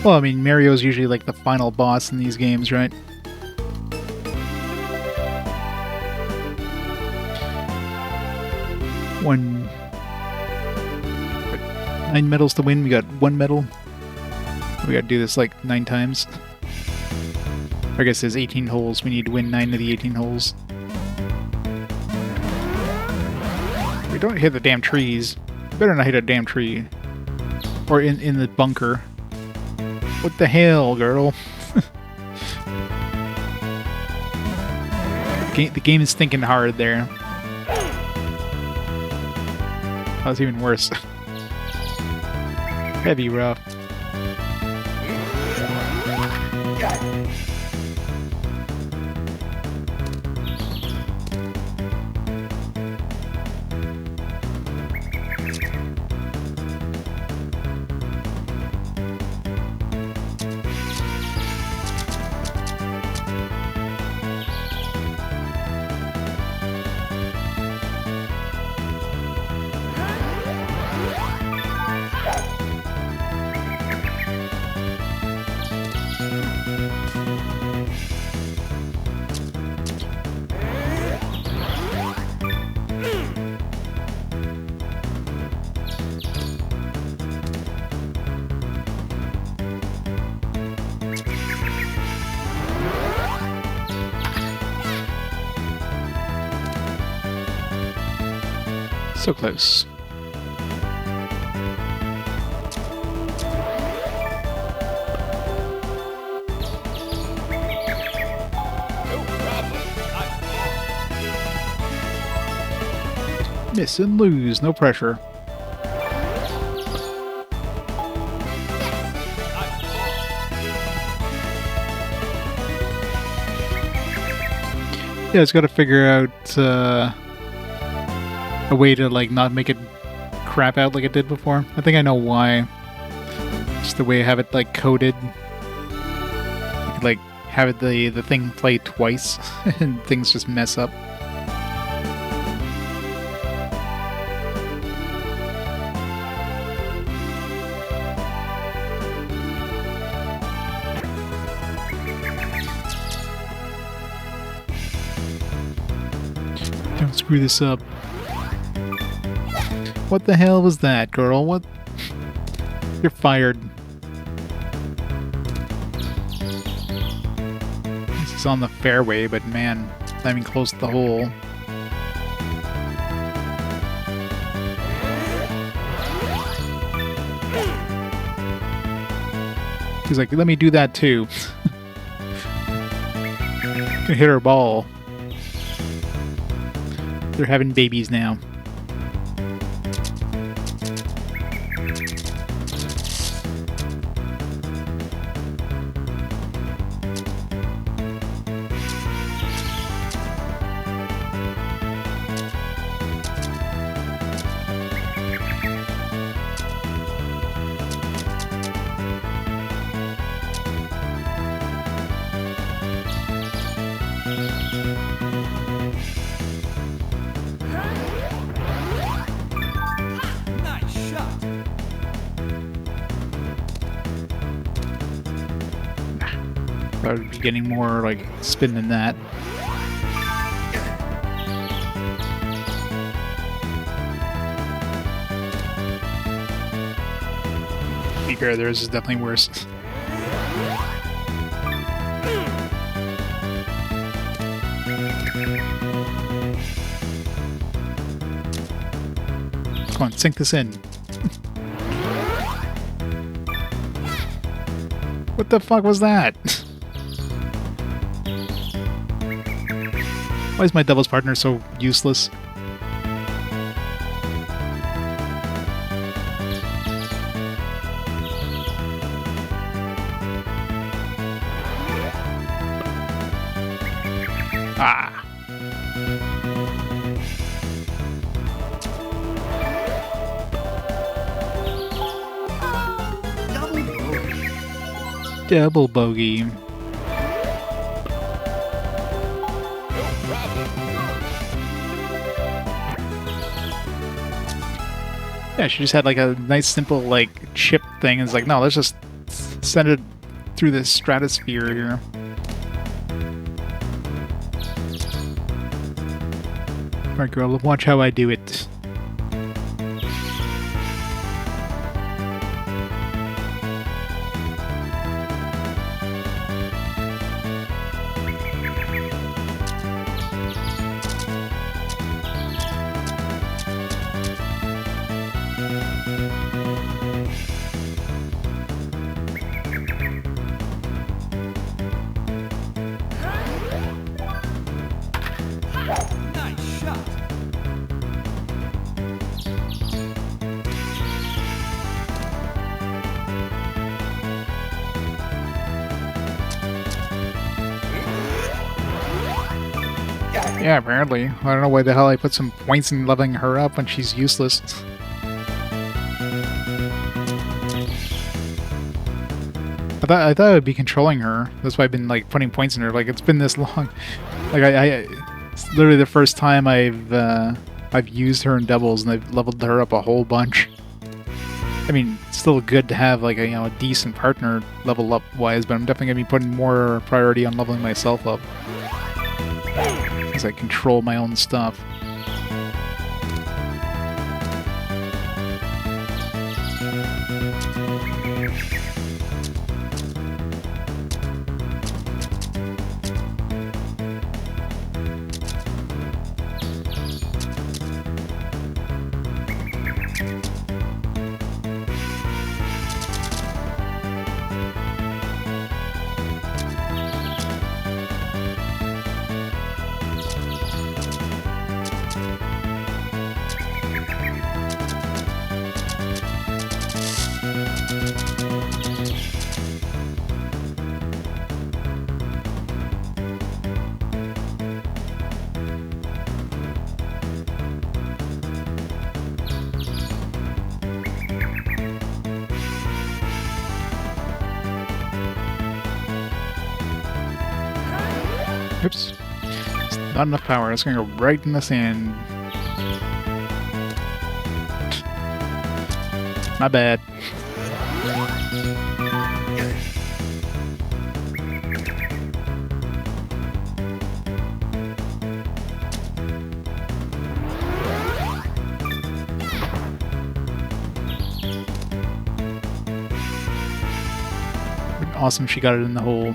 Well, I mean, Mario's usually like the final boss in these games, right? One... 9 medals to win, we got 1 medal. We gotta do this like 9 times. I guess there's 18 holes, we need to win 9 of the 18 holes. We don't hit the damn trees. Better not hit a damn tree. Or in the bunker. What the hell, girl? The game is thinking hard there. That was even worse. Heavy rough. So close. Miss and lose, no pressure. Yeah, it's got to figure out a way to like not make it crap out like it did before. I think I know why. Just the way I have it like coded. You could, like have it the thing play twice and things just mess up. Don't screw this up. What the hell was that, girl? What? You're fired. This is on the fairway, but man, not even close to the hole. He's like, let me do that too. Can hit her ball. They're having babies now. I would be getting more like spin than that. be fair, theirs is definitely worse. Come on, sink this in. What the fuck was that? Why is my doubles partner so useless? Ah. Double bogey. Yeah, she just had like a nice simple like chip thing. It's like, no, let's just send it through the stratosphere here. Alright, girl, watch how I do it. Nice shot. Yeah, apparently. I don't know why the hell I put some points in leveling her up when she's useless. I thought I would be controlling her. That's why I've been like putting points in her. Like it's been this long. Like it's literally the first time I've used her in doubles and I've leveled her up a whole bunch. I mean, it's still good to have like a a decent partner level up wise, but I'm definitely gonna be putting more priority on leveling myself up as I control my own stuff. Oops. It's not enough power. It's gonna go right in the sand. My bad. Awesome, she got it in the hole.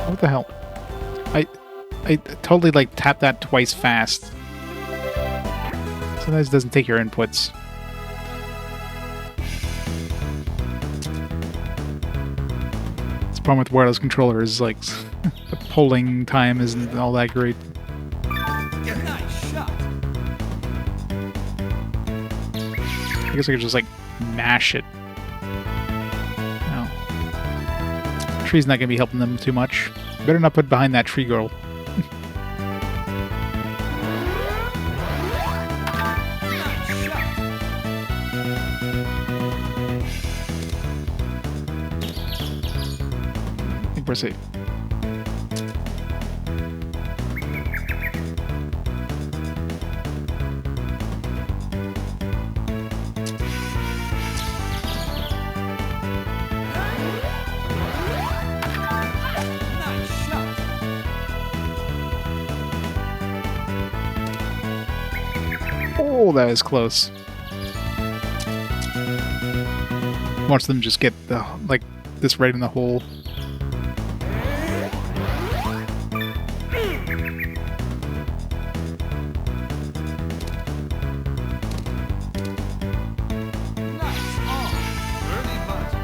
What the hell? I totally like tapped that twice fast. Sometimes it doesn't take your inputs. It's the problem with wireless controllers, like the polling time isn't all that great. Nice shot. I guess I could just like mash it. No. Tree's not gonna be helping them too much. Better not put behind that tree girl. Nice shot. I think we're safe. Nice shot. Oh, that was close. Watch them just get the like this right in the hole. Nice on. Early putt.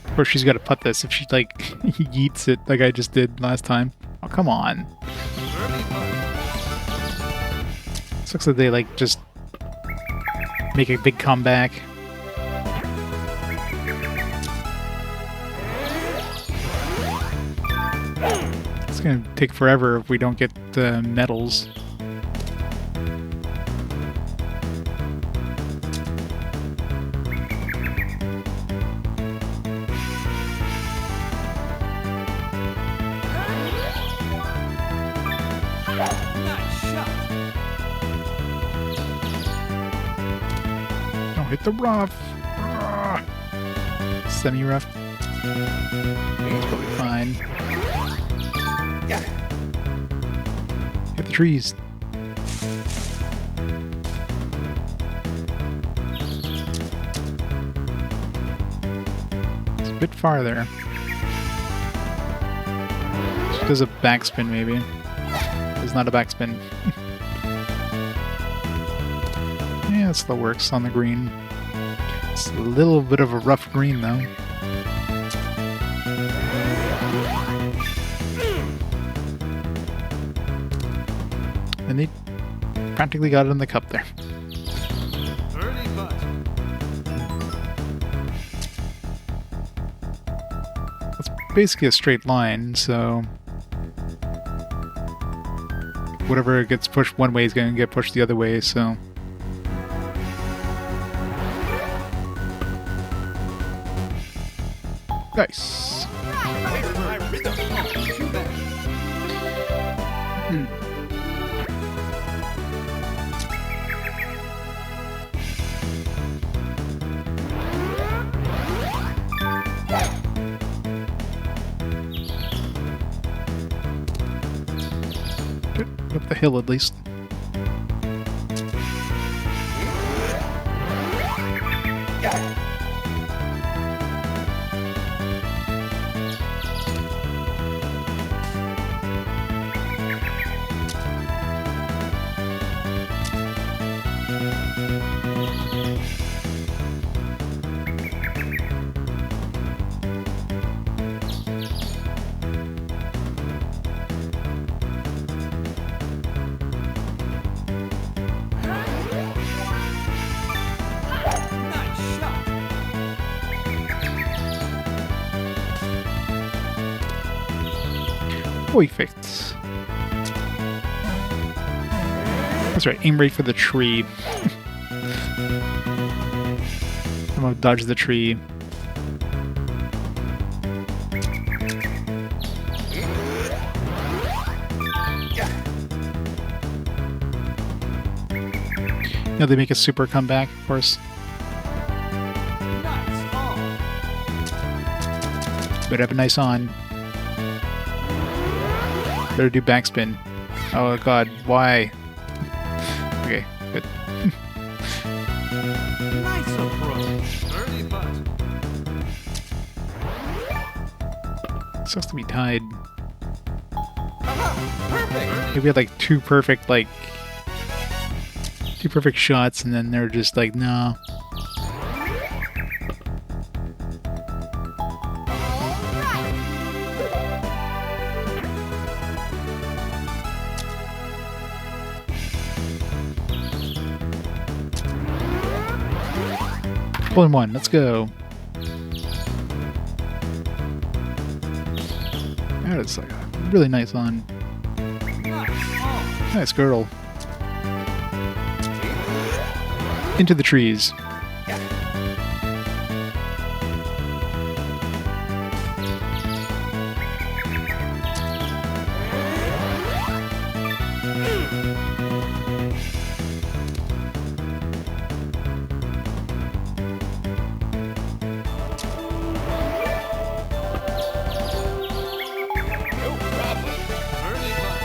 Of course, she's got to putt this if she like yeets it like I just did last time. Oh, come on. Early putt. This looks like they like just make a big comeback. It's gonna take forever if we don't get medals. Nice shot. Don't hit the rough. Semi-rough. It's probably fine. Hit the trees. It's a bit farther. She does a backspin, maybe. It's not a backspin. Yeah, it still works on the green. It's a little bit of a rough green, though. And they practically got it in the cup there. Early putt. It's basically a straight line, so whatever gets pushed one way is going to get pushed the other way, so... Nice. Good. Up the hill at least. Nice shot. Perfect. That's right, aim right for the tree. I'm gonna dodge the tree. Now they make a super comeback, of course. Nice on. Better have a nice on. Better do backspin. Oh god, why? Okay, good. Nice approach. Early putt. Sucks to be tied. Perfect. Maybe we had like two perfect shots, and then they're just like, no. Hole in one, let's go. That is like a really nice on. Nice on. Nice girl. Into the trees. No problem. Early putt.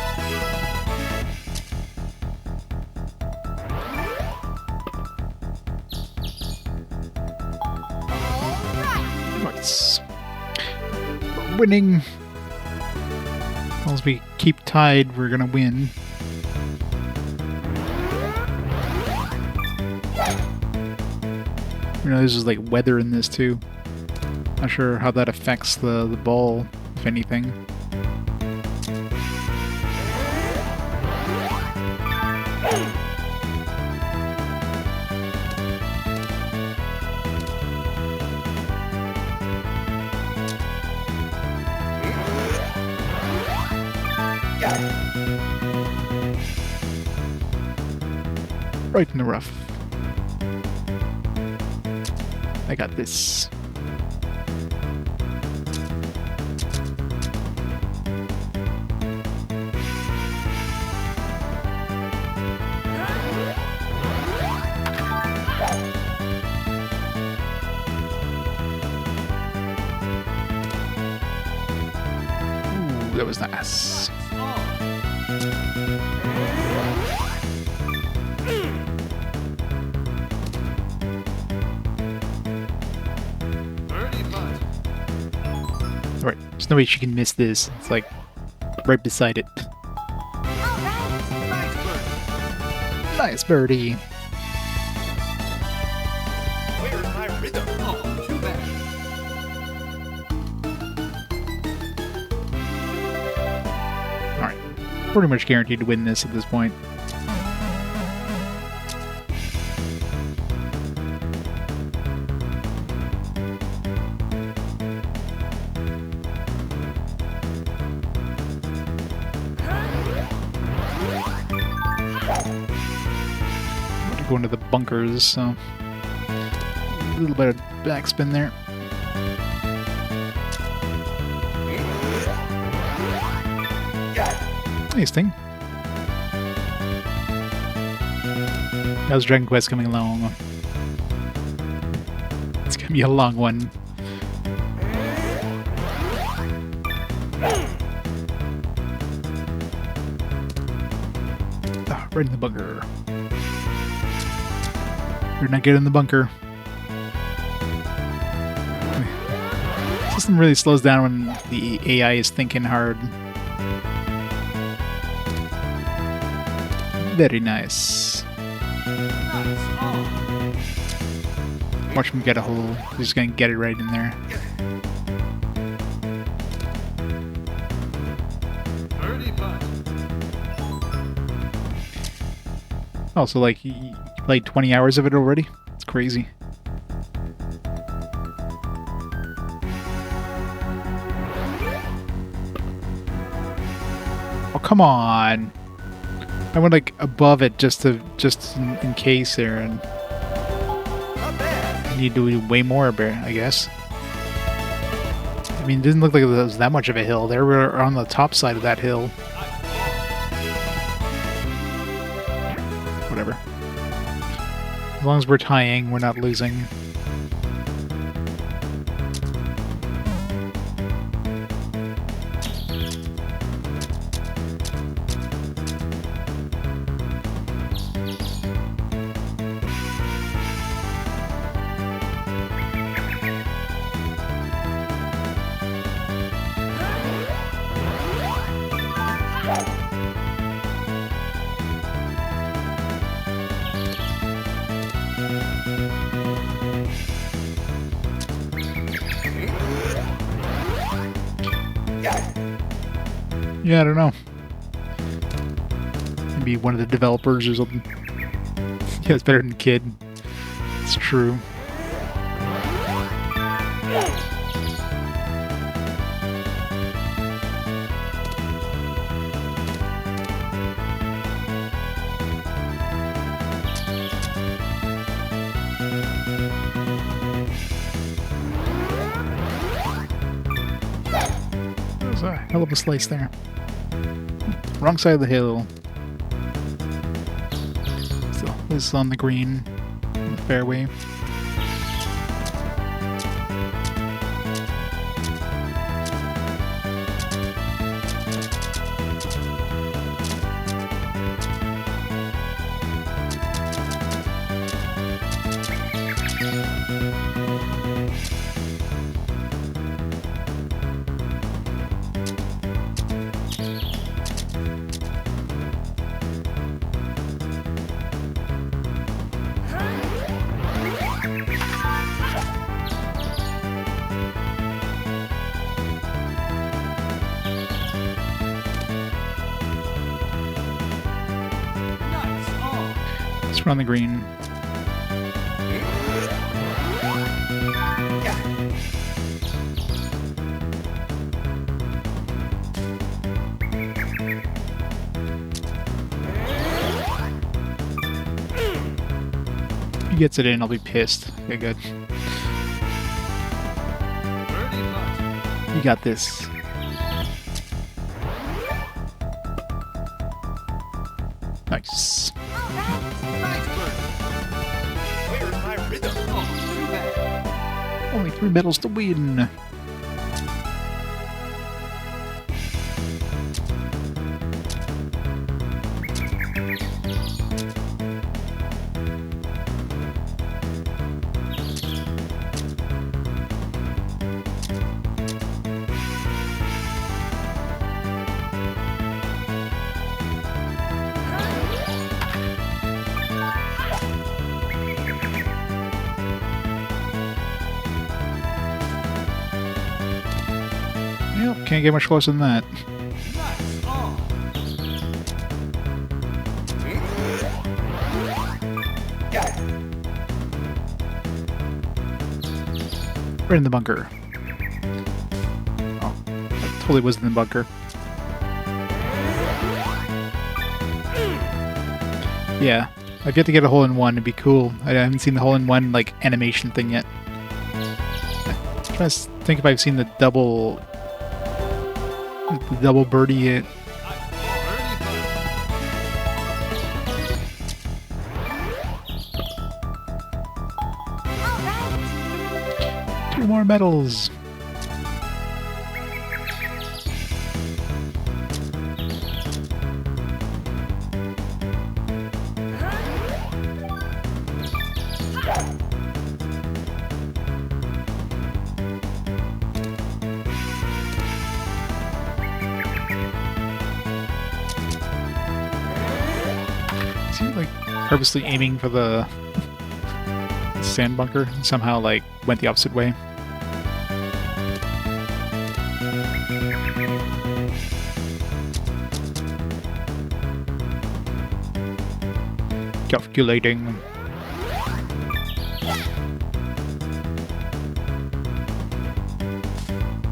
points. We're winning. As long as we keep tied, we're gonna win. You know, there's just like weather in this too. Not sure how that affects the ball, if anything. Right in the rough. I got this. Ooh, that was nice. Alright, there's no way she can miss this. It's like right beside it. Nice birdie. Where's my rhythm? Oh, too bad. Alright, pretty much guaranteed to win this at this point. Go into the bunkers, so a little bit of backspin there. Nice thing. How's Dragon Quest coming along? It's gonna be a long one. Ah, right in the bunker. We're not getting in the bunker. The system really slows down when the AI is thinking hard. Very nice. Watch him get a hole. He's just gonna get it right in there. Oh, so like he played 20 hours of it already? It's crazy. Oh, come on. I went like above it just in case there, and I need to do way more, I guess. I mean, it didn't look like it was that much of a hill. They were on the top side of that hill. Whatever. As long as we're tying, we're not losing. Yeah, I don't know. Maybe one of the developers or something. Yeah, it's better than Kid. It's true. There's a hell of a slice there. Wrong side of the hill. So this is on the green, on the fairway. We're on the green. If he gets it in, I'll be pissed. Okay, good. You got this. Nice. Where's my rhythm? Oh, too bad. Only 3 medals to win. Yep, can't get much closer than that. Nice. Oh. Right in the bunker. Oh, that totally was in the bunker. Yeah, I've yet to get a hole-in-one. It'd be cool. I haven't seen the hole-in-one, like, animation thing yet. I'm trying to think if I've seen the double birdie yet. Two more medals. Is he like purposely aiming for the sand bunker and somehow like went the opposite way? Calculating.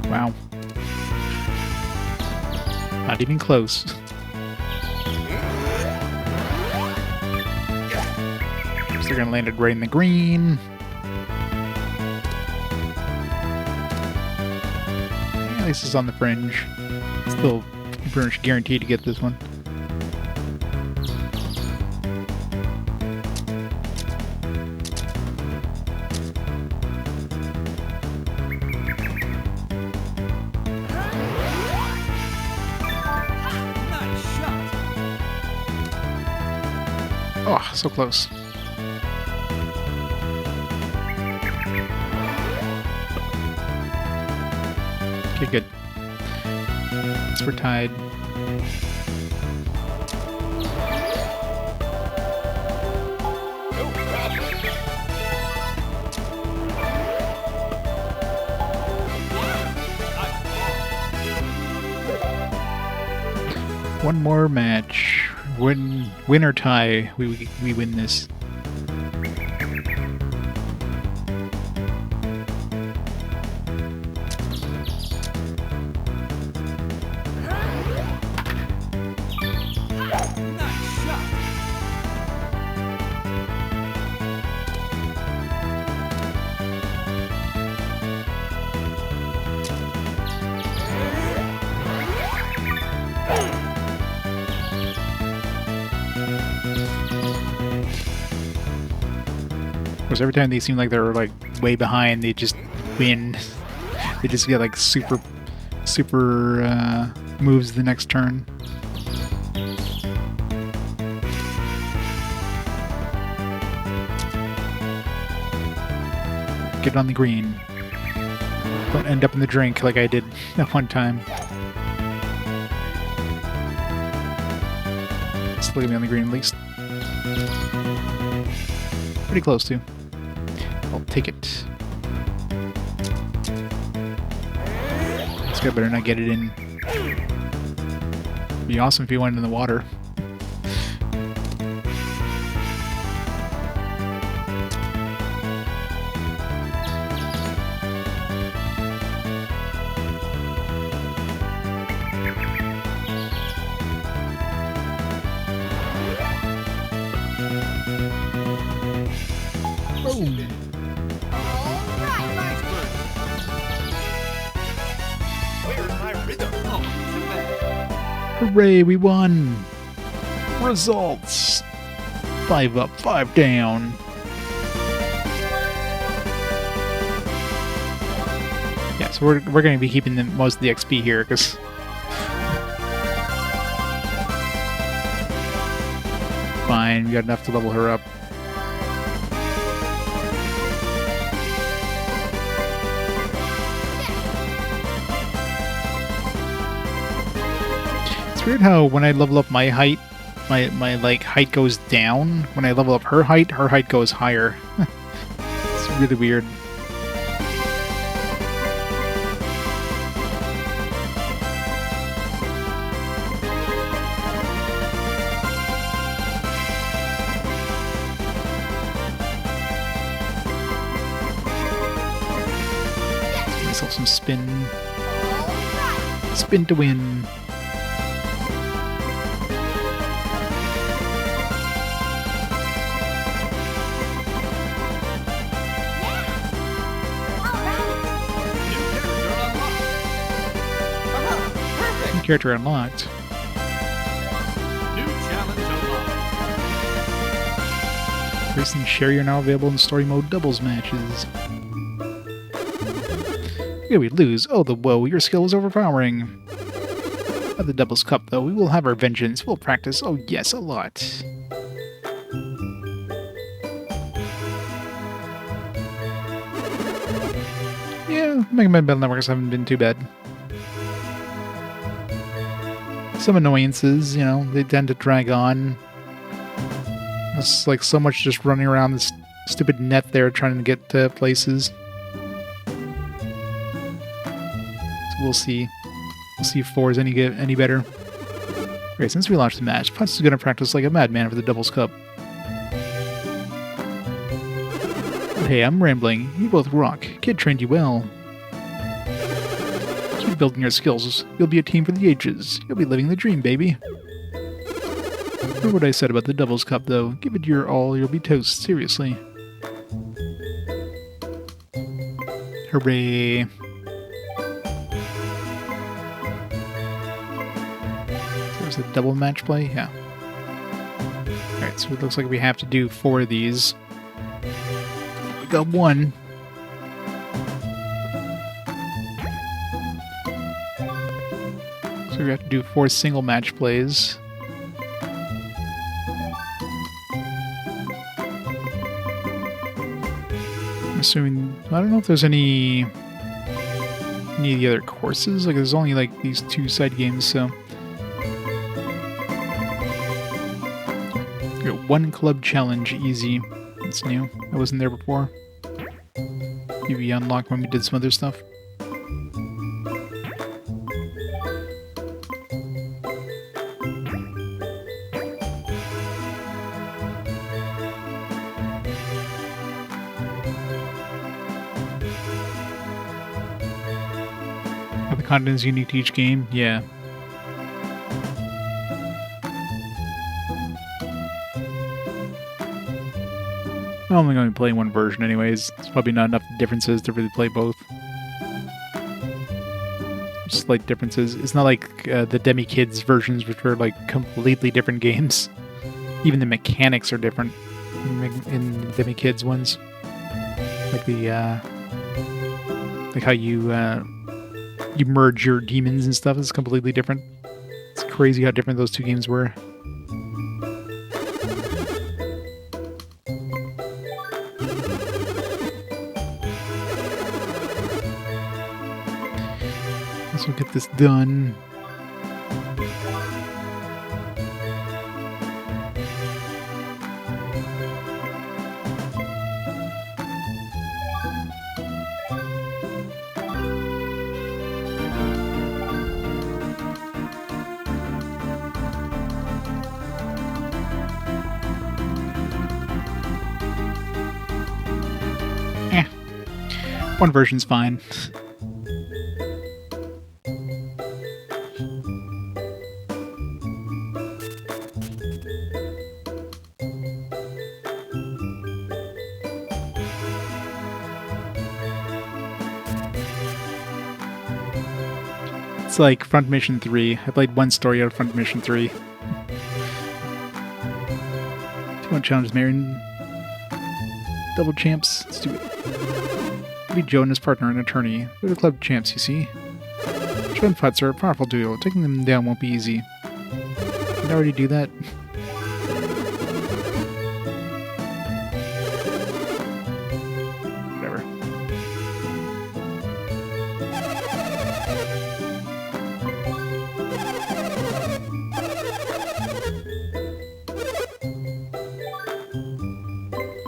Wow. Not even close. They're gonna land it right in the green. Yeah, at least it's on the fringe. Still pretty much guaranteed to get this one. Oh, so close. Okay, good. We're tied. No problem. One more match. Win or tie, we win this. Because every time they seem like they're like way behind, they just win. They just get like super moves the next turn. Get on the green. Don't end up in the drink like I did that one time. Still get me on the green at least. Pretty close to. I'll take it. This guy better not get it in. Be awesome if he went in the water. Hooray, we won! Results! 5 up, 5 down. Yeah, so we're going to be keeping most of the XP here, because... Fine, we got enough to level her up. It's weird how when I level up my height, my like height goes down. When I level up her height goes higher. It's really weird. Let's give myself some spin. Spin to win. Character unlocked. New challenge unlocked. Race and Sherry are now available in story mode doubles matches. Here we lose. Oh, the woe. Your skill is overpowering. At the doubles cup, though, we will have our vengeance. We'll practice. Oh, yes, a lot. Yeah, Mega Man Battle Networks haven't been too bad. Some annoyances, you know, they tend to drag on. It's like so much just running around this stupid net there trying to get to places. So we'll see. We'll see if 4 is any better. Okay, since we launched the match, Punch is gonna practice like a madman for the doubles cup. But hey, I'm rambling. You both rock. Kid trained you well. Keep building your skills. You'll be a team for the ages. You'll be living the dream, baby. Remember what I said about the doubles cup, though. Give it your all, you'll be toast. Seriously. Hooray. There's a double match play? Yeah. Alright, so it looks like we have to do 4 of these. We got 1. So we have to do 4 single match plays. I'm assuming... I don't know if there's any of the other courses. Like, there's only, like, these 2 side games, so... We got 1 club challenge, easy. That's new. I wasn't there before. Maybe unlocked when we did some other stuff. Are the continents unique to each game? Yeah. I'm only going to be playing one version anyways. There's probably not enough differences to really play both. Slight differences. It's not like the Demi Kids versions, which are like completely different games. Even the mechanics are different in Demi Kids ones. Like the like how you merge your demons and stuff is completely different. It's crazy how different those 2 games were. We'll get this done. One version's fine. It's like Front Mission 3. I played one story out of Front Mission 3. 2-1 challenges Marion. Double champs. Let's do it. Be Joe and his partner, an attorney. They're the club champs, you see. Joe and Futz are a powerful duo. Taking them down won't be easy. Did I already do that? Whatever.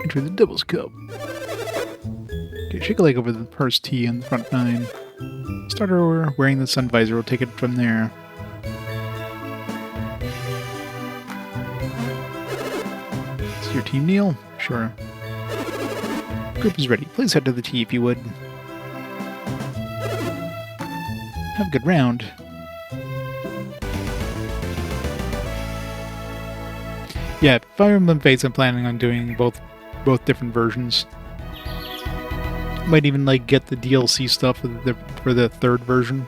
Enter the Devil's Cup. Okay, shake a leg over the first tee in the front 9. Starter wearing the sun visor will take it from there. Is your team, Neil? Sure. Group is ready. Please head to the tee if you would. Have a good round. Yeah, Fire Emblem Fates, I'm planning on doing both different versions. Might even like get the DLC stuff for the third version.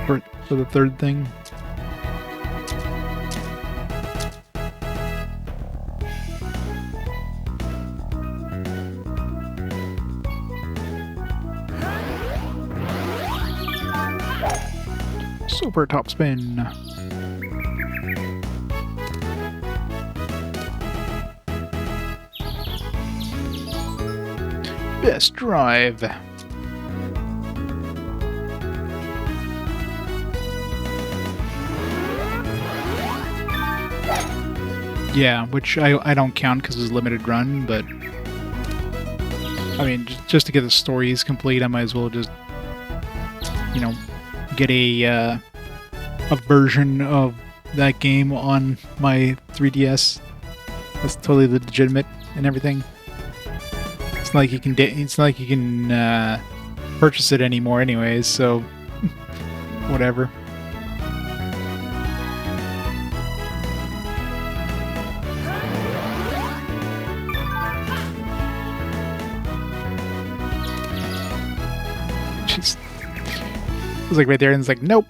For the third thing. Super top spin. Best drive. Yeah, which I don't count because it's a limited run, but I mean, just to get the stories complete, I might as well just, you know, get a version of that game on my 3DS. That's totally legitimate and everything. It's not like you can. It's not like you can purchase it anymore, anyways. So, whatever. Just, it was like right there, and it's like, nope.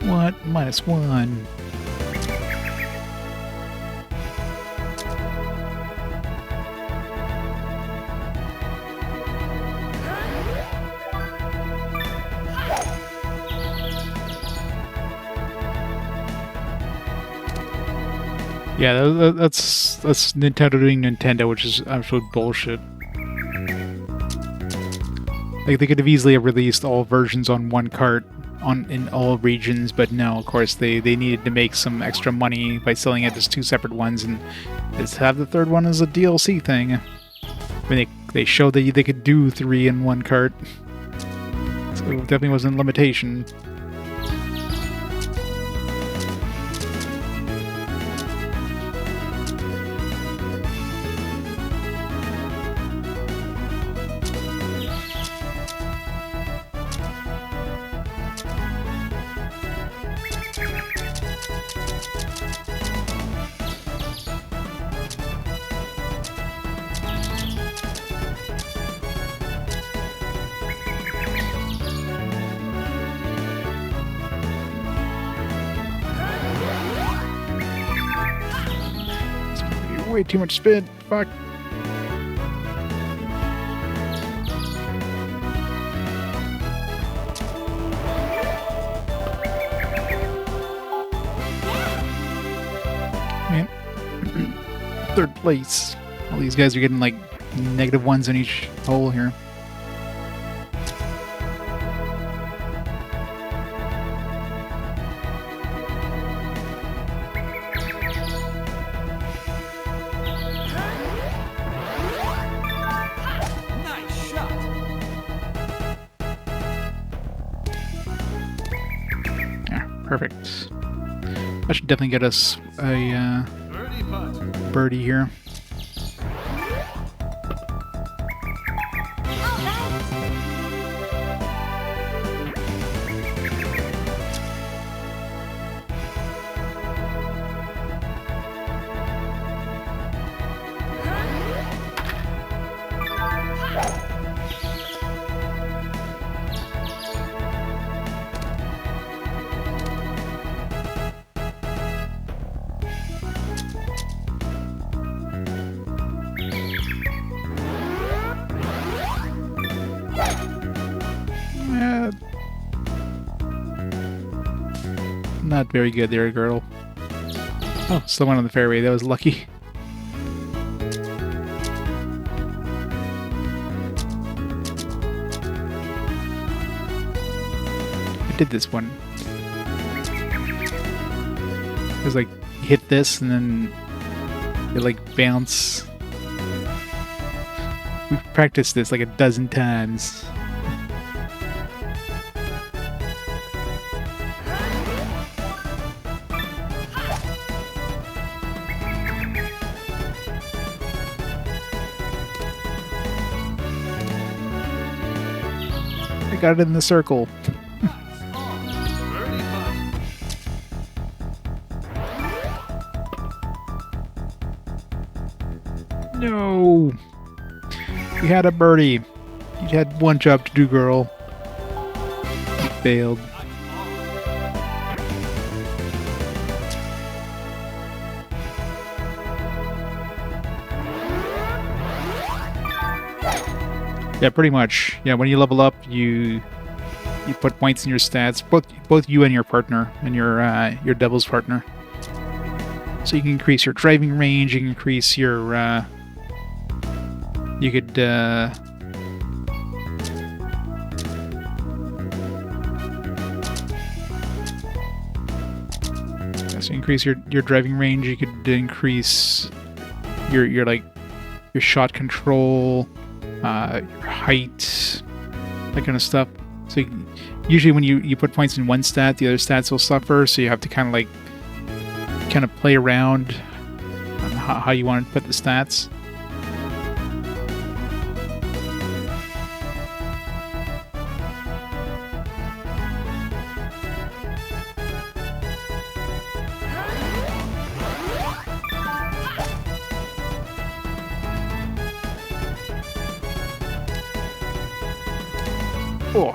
What? -1. Yeah, that's Nintendo doing Nintendo, which is absolute bullshit. Like, they could have easily released all versions on one cart in all regions, but no, of course they needed to make some extra money by selling it as 2 separate ones, and just have the third one as a DLC thing. I mean, they showed that they could do 3 in one cart, so it definitely wasn't a limitation. Way too much spin. Fuck. Man. Third place. All these guys are getting like -1s in each hole here. Perfect. That should definitely get us a birdie here. Not very good there, girl. Oh, someone on the fairway. That was lucky. I did this one. It was like, you hit this and then you like bounce. We've practiced this like a dozen times. I got it in the circle. No! You had a birdie. You had one job to do, girl. You failed. Yeah, pretty much. Yeah, when you level up, you put points in your stats, both you and your partner, and your doubles partner. So you can increase your driving range. You can increase your. You could. So increase your driving range. You could increase your like your shot control, your height, that kind of stuff. So usually when you put points in one stat, the other stats will suffer. So you have to kind of play around on how you want to put the stats. Oh.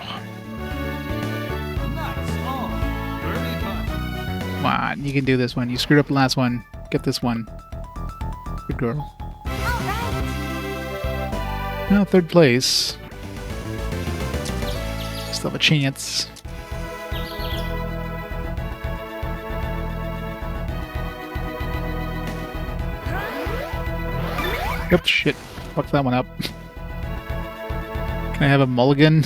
Come on, you can do this one. You screwed up the last one. Get this one. Good girl. Well, third place. Still have a chance. Yep, shit. Fuck that one up. Can I have a mulligan?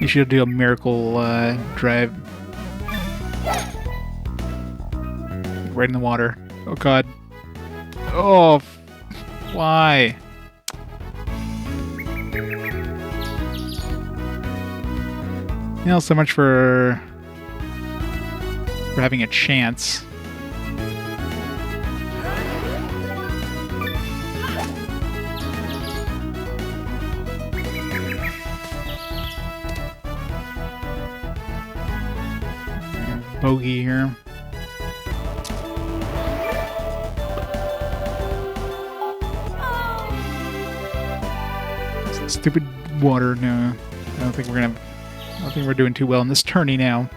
You should do a miracle drive. Right in the water. Oh god. Oh, why? You know, so much for having a chance. Bogey here. Stupid water. No, I don't think we're doing too well in this tourney now.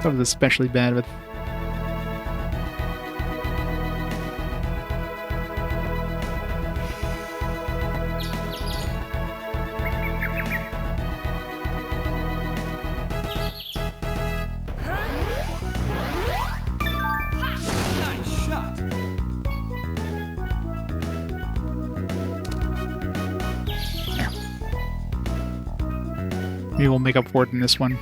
That was especially bad with. Maybe we'll make up for it in this one.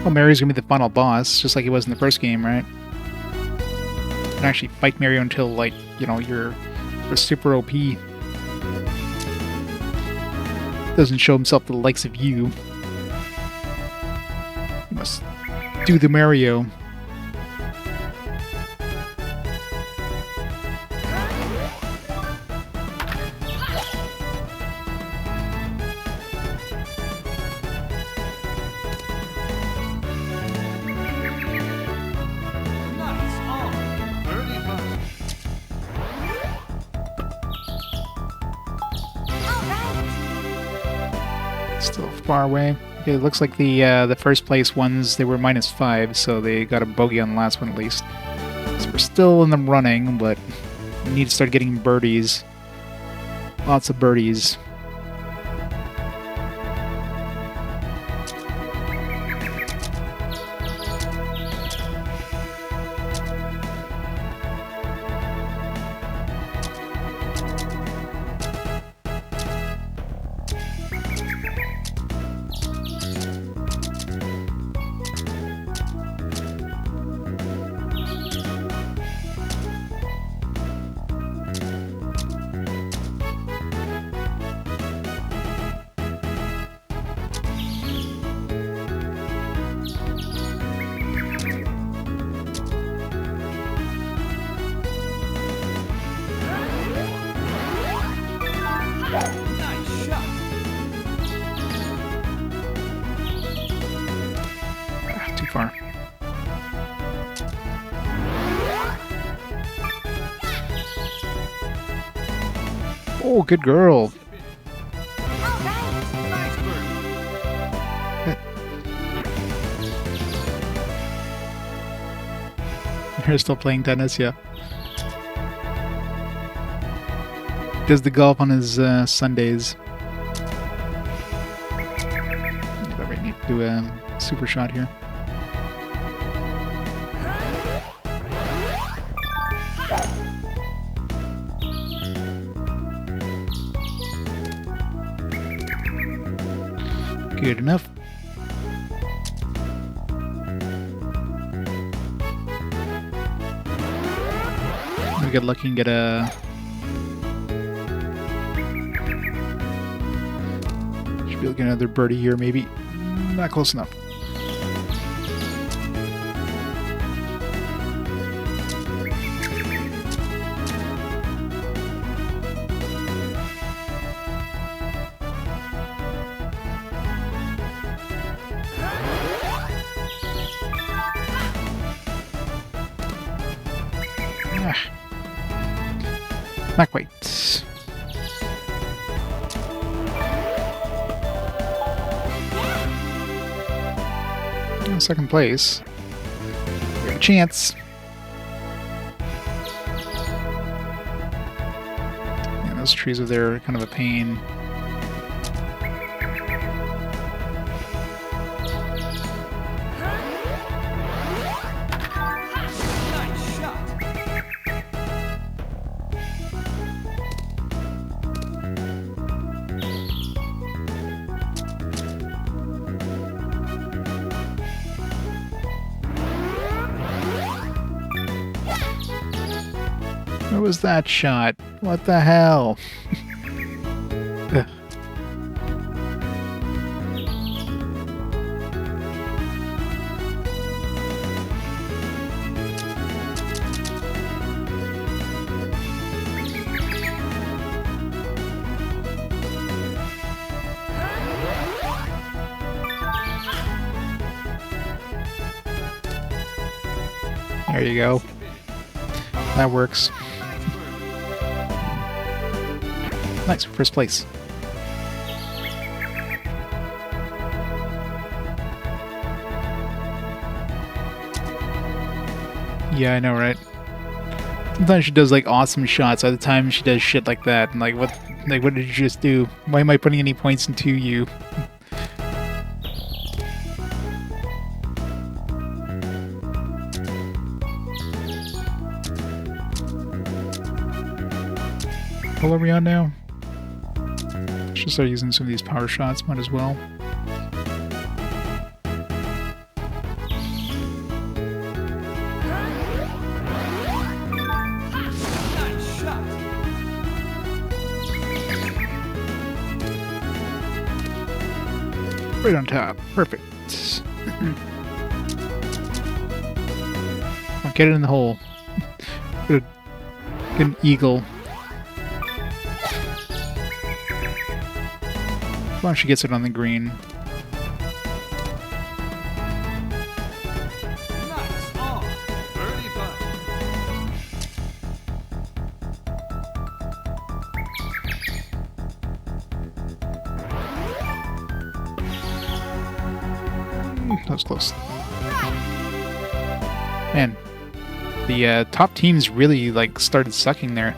Well, Mario's gonna be the final boss, just like he was in the first game, right? You can actually fight Mario until, like, you know, you're super OP. Doesn't show himself to the likes of you. You must do the Mario. Still far away. It looks like the first place ones, they were -5, so they got a bogey on the last one at least. So we're still in the running, but we need to start getting birdies. Lots of birdies. Nice shot. Too far. Oh, good girl. Nice bird. You're still playing tennis, yeah. Does the golf on his Sundays. We need to do a super shot here. Good enough. We get lucky and get a... Should be able to get another birdie here, maybe. Not close enough. Not quite. Second place. We have a chance. Yeah, those trees over there are kind of a pain. Nice shot. What was that shot? What the hell? Ugh. There you go. That works. Nice, first place. Yeah, I know, right? Sometimes she does like awesome shots. Other times she does shit like that. And like, what did you just do? Why am I putting any points into you? What are we on now? Should start using some of these power shots. Might as well. Nice shot. Right on top. Perfect. I'll get it in the hole. Get an eagle. As long as she gets it on the green. Nice on. Birdie putt. That was close. Man, the top teams really like started sucking there.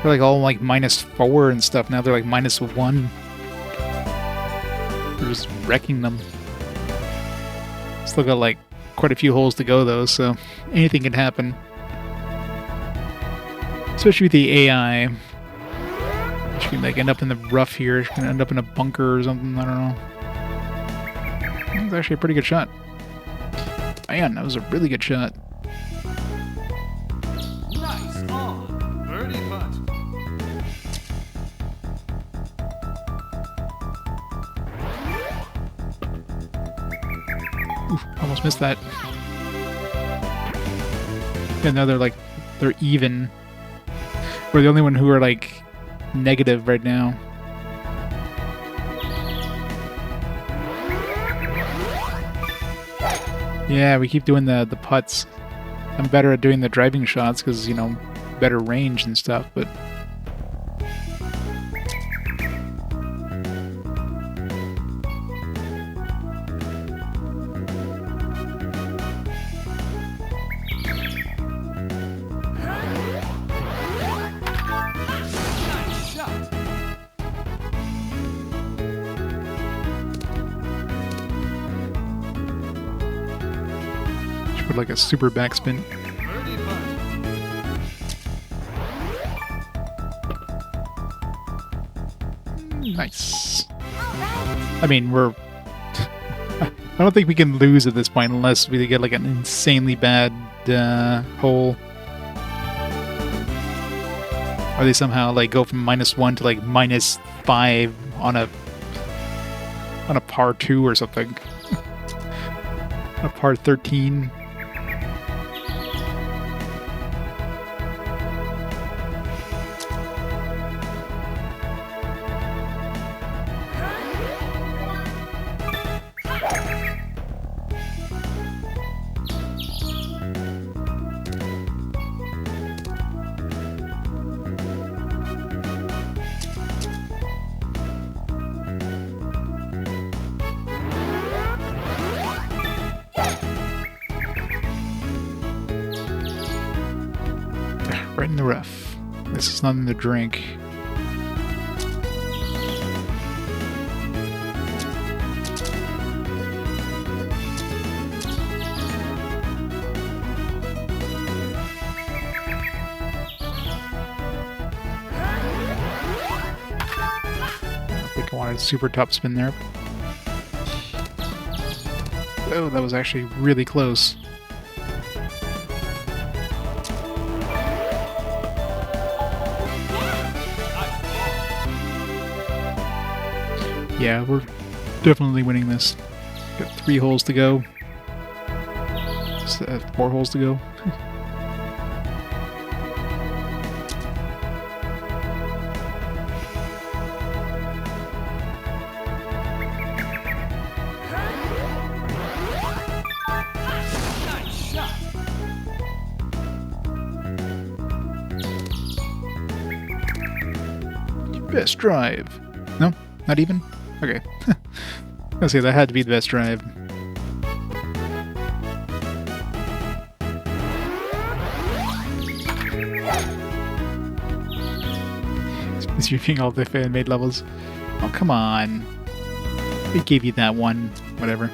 They're like all like -4 and stuff. Now they're like -1. They're just wrecking them. Still got like quite a few holes to go though, so anything can happen. Especially with the AI. She can like end up in the rough here. She can end up in a bunker or something. I don't know. That was actually a pretty good shot. Man, that was a really good shot. Nice on. Birdie putt. Oof, almost missed that. And now they're even. We're the only one who are like negative right now. Yeah, we keep doing the putts. I'm better at doing the driving shots because, you know, better range and stuff, but... Nice shot. Should put like a super backspin. Birdie putt. Nice. I mean, we're... I don't think we can lose at this point unless we get like an insanely bad hole. Or they somehow like go from -1 to like -5 on a par 2 or something. A par 13. Right in the rough. This is nothing to drink. I think I wanted a super top spin there. Oh, that was actually really close. Yeah, we're definitely winning this. Got 3 holes to go. 4 holes to go. Nice shot. Best drive. No, not even? Okay. I say that had to be the best drive. Is reviewing all the fan-made levels. Oh, come on. We gave you that one. Whatever.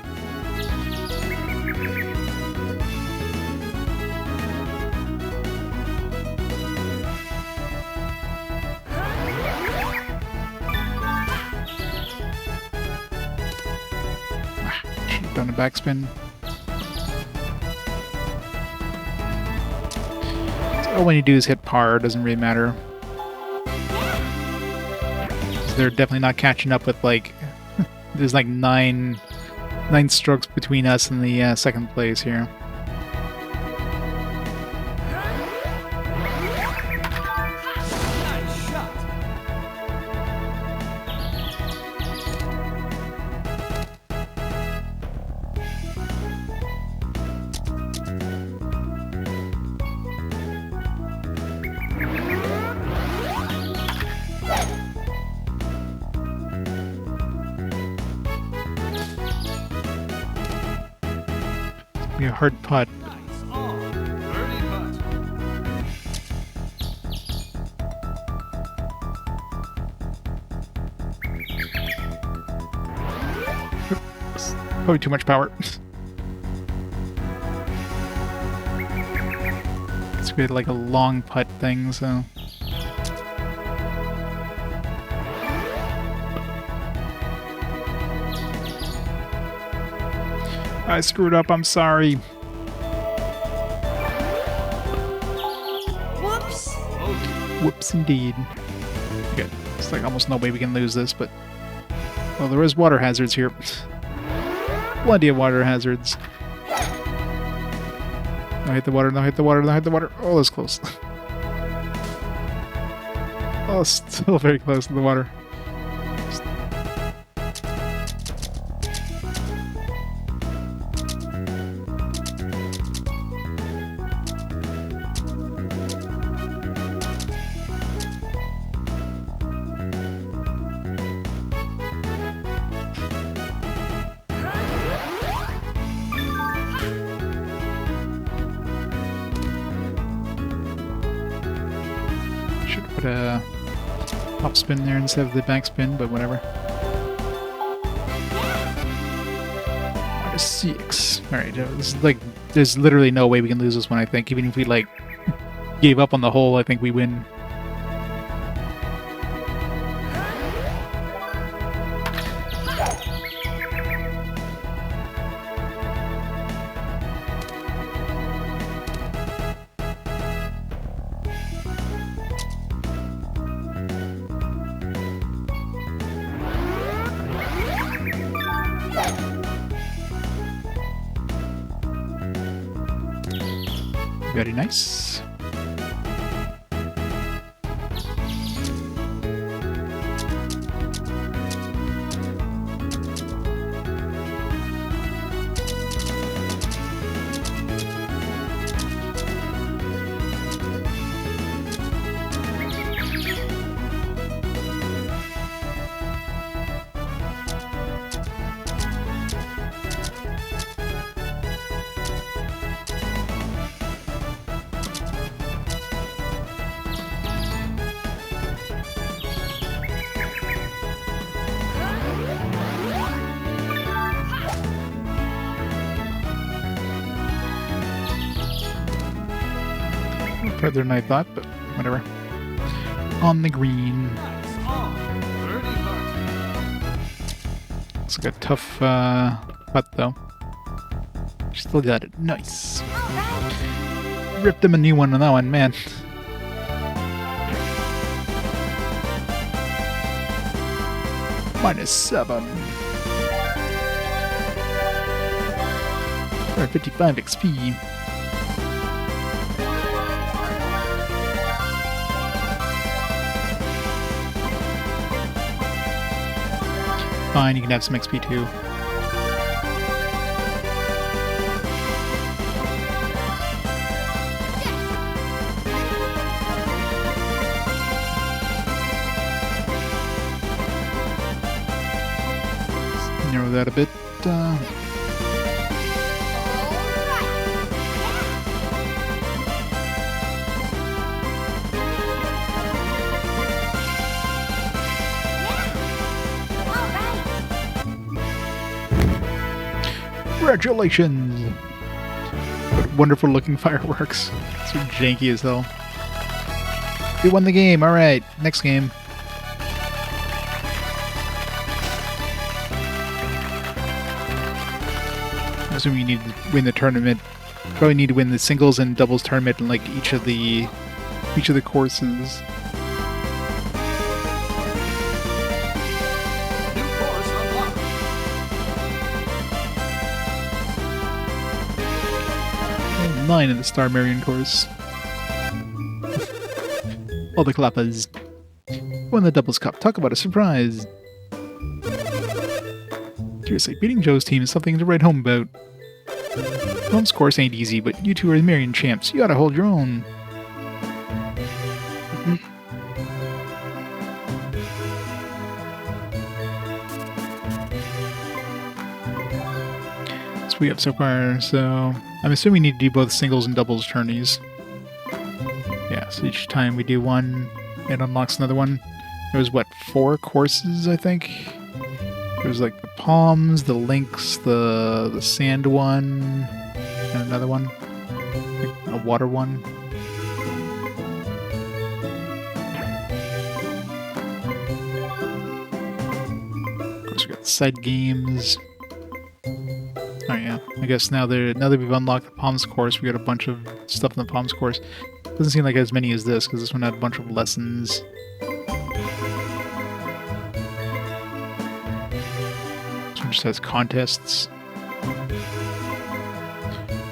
Done a backspin. So all we need to do is hit par. It doesn't really matter. They're definitely not catching up with like. There's like nine strokes between us and the second place here. Nice shot. be a hard putt. Nice on. Birdie putt. Probably too much power. It's good, like a long putt thing, so. I screwed up, I'm sorry. Whoops. Whoops, indeed. Okay, it's like almost no way we can lose this, but... Well, there is water hazards here. Plenty of water hazards. No, hit the water, no, hit the water, no, hit the water. Oh, that's close. Oh, still very close to the water. Should put a top spin there instead of the back spin, but whatever. -6. Alright, this is like, there's literally no way we can lose this one, I think. Even if we, like, gave up on the hole, I think we win. Very nice. Further than I thought, but whatever. On the green. Nice on. Birdie putt. It's like a tough putt, though. Still got it. Nice. Ripped him a new one on that one, man. -7. Or 55 XP. Fine, you can have some XP too. Narrow that a bit. Congratulations! What wonderful looking fireworks. So janky as hell. We won the game, alright. Next game. I'm assuming you need to win the tournament. Probably need to win the singles and doubles tournament in like each of the courses. New course unlocked. 9 in the Star Marion course. All the clappers. Won the doubles cup. Talk about a surprise. Seriously, beating Joe's team is something to write home about. Home's course ain't easy, but you two are the Marion champs. You gotta hold your own. So we have so far, so I'm assuming we need to do both singles and doubles tourneys. Yeah, so each time we do one, it unlocks another one. There was, what, 4 courses, I think? There was, like, the palms, the links, the sand one, and another one. Like a water one. Of course, we got the side games. Oh yeah, I guess now that we've unlocked the Palms course, we got a bunch of stuff in the Palms course. Doesn't seem like as many as this, because this one had a bunch of lessons. This one just has contests.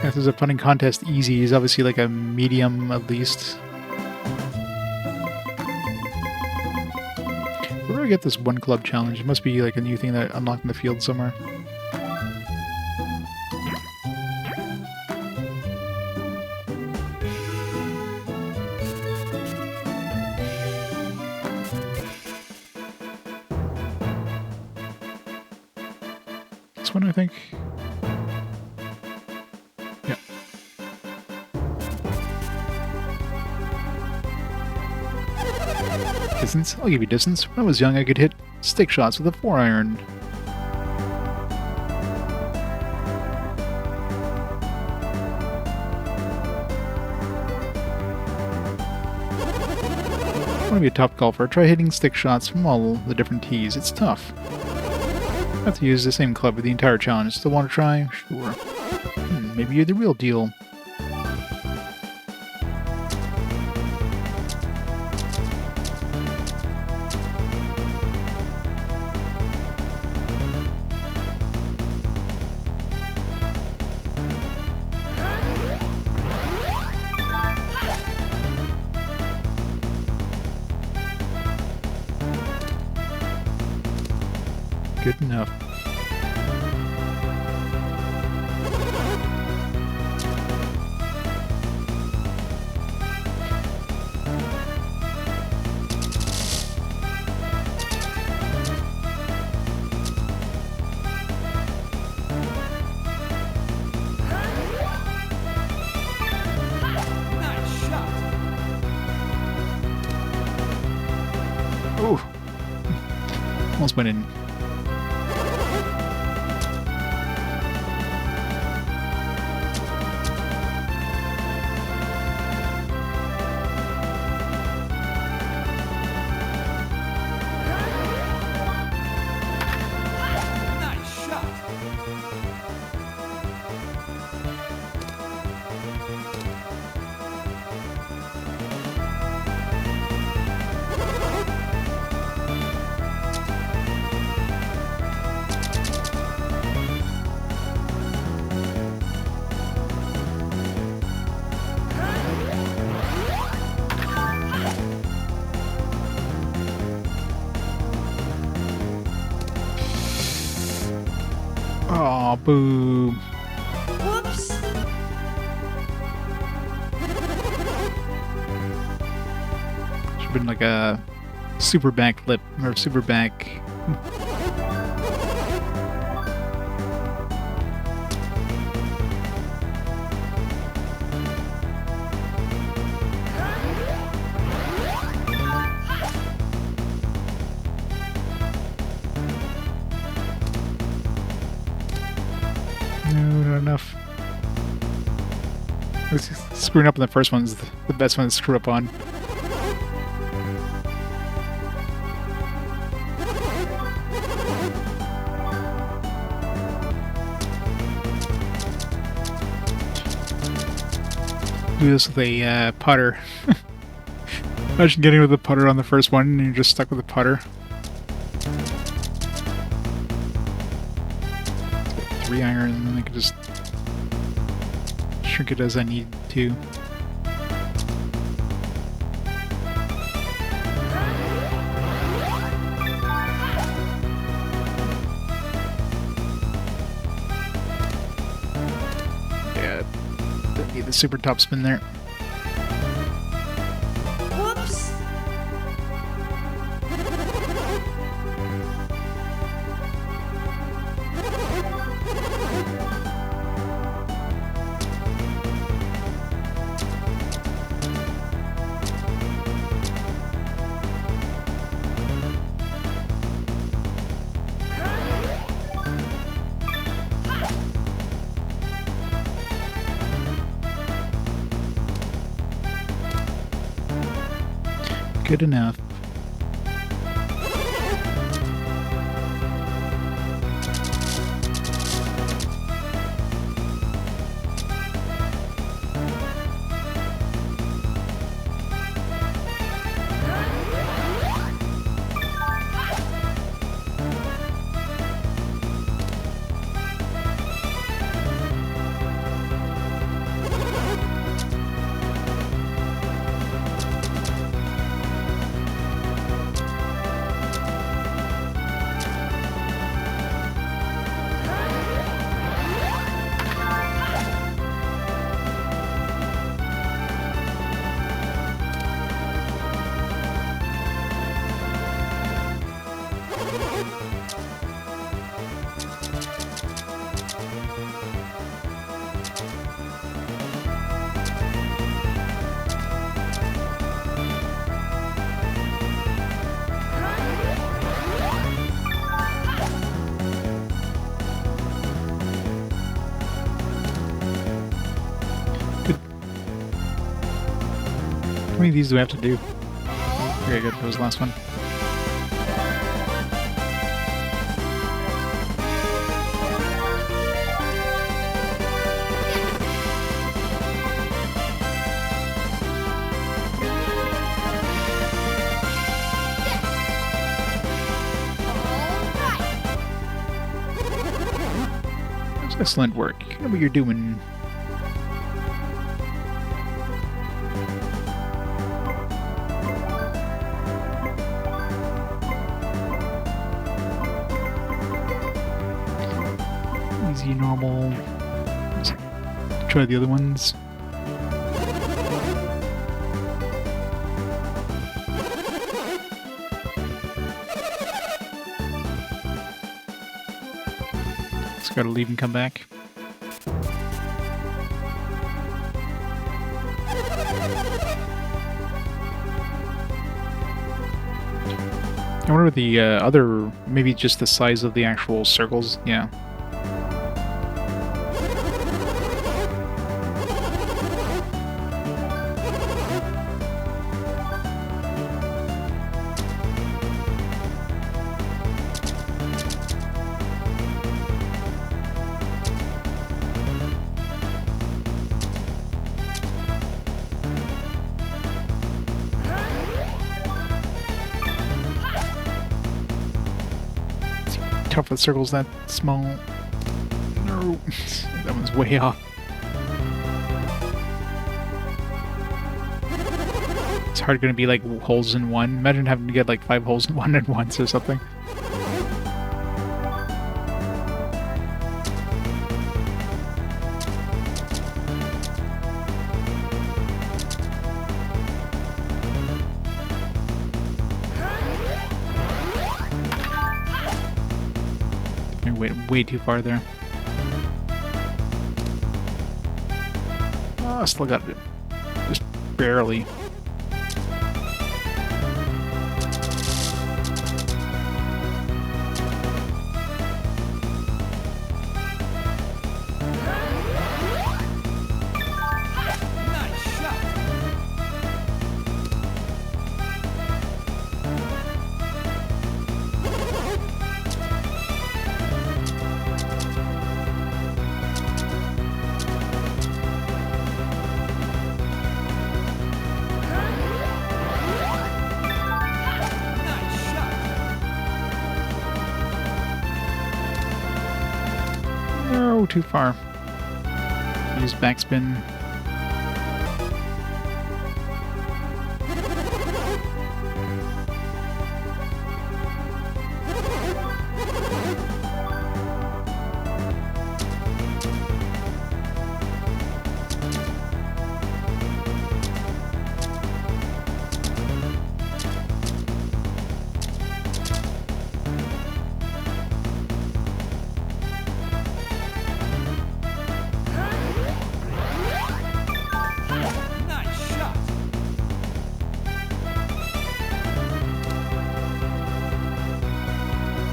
If there's a punning contest easy, is obviously like a medium at least. Where do I get this one club challenge? It must be like a new thing that unlocked in the field somewhere. This one, I think. Yeah. Distance? I'll give you distance. When I was young, I could hit stick shots with a 4-iron. I want to be a top golfer. Try hitting stick shots from all the different tees. It's tough. I have to use the same club for the entire challenge. Still want to try? Sure. Maybe you're the real deal. Good enough. Nice shot. Ooh. Almost went in. Nice shot. Aw, boo. Whoops. Should've been like a super back lip, or super back. No, not enough. Screwing up on the first one's the best one to screw up on. Do this with a putter. Imagine getting with a putter on the first one and you're just stuck with a putter. 3-iron, and then I can just shrink it as I need to. Yeah, don't need the super top spin there. Whoops. Good enough. How many of these do we have to do? Okay, good. That was the last one. That's excellent work. You know what you're doing. Easy, normal. Let's try the other ones. Just gotta leave and come back. I wonder the other, maybe just the size of the actual circles. Yeah. Tough with circles that small. No, that one's way off. It's hard gonna be like holes in one. Imagine having to get like 5 holes in one at once or something. I went way too far there. Oh, I still got it. Just barely. Nice shot. Nice shot. No, too far. Use backspin. Nice shot.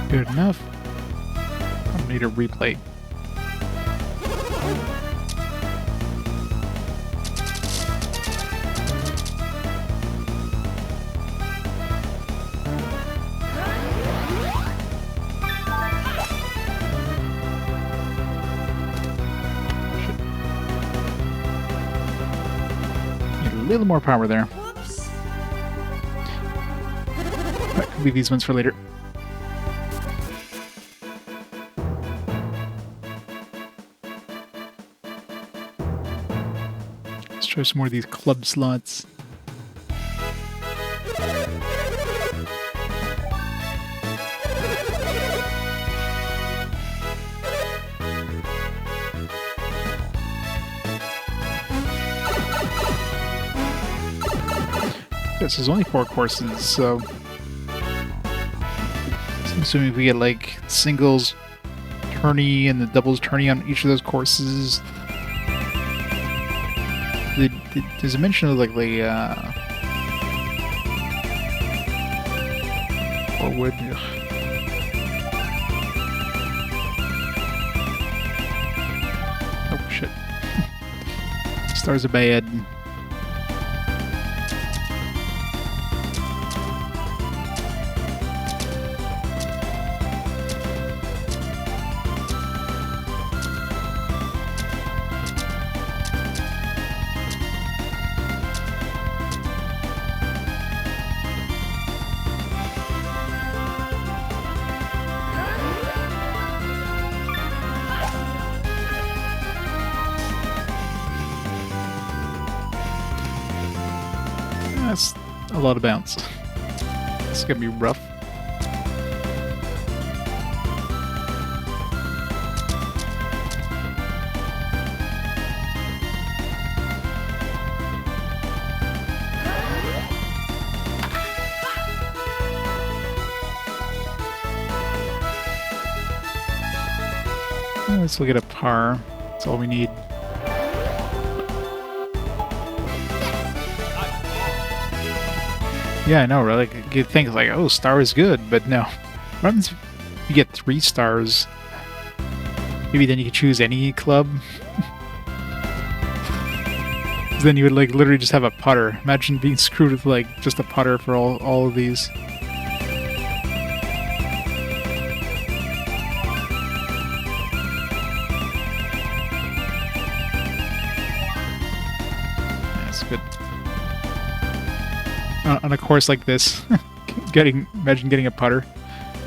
Good enough. I don't need a replay. little more power there. Whoops. I can leave these ones for later. Let's try some more of these club slots. This is only 4 courses, so I'm assuming if we get like singles tourney and the doubles tourney on each of those courses. There's a mention of like the forward. Oh shit! Stars are bad. That's a lot of bounce. It's gonna be rough. Let's look at a par. That's all we need. Yeah, I know, right? Like, you'd think, like, oh, star is good, but no. What happens if you get 3 stars? Maybe then you could choose any club? Then you would, like, literally just have a putter. Imagine being screwed with, like, just a putter for all of these. That's good. On a course like this, imagine getting a putter.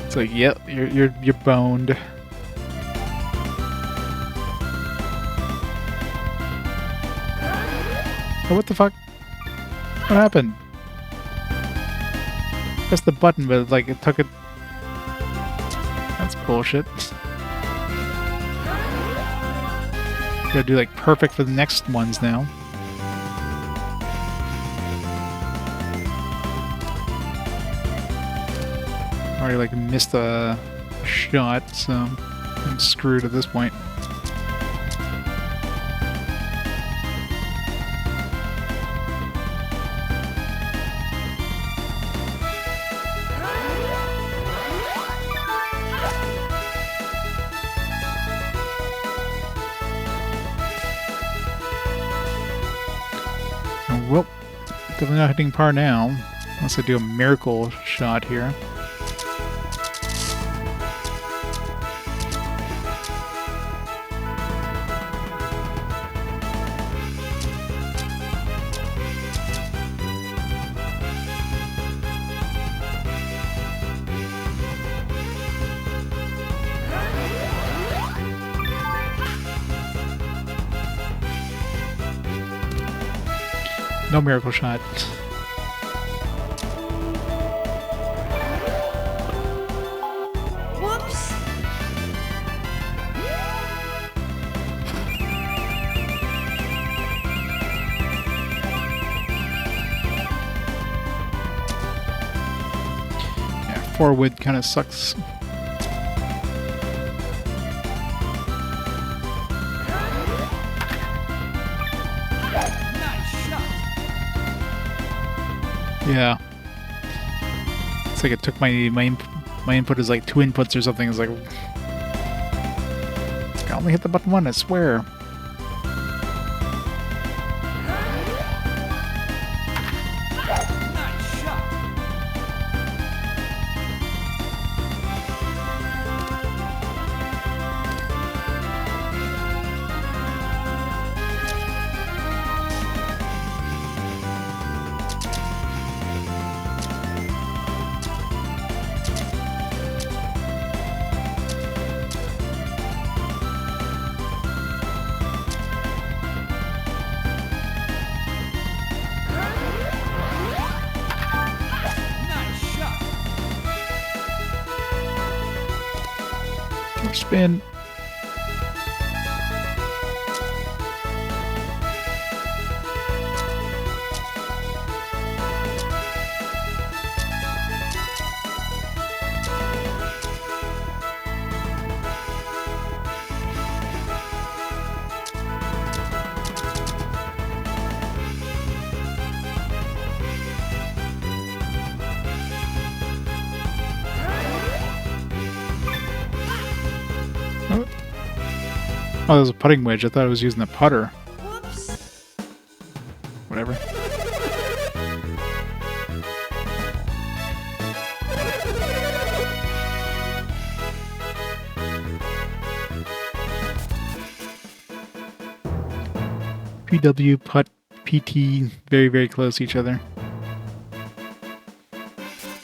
It's like, yep, you're boned. Oh, what the fuck? What happened? Pressed the button, but like it took it. That's bullshit. Gotta do like perfect for the next ones now. Already like missed a shot, so I'm screwed at this point. Well, definitely not hitting par now, unless I do a miracle shot here. No miracle shot. Whoops. Yeah, 4 wood kind of sucks. Yeah. It's like it took my input is like 2 inputs or something. It's like I only hit the button 1, I swear. more spin. Oh, that was a putting wedge. I thought I was using the putter. Whoops. Whatever. PW, putt, PT, very, very close to each other.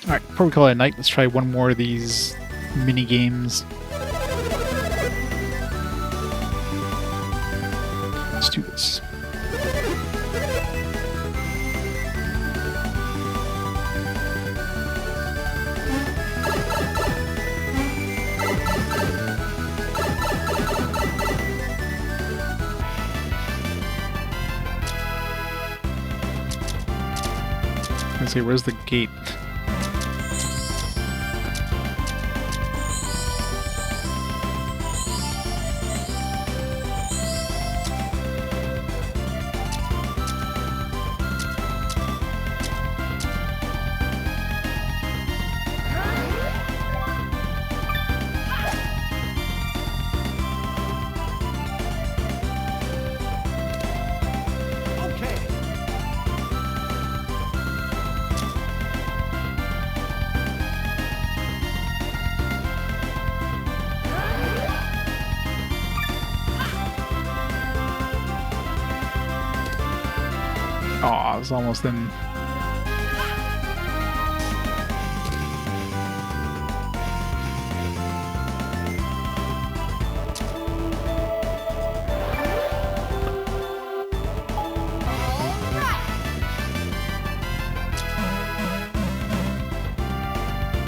Alright, before we call it a night, let's try one more of these mini games. Let's do this. Let's see, where's the gate? Okay. Aw, it's almost in.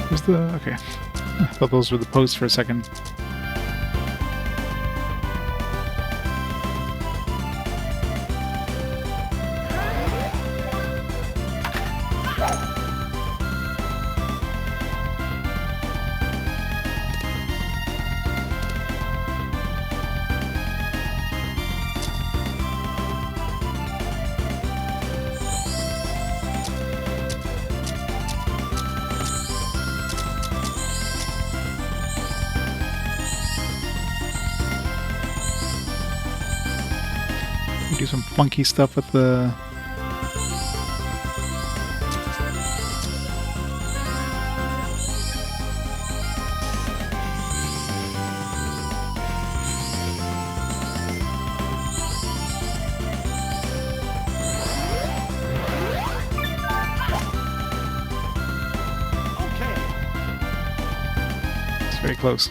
Where's the... okay. I thought those were the posts for a second. Do some funky stuff with the... Okay. It's very close.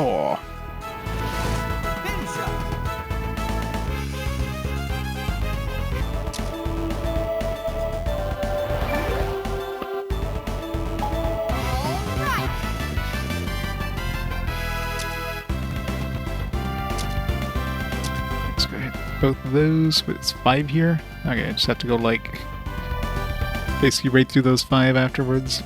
Oh, Pin shot. let's go ahead. Both of those. Wait, it's 5 here? Okay, I just have to go like... basically right through those 5 afterwards.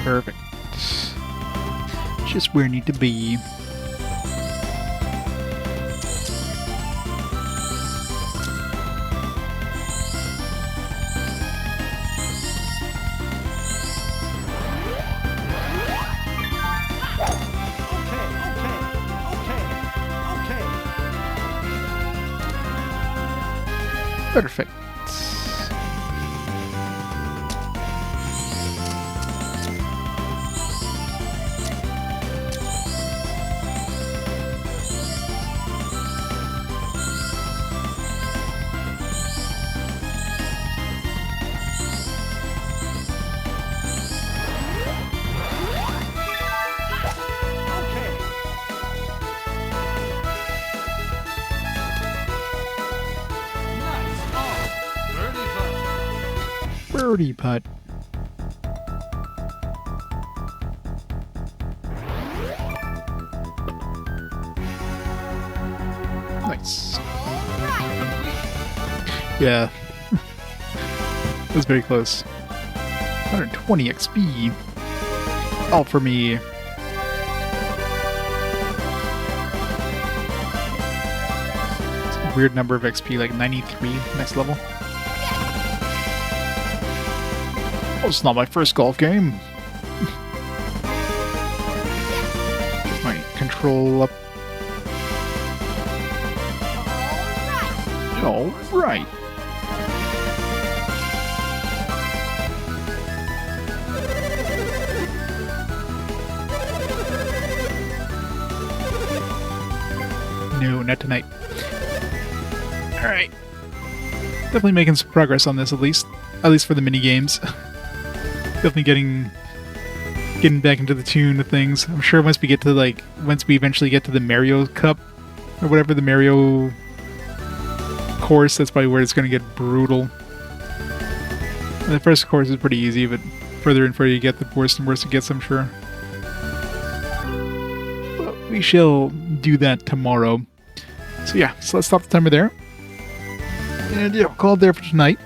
Perfect. Just where I need to be. Okay. Perfect. Birdie putt. Nice. Yeah. That was very close. 120 XP. All for me. It's a weird number of XP, like 93 next level. Oh, it's not my first golf game. Get my control up. All right. No, not tonight. All right. Definitely making some progress on this, at least for the mini games. Definitely getting back into the tune of things. I'm sure once we eventually get to the Mario Cup or whatever, the Mario course, that's probably where it's going to get brutal. The first course is pretty easy, but further and further you get, the worse and worse it gets, I'm sure. But we shall do that tomorrow. So yeah, so let's stop the timer there. And yeah, we'll call it there for tonight.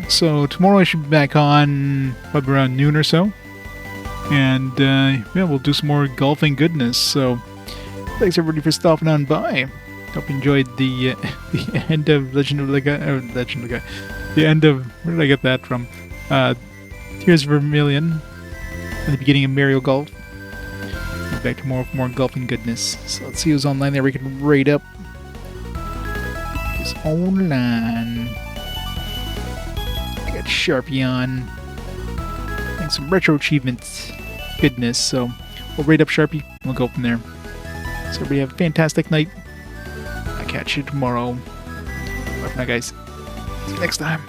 So tomorrow I should be back on probably around noon or so. And yeah, we'll do some more golfing goodness. So thanks everybody for stopping on by. Hope you enjoyed the end of Legend of the Guy. The end of, where did I get that from? Tears of Vermilion. And the beginning of Mario Golf. Back to more golfing goodness. So let's see who's online there. We can rate up. It's online. Got Sharpie on. And some retro achievements goodness. So we'll rate up Sharpie. We'll go from there. So everybody have a fantastic night. I'll catch you tomorrow. Bye for now, guys. See you next time.